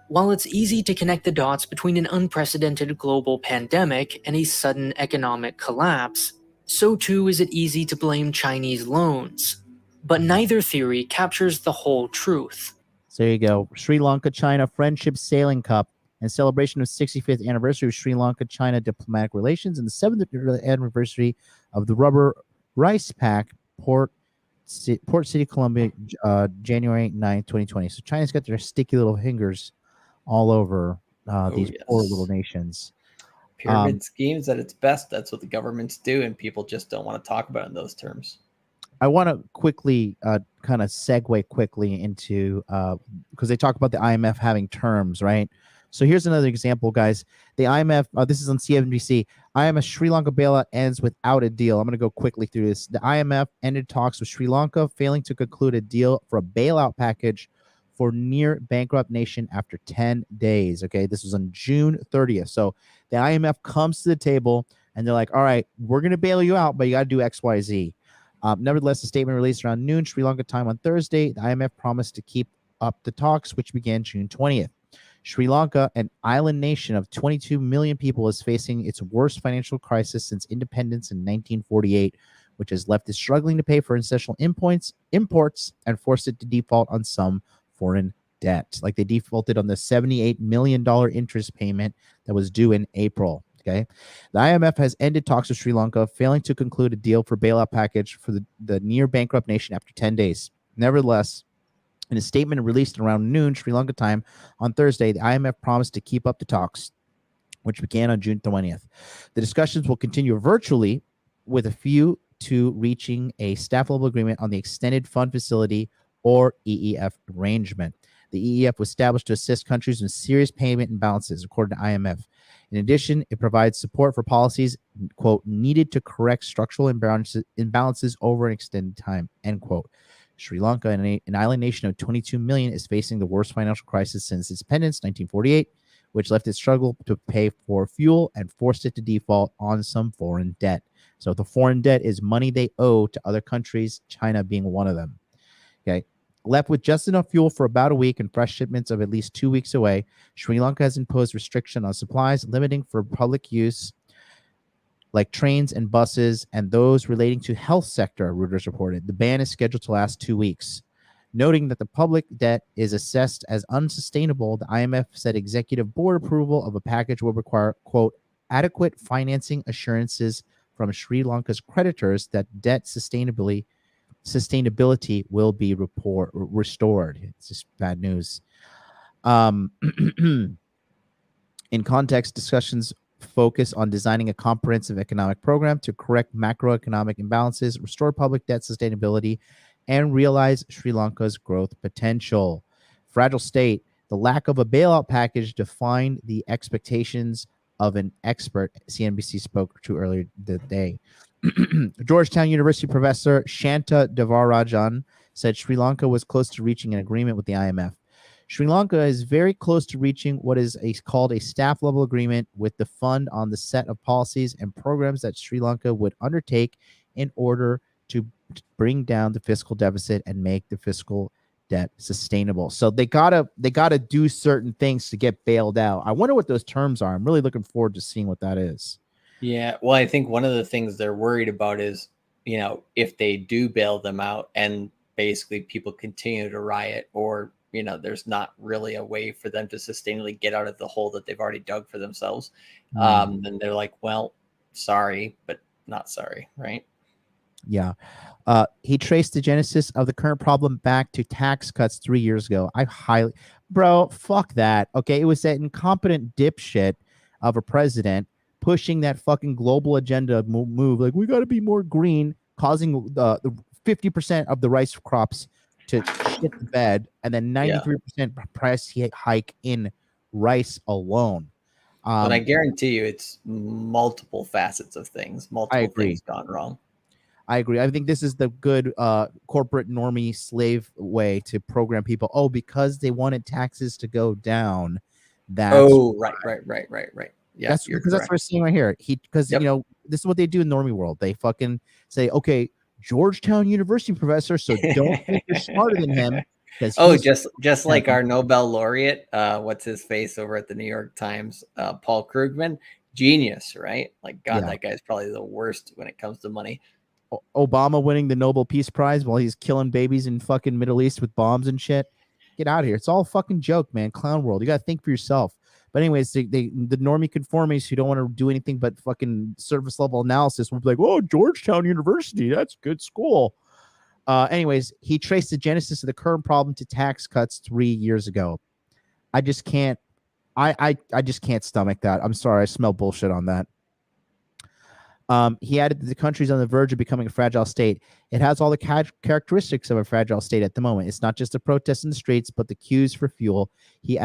While it's easy to connect the dots between an unprecedented global pandemic and a sudden economic collapse, so too is it easy to blame Chinese loans. But neither theory captures the whole truth.
So there you go. Sri Lanka-China Friendship Sailing Cup and celebration of 65th anniversary of Sri Lanka-China diplomatic relations and the 7th anniversary of the Rubber Rice Pact Port City, Colombia, January 9th, 2020. So China's got their sticky little fingers all over these poor little nations.
Pyramid schemes at its best. That's what the governments do, and people just don't want to talk about it in those terms.
I want to quickly kind of segue quickly into because they talk about the IMF having terms, right? So here's another example, guys. The IMF, this is on CNBC. IMF Sri Lanka bailout ends without a deal. I'm going to go quickly through this. The IMF ended talks with Sri Lanka, failing to conclude a deal for a bailout package for near bankrupt nation after 10 days. Okay, this was on June 30th. So the IMF comes to the table and they're like, all right, we're going to bail you out, but you got to do X, Y, Z. Nevertheless, a statement released around noon Sri Lanka time on Thursday. The IMF promised to keep up the talks, which began June 20th. Sri Lanka, an island nation of 22 million people, is facing its worst financial crisis since independence in 1948, which has left it struggling to pay for essential imports and forced it to default on some foreign debt. Like they defaulted on the $78 million interest payment that was due in April. Okay, the IMF has ended talks with Sri Lanka, failing to conclude a deal for bailout package for the near bankrupt nation after 10 days. Nevertheless, In a statement released around noon Sri Lanka time on Thursday, the IMF promised to keep up the talks, which began on June 20th. The discussions will continue virtually with a view to reaching a staff-level agreement on the Extended Fund Facility, or EEF, arrangement. The EEF was established to assist countries with serious payment imbalances, according to IMF. In addition, it provides support for policies, quote, needed to correct structural imbalances over an extended time, end quote. Sri Lanka, an island nation of 22 million, is facing the worst financial crisis since its independence, 1948, which left it struggle to pay for fuel and forced it to default on some foreign debt. So the foreign debt is money they owe to other countries, China being one of them. Okay. Left with just enough fuel for about a week and fresh shipments of at least 2 weeks away, Sri Lanka has imposed restriction on supplies, limiting for public use like trains and buses and those relating to health sector, Reuters reported. The ban is scheduled to last 2 weeks. Noting that the public debt is assessed as unsustainable, the IMF said executive board approval of a package will require, quote, adequate financing assurances from Sri Lanka's creditors that debt sustainability will be restored. It's just bad news. In context, discussions focus on designing a comprehensive economic program to correct macroeconomic imbalances, restore public debt sustainability, and realize Sri Lanka's growth potential. Fragile state, the lack of a bailout package defined the expectations of an expert CNBC spoke to earlier today. Georgetown University professor Shanta Devarajan said Sri Lanka was close to reaching an agreement with the IMF. Sri Lanka is very close to reaching what is called a staff-level agreement with the fund on the set of policies and programs that Sri Lanka would undertake in order to bring down the fiscal deficit and make the fiscal debt sustainable. So they gotta do certain things to get bailed out. I wonder what those terms are. I'm really looking forward to seeing what that is.
Yeah, well, I think one of the things they're worried about is, if they do bail them out and basically people continue to riot, or there's not really a way for them to sustainably get out of the hole that they've already dug for themselves. Then they're like, well, sorry, but not sorry, right?
Yeah. He traced the genesis of the current problem back to tax cuts 3 years ago. Bro, fuck that. Okay. It was that incompetent dipshit of a president pushing that fucking global agenda move. Like, we got to be more green, causing the 50% of the rice crops to shit the bed, and then 93% price hike in rice alone.
But I guarantee you it's multiple facets of things, multiple things gone wrong.
I agree. I think this is the good corporate normie slave way to program people. Oh, because they wanted taxes to go down. That's
right. Yeah,
that's because that's what we're seeing right here. This is what they do in normie world. They fucking say, okay, Georgetown University professor, so don't think you're smarter than him.
Just like our Nobel laureate, what's his face over at the New York Times, Paul Krugman, genius, right? Like, God, that guy's probably the worst when it comes to money.
Obama winning the Nobel Peace Prize while he's killing babies in fucking Middle East with bombs and shit. Get out of here. It's all a fucking joke, man. Clown world. You got to think for yourself. But anyways, the normie conformists who don't want to do anything but fucking surface level analysis will be like, oh, Georgetown University, that's good school. Anyways, he traced the genesis of the current problem to tax cuts 3 years ago. I just can't. I just can't stomach that. I'm sorry. I smell bullshit on that. He added that the country's on the verge of becoming a fragile state. It has all the characteristics of a fragile state at the moment. It's not just the protests in the streets, but the queues for fuel. He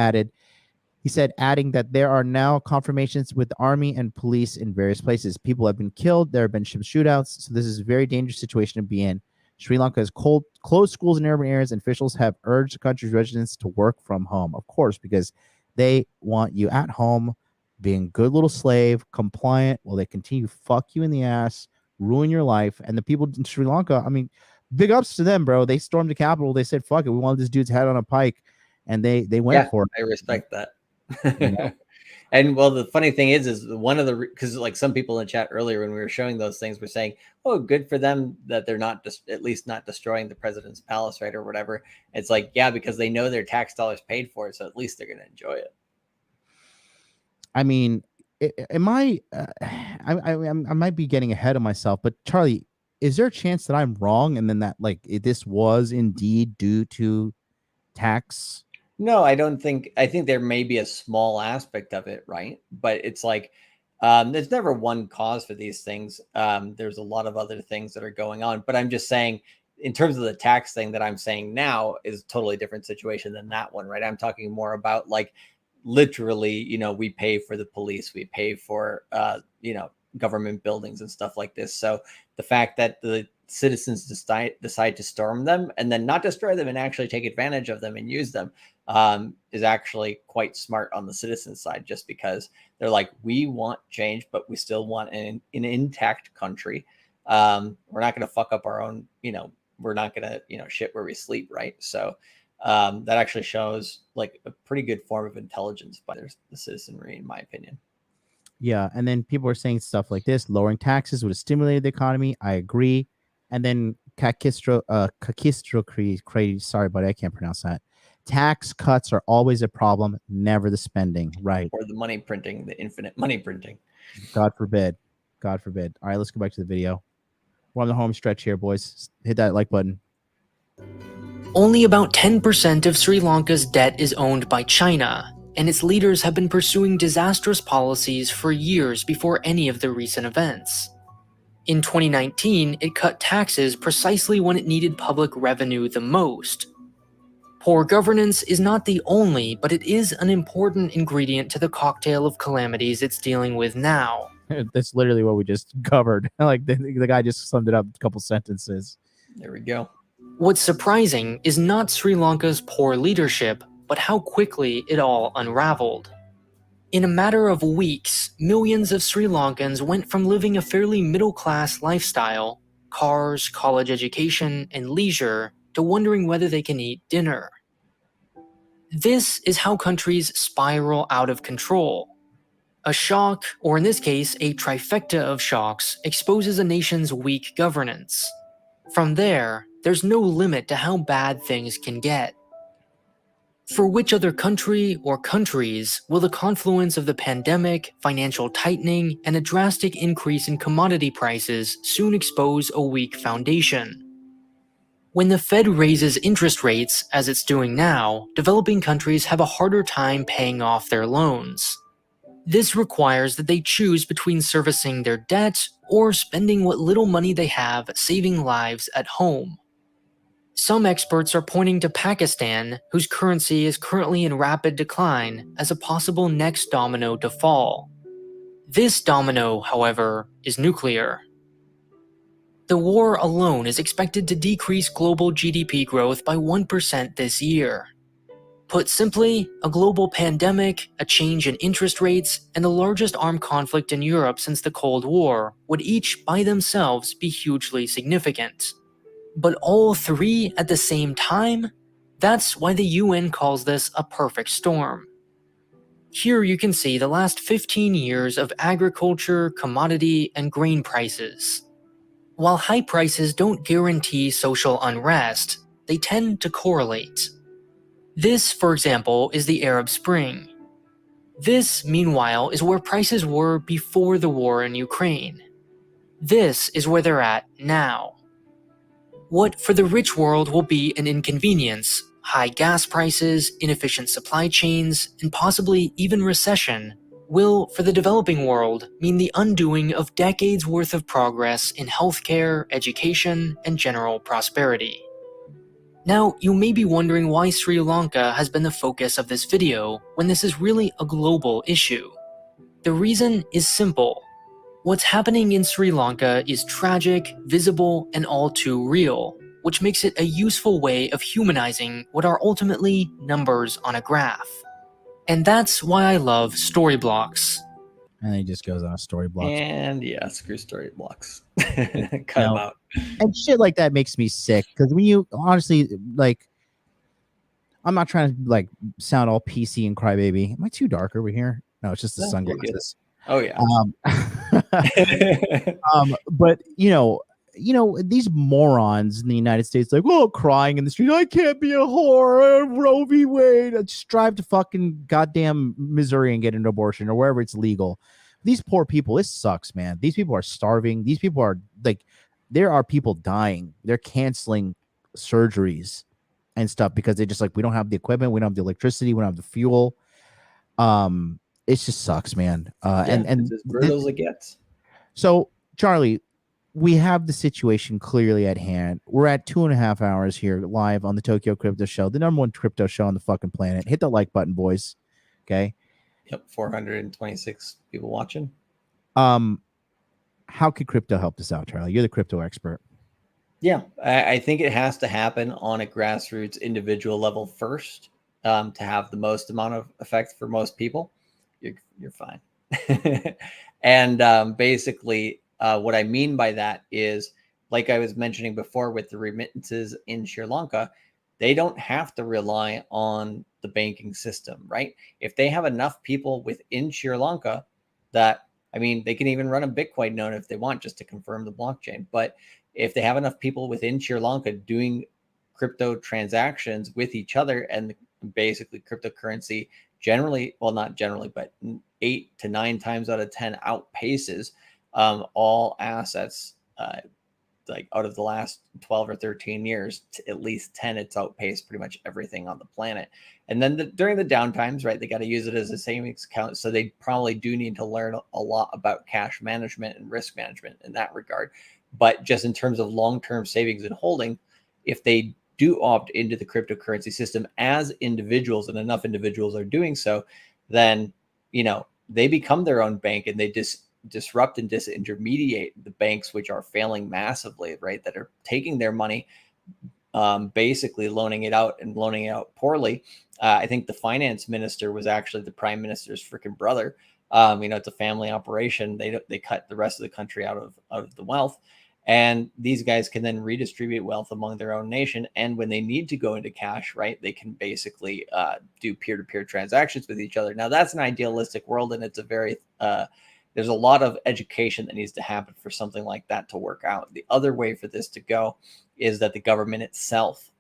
said, adding that there are now confirmations with the army and police in various places. People have been killed. There have been shootouts. So this is a very dangerous situation to be in. Sri Lanka has closed schools in urban areas, and officials have urged the country's residents to work from home, of course, because they want you at home, being good little slave, compliant, while they continue to fuck you in the ass, ruin your life. And the people in Sri Lanka, I mean, big ups to them, bro. They stormed the capital. They said, fuck it. We wanted this dude's head on a pike. And they went for it.
I respect that. And well, the funny thing is one of the, because like some people in the chat earlier when we were showing those things were saying, oh, good for them that they're not just at least not destroying the president's palace, right, or whatever. It's like, yeah, because they know their tax dollars paid for it, so at least they're going to enjoy it.
I mean, I might be getting ahead of myself, but Charlie, is there a chance that I'm wrong and then that like this was indeed due to tax?
No, I don't think. I think there may be a small aspect of it, right? But it's like there's never one cause for these things. There's a lot of other things that are going on. But I'm just saying, in terms of the tax thing that I'm saying now is a totally different situation than that one, right? I'm talking more about like literally, you know, we pay for the police, we pay for you know, government buildings and stuff like this. So the fact that the citizens decide to storm them and then not destroy them and actually take advantage of them and use them is actually quite smart on the citizen side, just because they're like, we want change, but we still want an intact country. We're not going to fuck up our own, you know, we're not going to, you know, shit where we sleep, right? So that actually shows like a pretty good form of intelligence by the citizenry, in my opinion.
Yeah, and then people are saying stuff like this: lowering taxes would have stimulated the economy. I agree. And then sorry, buddy, I can't pronounce that. Tax cuts are always a problem, never the spending. Right.
Or the money printing, the infinite money printing.
God forbid. God forbid. All right, let's go back to the video. We're on the home stretch here, boys. Hit that like button.
Only about 10% of Sri Lanka's debt is owned by China, and its leaders have been pursuing disastrous policies for years before any of the recent events. In 2019, it cut taxes precisely when it needed public revenue the most. Poor governance is not the only, but it is an important ingredient to the cocktail of calamities it's dealing with now.
That's literally what we just covered. Like the guy just summed it up in a couple sentences.
There we go.
What's surprising is not Sri Lanka's poor leadership, but how quickly it all unraveled. In a matter of weeks, millions of Sri Lankans went from living a fairly middle-class lifestyle, cars, college education, and leisure, to wondering whether they can eat dinner. This is how countries spiral out of control. A shock, or in this case, a trifecta of shocks, exposes a nation's weak governance. From there, there's no limit to how bad things can get. For which other country or countries will the confluence of the pandemic, financial tightening, and a drastic increase in commodity prices soon expose a weak foundation? When the Fed raises interest rates, as it's doing now, developing countries have a harder time paying off their loans. This requires that they choose between servicing their debt or spending what little money they have saving lives at home. Some experts are pointing to Pakistan, whose currency is currently in rapid decline, as a possible next domino to fall. This domino, however, is nuclear. The war alone is expected to decrease global GDP growth by 1% this year. Put simply, a global pandemic, a change in interest rates, and the largest armed conflict in Europe since the Cold War would each by themselves be hugely significant. But all three at the same time? That's why the UN calls this a perfect storm. Here you can see the last 15 years of agriculture, commodity, and grain prices. While high prices don't guarantee social unrest, they tend to correlate. This, for example, is the Arab Spring. This, meanwhile, is where prices were before the war in Ukraine. This is where they're at now. What for the rich world will be an inconvenience, high gas prices, inefficient supply chains, and possibly even recession, will, for the developing world, mean the undoing of decades worth of progress in healthcare, education, and general prosperity. Now, you may be wondering why Sri Lanka has been the focus of this video when this is really a global issue. The reason is simple. What's happening in Sri Lanka is tragic, visible, and all too real, which makes it a useful way of humanizing what are ultimately numbers on a graph. And that's why I love story blocks.
And he just goes on a story block.
And yeah, screw story blocks. Cut them out.
And shit like that makes me sick, because when you honestly, like, I'm not trying to like sound all PC and crybaby. Am I too dark over here? No, it's just the sunglasses.
Oh yeah.
But you know, these morons in the United States, like, oh, crying in the street, I can't be a whore, Roe v. Wade. Just drive to fucking goddamn Missouri and get an abortion or wherever it's legal. These poor people, this sucks, man. These people are starving. These people are like, there are people dying. They're canceling surgeries and stuff because they just like, we don't have the equipment, we don't have the electricity, we don't have the fuel. It just sucks, man. And
it's as brutal as it gets.
So, Charlie, we have the situation clearly at hand. We're at 2.5 hours here live on the Tokyo Crypto Show, the #1 crypto show on the fucking planet. Hit the like button, boys. Okay.
Yep, 426 people watching.
How could crypto help this out, Charlie? You're the crypto expert.
Yeah, I think it has to happen on a grassroots individual level first to have the most amount of effect for most people. You're fine. And basically, what I mean by that is, like I was mentioning before with the remittances in Sri Lanka, they don't have to rely on the banking system, right? If they have enough people within Sri Lanka that, I mean, they can even run a Bitcoin node if they want, just to confirm the blockchain. But if they have enough people within Sri Lanka doing crypto transactions with each other, and basically cryptocurrency generally, well, not generally, but 8 to 9 times out of 10 outpaces all assets, like out of the last 12 or 13 years, at least 10, it's outpaced pretty much everything on the planet. And then during the downtimes, right, they got to use it as a savings account. So they probably do need to learn a lot about cash management and risk management in that regard. But just in terms of long-term savings and holding, if they do opt into the cryptocurrency system as individuals, and enough individuals are doing so, then, you know, they become their own bank, and they disrupt and disintermediate the banks which are failing massively, right, that are taking their money, basically loaning it out and loaning it out poorly. I think the finance minister was actually the prime minister's freaking brother. You know, it's a family operation. They cut the rest of the country out of the wealth, and these guys can then redistribute wealth among their own nation. And when they need to go into cash, right, they can basically do peer-to-peer transactions with each other. Now, that's an idealistic world, and it's a very there's a lot of education that needs to happen for something like that to work out. The other way for this to go is that the government itself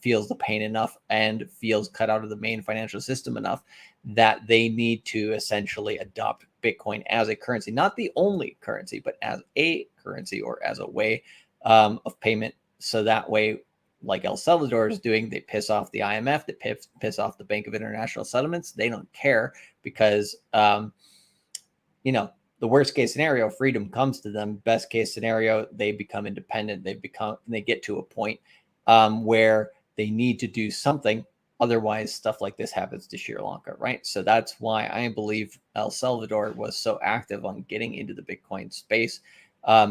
feels the pain enough and feels cut out of the main financial system enough that they need to essentially adopt Bitcoin as a currency, not the only currency, but as a currency or as a way of payment. So that way, like El Salvador is doing, they piss off the IMF, they piss off the Bank of International Settlements. They don't care because, you know, the worst case scenario, freedom comes to them. Best case scenario, they become independent. They get to a point where they need to do something. Otherwise, stuff like this happens to Sri Lanka, right? So that's why I believe El Salvador was so active on getting into the Bitcoin space,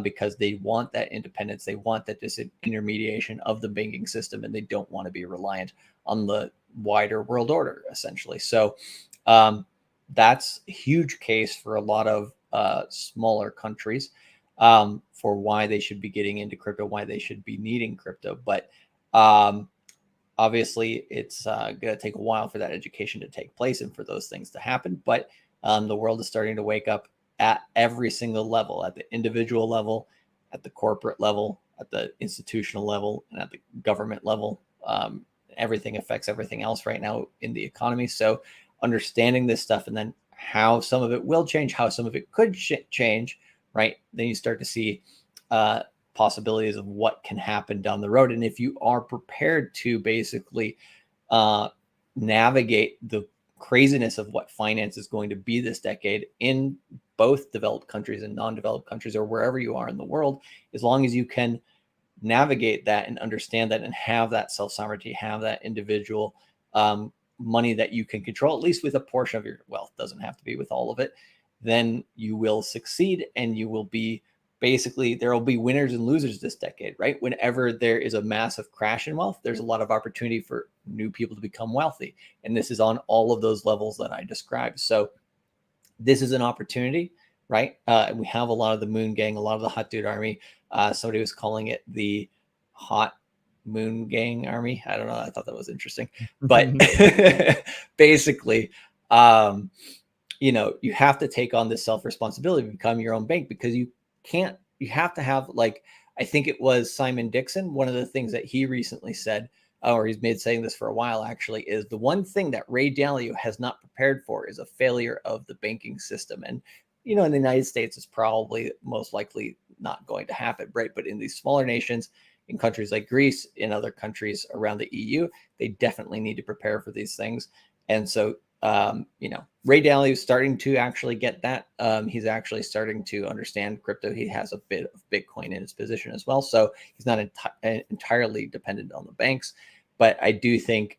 because they want that independence. They want that disintermediation of the banking system, and they don't want to be reliant on the wider world order, essentially. So that's a huge case for a lot of smaller countries for why they should be getting into crypto, why they should be needing crypto. But obviously, it's going to take a while for that education to take place and for those things to happen. But the world is starting to wake up at every single level, at the individual level, at the corporate level, at the institutional level, and at the government level. Everything affects everything else right now in the economy. So understanding this stuff, and then how some of it will change, how some of it could change, right? Then you start to see possibilities of what can happen down the road. And if you are prepared to basically navigate the craziness of what finance is going to be this decade in both developed countries and non-developed countries, or wherever you are in the world, as long as you can navigate that and understand that and have that self-sovereignty, have that individual money that you can control, at least with a portion of your wealth, doesn't have to be with all of it, then you will succeed, and you will be basically, there will be winners and losers this decade, right? Whenever there is a massive crash in wealth, there's a lot of opportunity for new people to become wealthy. And this is on all of those levels that I described. So this is an opportunity, right? We have a lot of the Moon Gang, a lot of the Hot Dude Army. Somebody was calling it the Hot Moon Gang Army. I don't know. I thought that was interesting. But basically, you know, you have to take on this self-responsibility to become your own bank, because you have to have, like, I think it was Simon Dixon, one of the things that he recently said, or he's been saying this for a while actually, is the one thing that Ray Dalio has not prepared for is a failure of the banking system. And, you know, in the United States, it's probably most likely not going to happen, right? But in these smaller nations, in countries like Greece, in other countries around the EU, they definitely need to prepare for these things. And so, Ray Dalio is starting to actually get that. He's actually starting to understand crypto. He has a bit of Bitcoin in his position as well. So he's not entirely dependent on the banks. But I do think,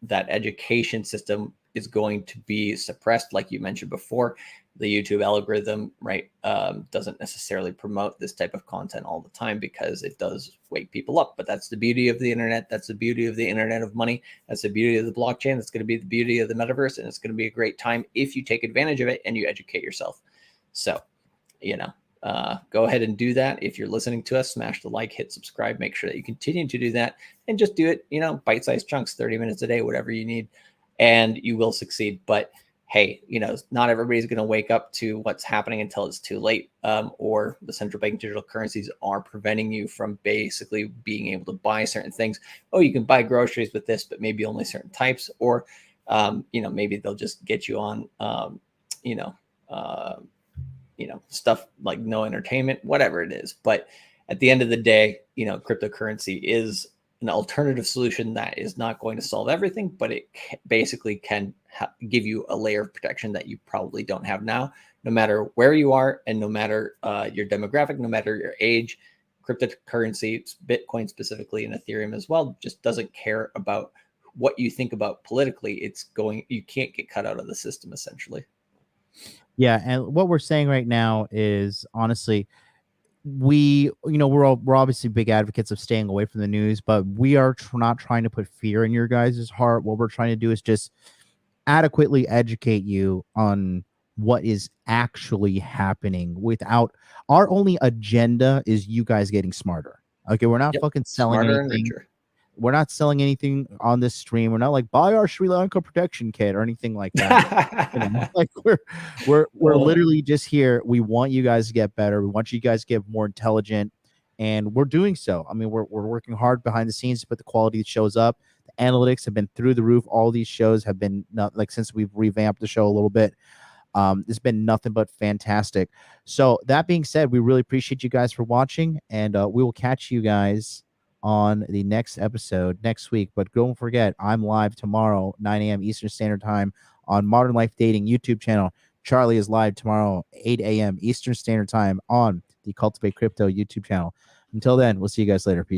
that education system is going to be suppressed. Like you mentioned before, the YouTube algorithm, right, doesn't necessarily promote this type of content all the time because it does wake people up. But that's the beauty of the internet. That's the beauty of the internet of money. That's the beauty of the blockchain. That's going to be the beauty of the metaverse. And it's going to be a great time if you take advantage of it and you educate yourself. So, go ahead and do that. If you're listening to us, smash the like, hit subscribe, make sure that you continue to do that, and just do it, bite-sized chunks, 30 minutes a day, whatever you need, and you will succeed. But hey, not everybody's going to wake up to what's happening until it's too late, or the central bank digital currencies are preventing you from basically being able to buy certain things. Oh, you can buy groceries with this, but maybe only certain types, or, maybe they'll just get you on, stuff like no entertainment, whatever it is. But at the end of the day, cryptocurrency is an alternative solution that is not going to solve everything, but it basically can give you a layer of protection that you probably don't have now, no matter where you are and no matter your demographic, no matter your age. Cryptocurrency, Bitcoin specifically, and Ethereum as well, just doesn't care about what you think about politically. You can't get cut out of the system, essentially.
Yeah, and what we're saying right now is, honestly, we're obviously big advocates of staying away from the news, but we are not trying to put fear in your guys' heart. What we're trying to do is just adequately educate you on what is actually happening. Without our only agenda is you guys getting smarter. Okay, we're not fucking selling
Smarter
anything.
and richer.
We're not selling anything on this stream. We're not like, buy our Sri Lanka protection kit or anything like that. Like we're literally just here. We want you guys to get better. We want you guys to get more intelligent, and we're doing so. I mean, we're working hard behind the scenes to put the quality that shows up. The analytics have been through the roof. All these shows have been since we've revamped the show a little bit. It's been nothing but fantastic. So that being said, we really appreciate you guys for watching, and we will catch you guys on the next episode next week. But don't forget, I'm live tomorrow, 9 a.m. Eastern Standard Time on Modern Life Dating YouTube channel. Charlie is live tomorrow, 8 a.m. Eastern Standard Time on the Cultivate Crypto YouTube channel. Until then, we'll see you guys later. Peace.